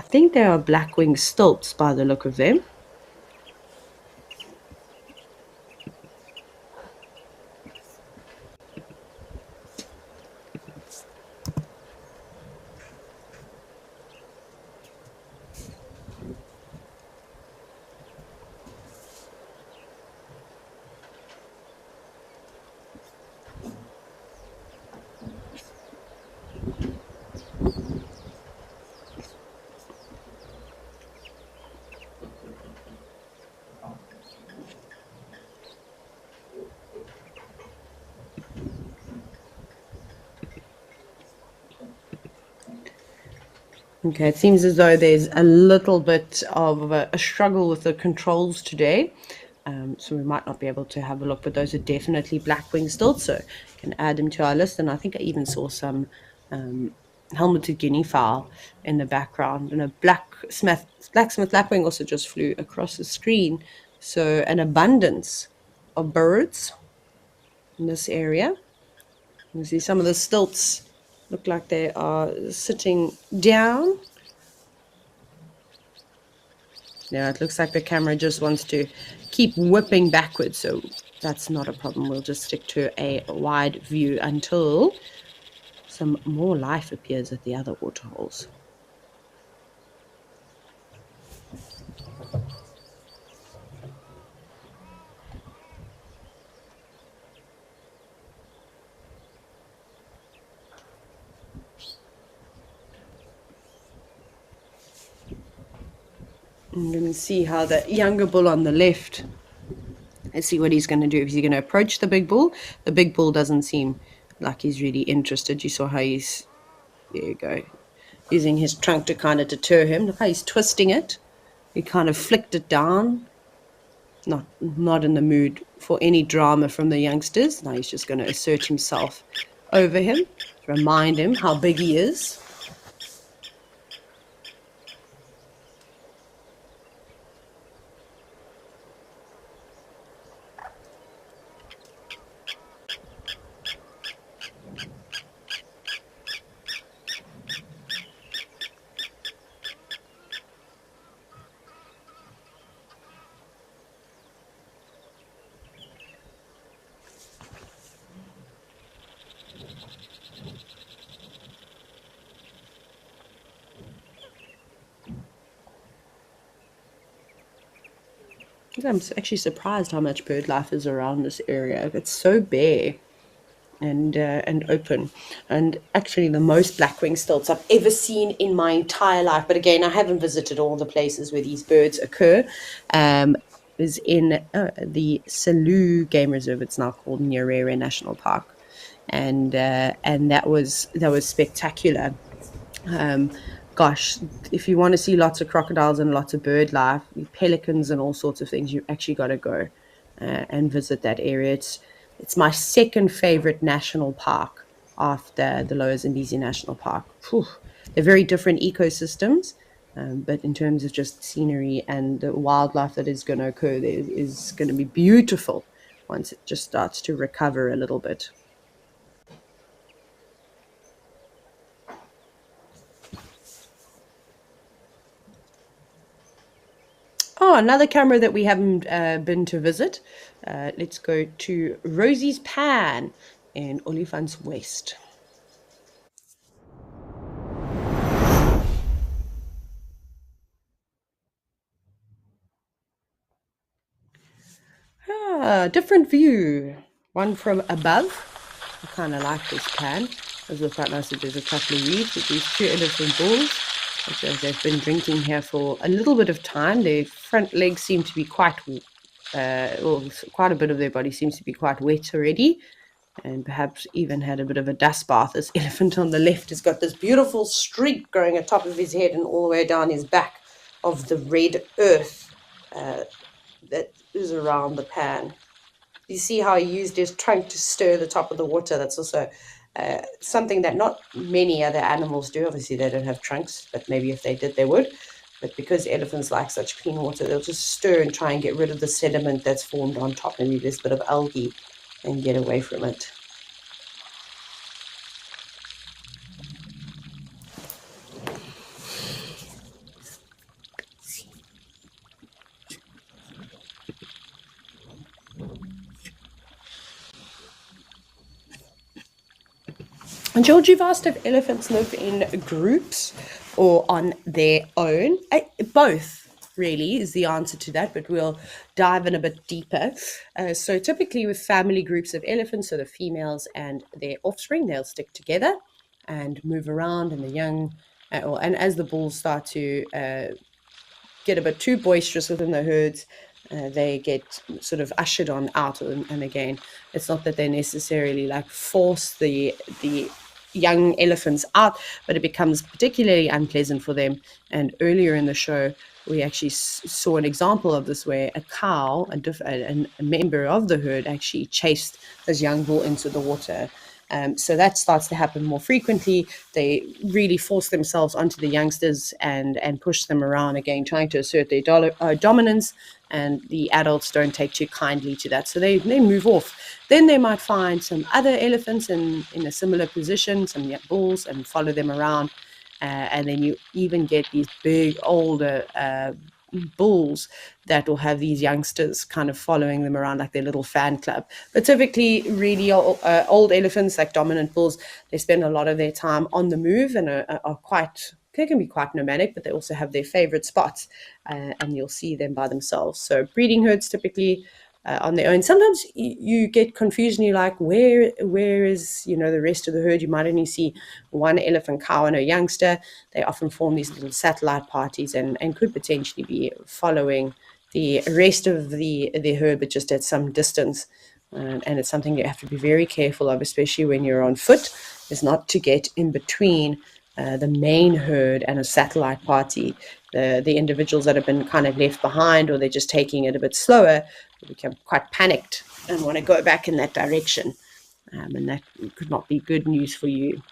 think they are black-winged stilts by the look of them. Okay, it seems as though there's a little bit of a struggle with the controls today. So we might not be able to have a look, but those are definitely black-winged stilts, so you can add them to our list. And I think I even saw some helmeted guinea fowl in the background, and a blacksmith lapwing also just flew across the screen. So an abundance of birds in this area. You see some of the stilts look like they are sitting down. Now it looks like the camera just wants to keep whipping backwards, so that's not a problem. We'll just stick to a wide view until some more life appears at the other waterholes. And then see how the younger bull on the left, let's see what he's going to do. Is he going to approach the big bull? The big bull doesn't seem like he's really interested. You saw how he's, there you go, using his trunk to kind of deter him. Look how he's twisting it. He kind of flicked it down. Not in the mood for any drama from the youngsters. Now he's just going to assert himself over him, remind him how big he is. I'm actually surprised how much bird life is around this area. It's so bare and open, and actually the most black-winged stilts I've ever seen in my entire life. But again, I haven't visited all the places where these birds occur. Is in the Selous Game Reserve. It's now called Nyerere National Park, and that was spectacular. Gosh, if you want to see lots of crocodiles and lots of bird life, pelicans and all sorts of things, you actually got to go and visit that area. It's my second favorite national park after the Lower Zambezi National Park. Whew. They're very different ecosystems, but in terms of just scenery and the wildlife that is going to occur there is going to be beautiful once it just starts to recover a little bit. Oh, another camera that we haven't been to visit. Let's go to Rosie's Pan in Olifants West. Different view. One from above. I kind of like this pan. It was quite nice that there's a couple of reeds with these two elephant bulls. They've been drinking here for a little bit of time. Their front legs seem to be quite a bit of their body seems to be quite wet already, and perhaps even had a bit of a dust bath. This elephant on the left has got this beautiful streak going atop of his head and all the way down his back of the red earth that is around the pan. You see how he used his trunk to stir the top of the water. That's also something that not many other animals do. Obviously, they don't have trunks, but maybe if they did, they would. But because elephants like such clean water, they'll just stir and try and get rid of the sediment that's formed on top, maybe this bit of algae, and get away from it. And George, you've asked if elephants live in groups or on their own. Both, really, is the answer to that, but we'll dive in a bit deeper. So typically with family groups of elephants, so the females and their offspring, they'll stick together and move around, and the young, and as the bulls start to get a bit too boisterous within the herds, they get sort of ushered on out. And again, it's not that they necessarily like force the young elephants out, but it becomes particularly unpleasant for them. And earlier in the show, we actually saw an example of this where a cow, a member of the herd, actually chased this young bull into the water. So that starts to happen more frequently. They really force themselves onto the youngsters and push them around, again, trying to assert their dominance, and the adults don't take too kindly to that. So they move off. Then they might find some other elephants in a similar position, some bulls, and follow them around. And then you even get these big, older bulls that will have these youngsters kind of following them around like their little fan club. But typically really old elephants, like dominant bulls, they spend a lot of their time on the move and they can be quite nomadic, but they also have their favorite spots, and you'll see them by themselves. So breeding herds typically on their own. Sometimes you get confused and you're like, where is, the rest of the herd? You might only see one elephant cow and a youngster. They often form these little satellite parties and could potentially be following the rest of the herd, but just at some distance. And it's something you have to be very careful of, especially when you're on foot, is not to get in between the main herd and a satellite party. The individuals that have been kind of left behind, or they're just taking it a bit slower, become quite panicked and want to go back in that direction. And that could not be good news for you.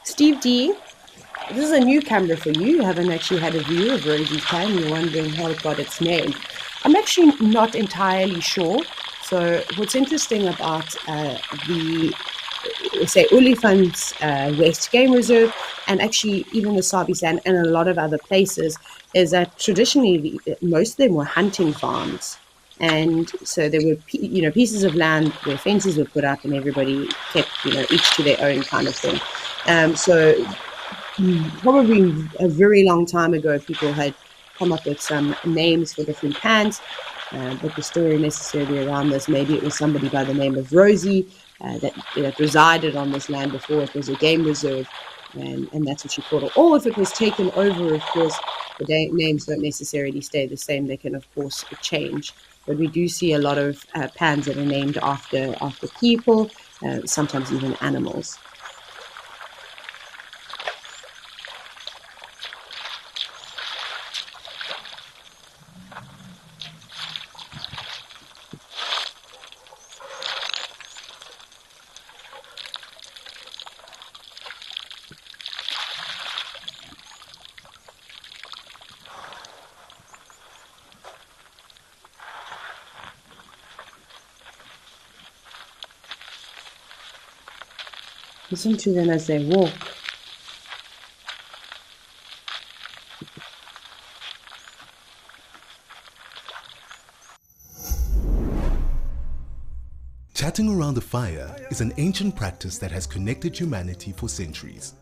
Steve D, this is a new camera for you. You haven't actually had a view of Rosie's pan. You're wondering how it got its name. I'm actually not entirely sure. So what's interesting about the, say, Olifants West Game Reserve, and actually even the Sabisand and a lot of other places, is that traditionally most of them were hunting farms. And so there were, pieces of land where fences were put up and everybody kept, each to their own kind of thing. So probably a very long time ago, people had come up with some names for different pans, but the story necessarily around this, maybe it was somebody by the name of Rosie that resided on this land before it was a game reserve, and that's what she called it. Or if it was taken over, of course, the names don't necessarily stay the same. They can, of course, change. But we do see a lot of pans that are named after people, sometimes even animals. Listen to them as they walk. Chatting around the fire is an ancient practice that has connected humanity for centuries,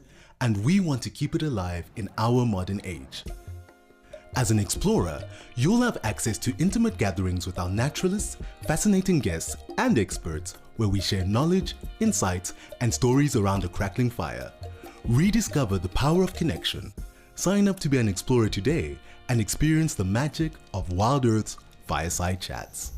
and we want to keep it alive in our modern age. As an explorer, you'll have access to intimate gatherings with our naturalists, fascinating guests, and experts where we share knowledge, insights, and stories around a crackling fire. Rediscover the power of connection. Sign up to be an explorer today and experience the magic of WildEarth's Fireside Chats.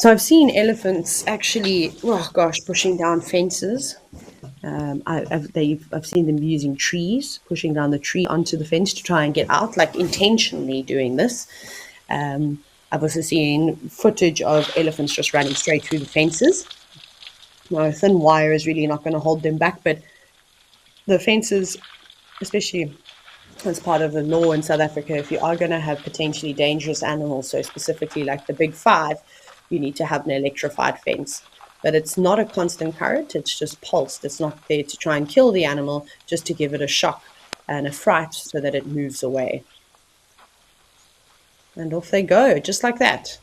So I've seen elephants actually, oh gosh, pushing down fences. I've seen them using trees, pushing down the tree onto the fence to try and get out, like intentionally doing this. Um, I've also seen footage of elephants just running straight through the fences. Now, a thin wire is really not going to hold them back, but the fences, especially as part of the law in South Africa, if you are going to have potentially dangerous animals, so specifically like the big five, you need to have an electrified fence. But it's not a constant current, it's just pulsed. It's not there to try and kill the animal, just to give it a shock and a fright so that it moves away. And off they go, just like that.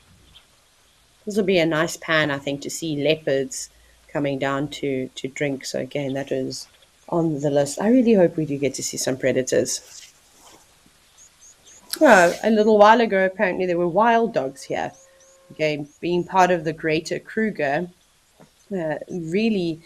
This will be a nice pan, I think, to see leopards coming down to drink. So again, that is on the list. I really hope we do get to see some predators. Well, a little while ago, apparently there were wild dogs here. Again, being part of the greater Kruger, really,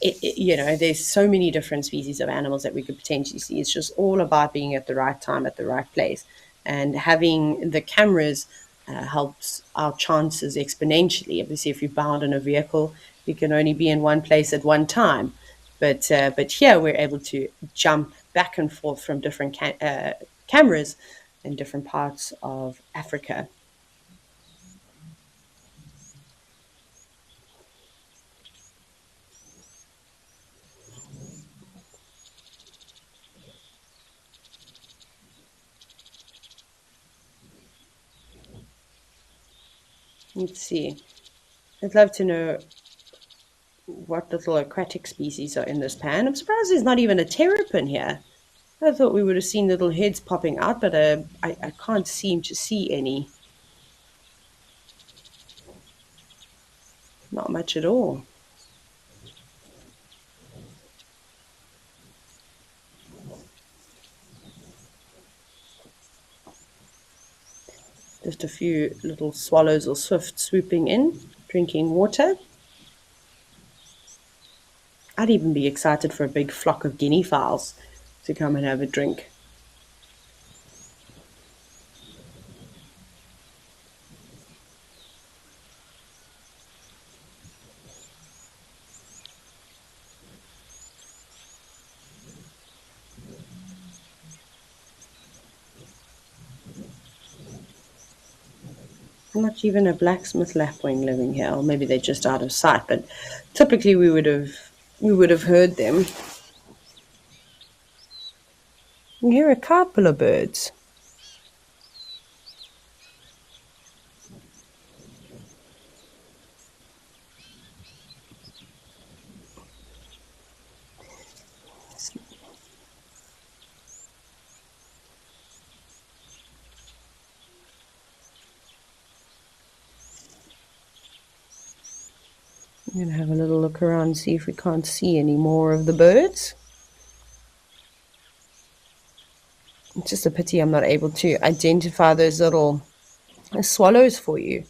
there's so many different species of animals that we could potentially see. It's just all about being at the right time, at the right place. And having the cameras helps our chances exponentially. Obviously, if you're bound in a vehicle, you can only be in one place at one time. But here we're able to jump back and forth from different cameras in different parts of Africa. Let's see. I'd love to know what little aquatic species are in this pan. I'm surprised there's not even a terrapin here. I thought we would have seen little heads popping out, but I can't seem to see any. Not much at all. Just a few little swallows or swifts swooping in, drinking water. I'd even be excited for a big flock of guinea fowls to come and have a drink. Not even a blacksmith lapwing living here, or maybe they're just out of sight, but typically we would have heard them. You hear a couple of birds. I'm going to have a little look around and see if we can't see any more of the birds. It's just a pity I'm not able to identify those little swallows for you.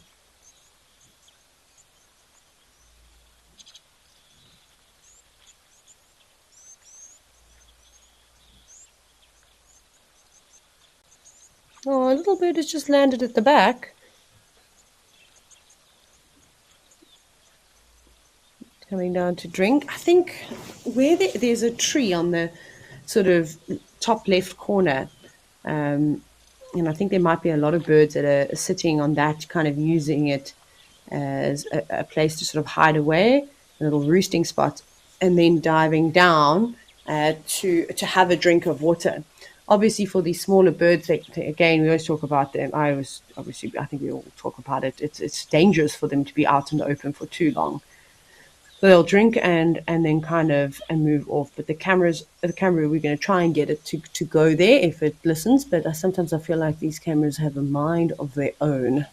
Oh, a little bird has just landed at the back. Coming down to drink. I think where there's a tree on the sort of top left corner, and I think there might be a lot of birds that are sitting on that, kind of using it as a place to sort of hide away, a little roosting spot, and then diving down to have a drink of water. Obviously, for these smaller birds, again, we always talk about them. I think we all talk about it. It's dangerous for them to be out in the open for too long. So they'll drink and then kind of and move off. But the camera, we're going to try and get it to go there if it listens. But sometimes I feel like these cameras have a mind of their own.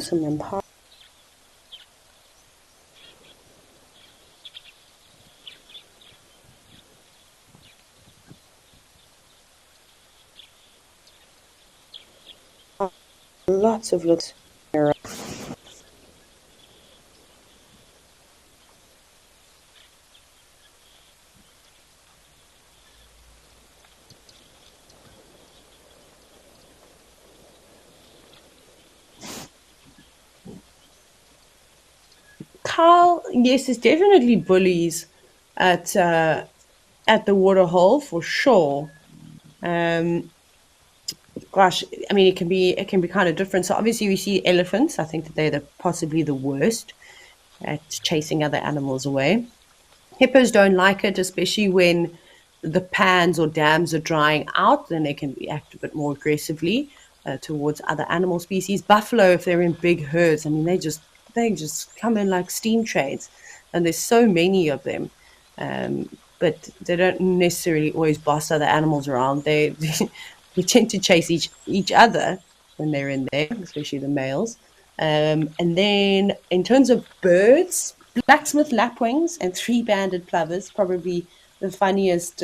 some impala. Lots of looks. Carl, yes, there's definitely bullies at the Waterhole for sure. Um, Gosh, I mean, it can be kind of different. So obviously, we see elephants. I think that they're possibly the worst at chasing other animals away. Hippos don't like it, especially when the pans or dams are drying out. Then they can react a bit more aggressively towards other animal species. Buffalo, if they're in big herds, I mean, they just come in like steam trains, and there's so many of them. But they don't necessarily always boss other animals around. They tend to chase each other when they're in there, especially the males. And then in terms of birds, blacksmith lapwings and three-banded plovers, probably the funniest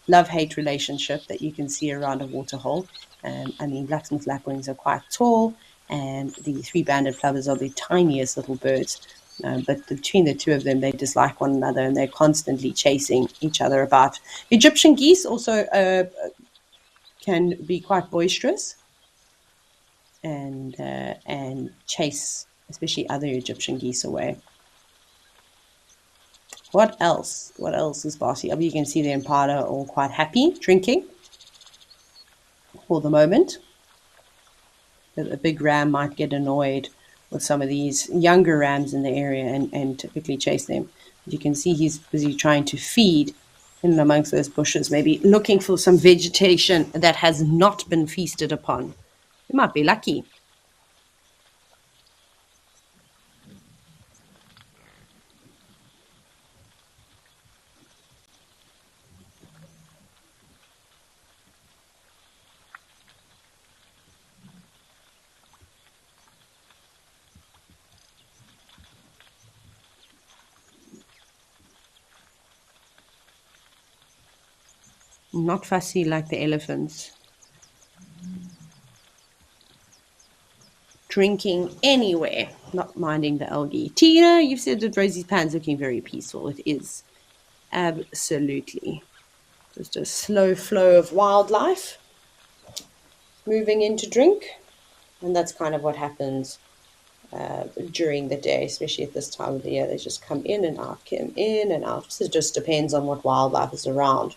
love-hate relationship that you can see around a waterhole. I mean, blacksmith lapwings are quite tall, and the three-banded plovers are the tiniest little birds. But between the two of them, they dislike one another, and they're constantly chasing each other about. Egyptian geese also can be quite boisterous and chase especially other Egyptian geese away. What else? What else is bossy? You can see the impala all quite happy drinking for the moment. A big ram might get annoyed with some of these younger rams in the area and typically chase them. But you can see he's busy trying to feed in amongst those bushes, maybe looking for some vegetation that has not been feasted upon. You might be lucky. Not fussy like the elephants. Drinking anywhere, not minding the algae. Tina, you've said that Rosie's pan's looking very peaceful. It is. Absolutely. Just a slow flow of wildlife moving in to drink. And that's kind of what happens during the day, especially at this time of the year. They just come in and out, come in and out. So it just depends on what wildlife is around.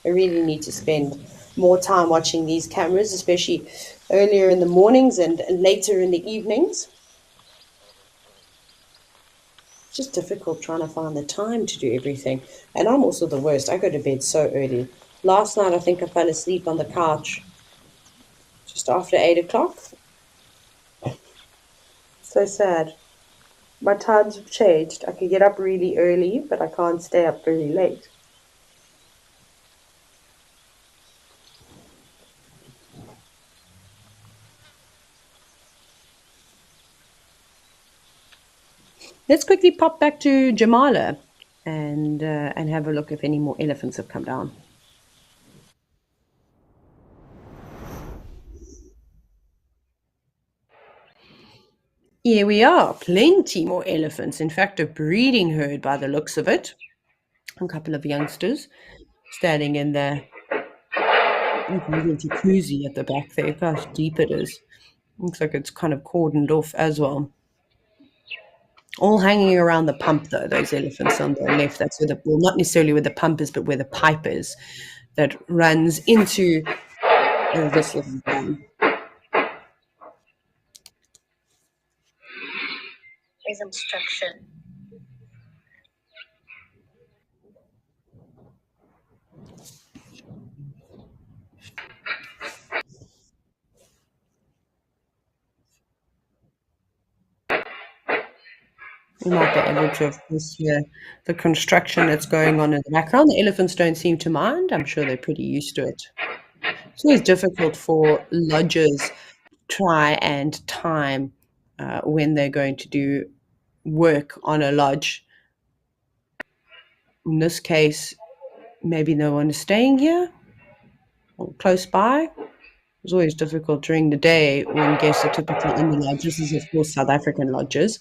I really need to spend more time watching these cameras, especially earlier in the mornings and later in the evenings. It's just difficult trying to find the time to do everything. And I'm also the worst. I go to bed so early. Last night, I think I fell asleep on the couch just after 8 o'clock. So sad. My times have changed. I can get up really early, but I can't stay up very late. Let's quickly pop back to Jamala and have a look if any more elephants have come down. Here we are, plenty more elephants. In fact, a breeding herd by the looks of it. A couple of youngsters standing in the jacuzzi at the back there. Gosh, deep it is. Looks like it's kind of cordoned off as well. All hanging around the pump, though, those elephants on the left. That's where well, not necessarily where the pump is, but where the pipe is that runs into this little dam. His instruction. You might be able to, of course, hear the construction that's going on in the background. The elephants don't seem to mind. I'm sure they're pretty used to it. It's always difficult for lodges try and time when they're going to do work on a lodge. In this case, maybe no one is staying here or close by. It's always difficult during the day when guests are typically in the lodges. This is, of course, South African lodges,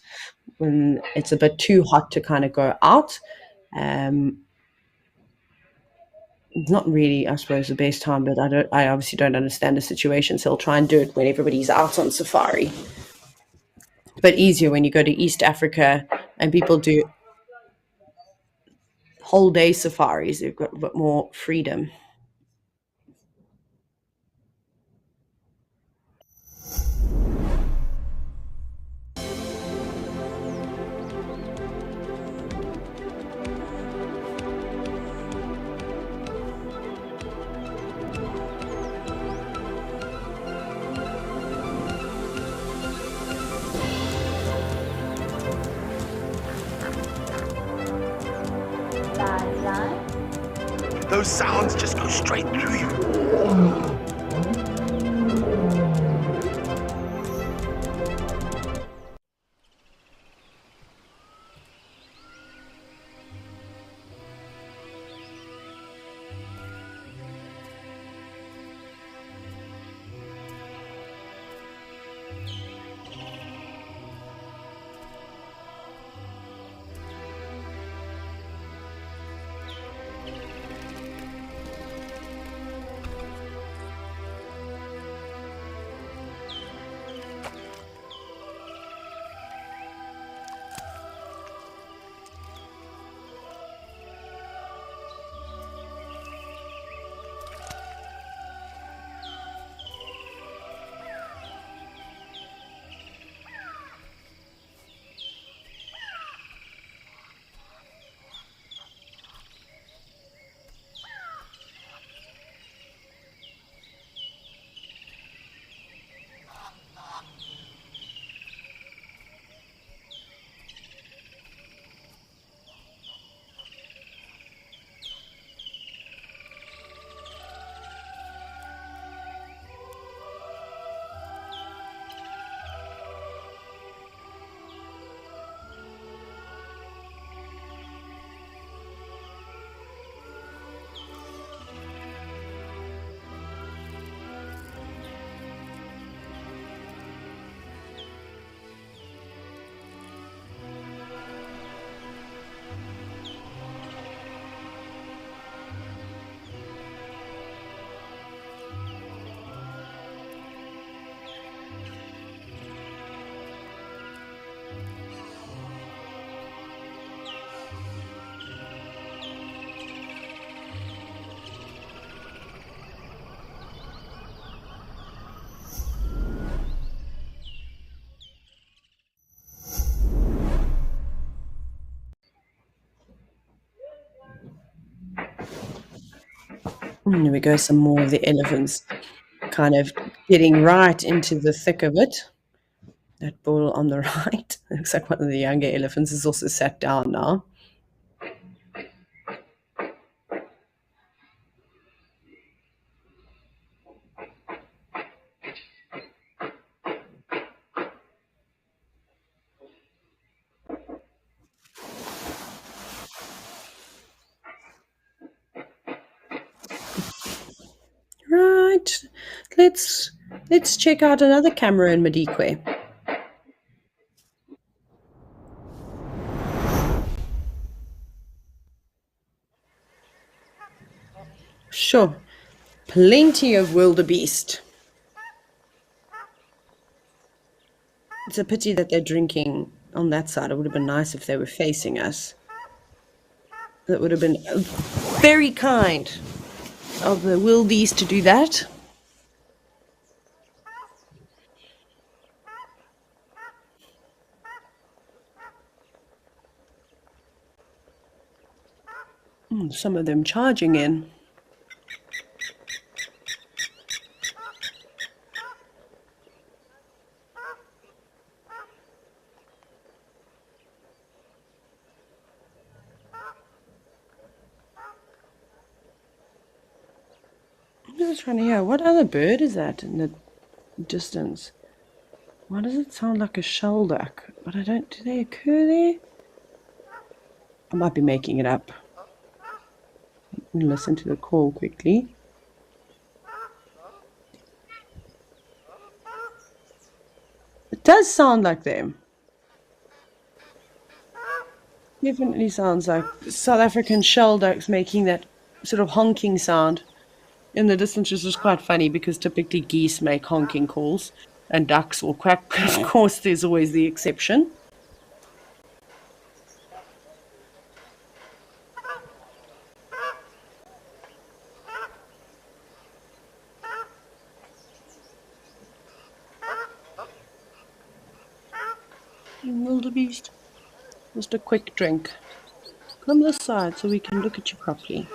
when it's a bit too hot to kind of go out. It's not really, I suppose, the best time, but I obviously don't understand the situation, so I'll try and do it when everybody's out on safari. But easier when you go to East Africa and people do whole day safaris. They've got a bit more freedom. Those sounds just go straight through you. There we go, some more of the elephants kind of getting right into the thick of it. That bull on the right looks like one of the younger elephants is also sat down now. Right, let's check out another camera in Madikwe. Sure, plenty of wildebeest. It's a pity that they're drinking on that side. It would have been nice if they were facing us. That would have been very kind of the wildebeest to do that. Some of them charging in. I'm just trying to hear, what other bird is that in the distance? Why does it sound like a shelduck? But I don't, do they occur there? I might be making it up. Listen to the call quickly. It does sound like them. Definitely sounds like South African shelducks making that sort of honking sound in the distance, which is quite funny because typically geese make honking calls and ducks will quack. Of course, there's always the exception. Wildebeest, just a quick drink. Come this side so we can look at you properly.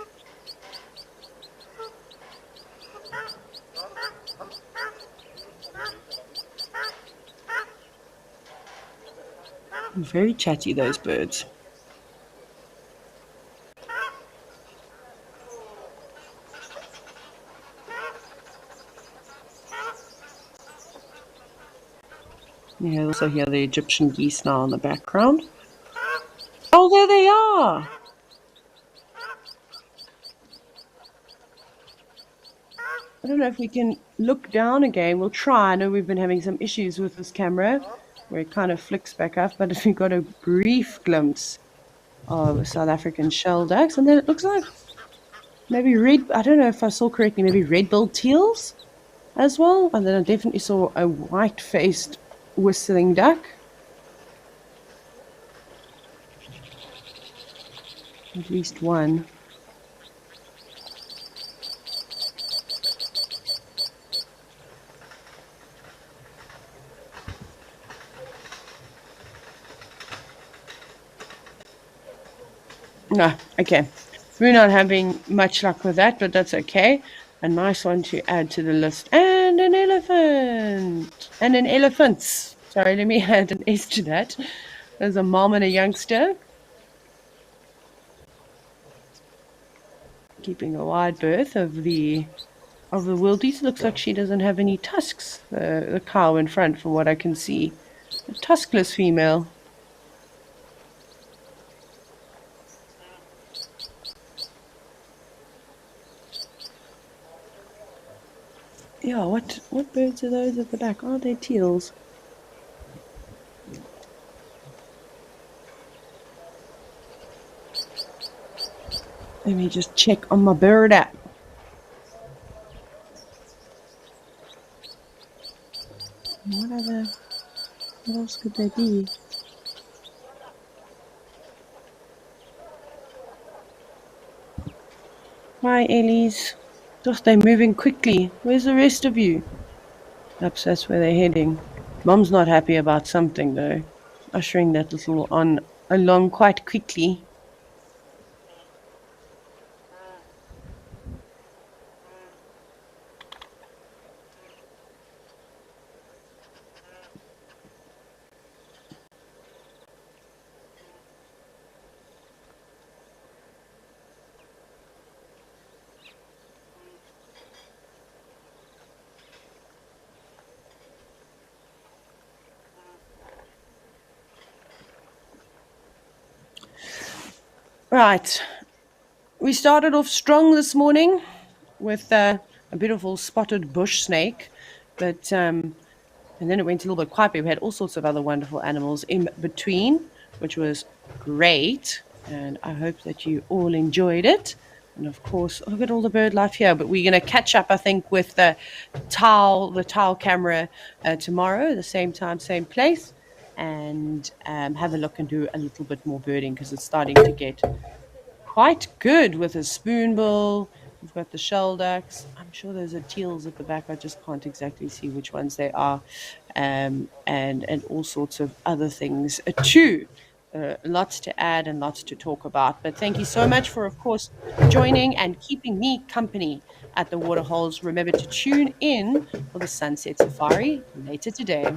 Very chatty, those birds. You also hear the Egyptian geese now in the background. Oh, there they are! I don't know if we can look down again. We'll try. I know we've been having some issues with this camera where it kind of flicks back up, but if we got a brief glimpse of South African shelducks, and then it looks like maybe red, I don't know if I saw correctly, maybe red-billed teals as well. And then I definitely saw a white-faced whistling duck. At least one. No, okay. We're not having much luck with that, but that's okay. A nice one to add to the list. And an elephant. And an elephants. Sorry, let me add an S to that. There's a mom and a youngster. Keeping a wide berth of the wildies. Looks like she doesn't have any tusks. The cow in front, from what I can see. A tuskless female. Yeah, what birds are those at the back? Are they teals? Let me just check on my bird app. What else could they be? Hi, Ellies. Just they're moving quickly. Where's the rest of you? Perhaps that's where they're heading. Mom's not happy about something though. Ushering that little one along quite quickly. Right, we started off strong this morning with a beautiful spotted bush snake, but and then it went a little bit quiet. We had all sorts of other wonderful animals in between, which was great, and I hope that you all enjoyed it. And of course, look at all the bird life here. But we're going to catch up, I think, with the towel camera tomorrow, the same time, same place, and have a look and do a little bit more birding because it's starting to get quite good with a spoonbill. We've got the shelducks. I'm sure those are teals at the back. I just can't exactly see which ones they are, and all sorts of other things too. Lots to add and lots to talk about. But thank you so much for, of course, joining and keeping me company at the Waterholes. Remember to tune in for the Sunset Safari later today.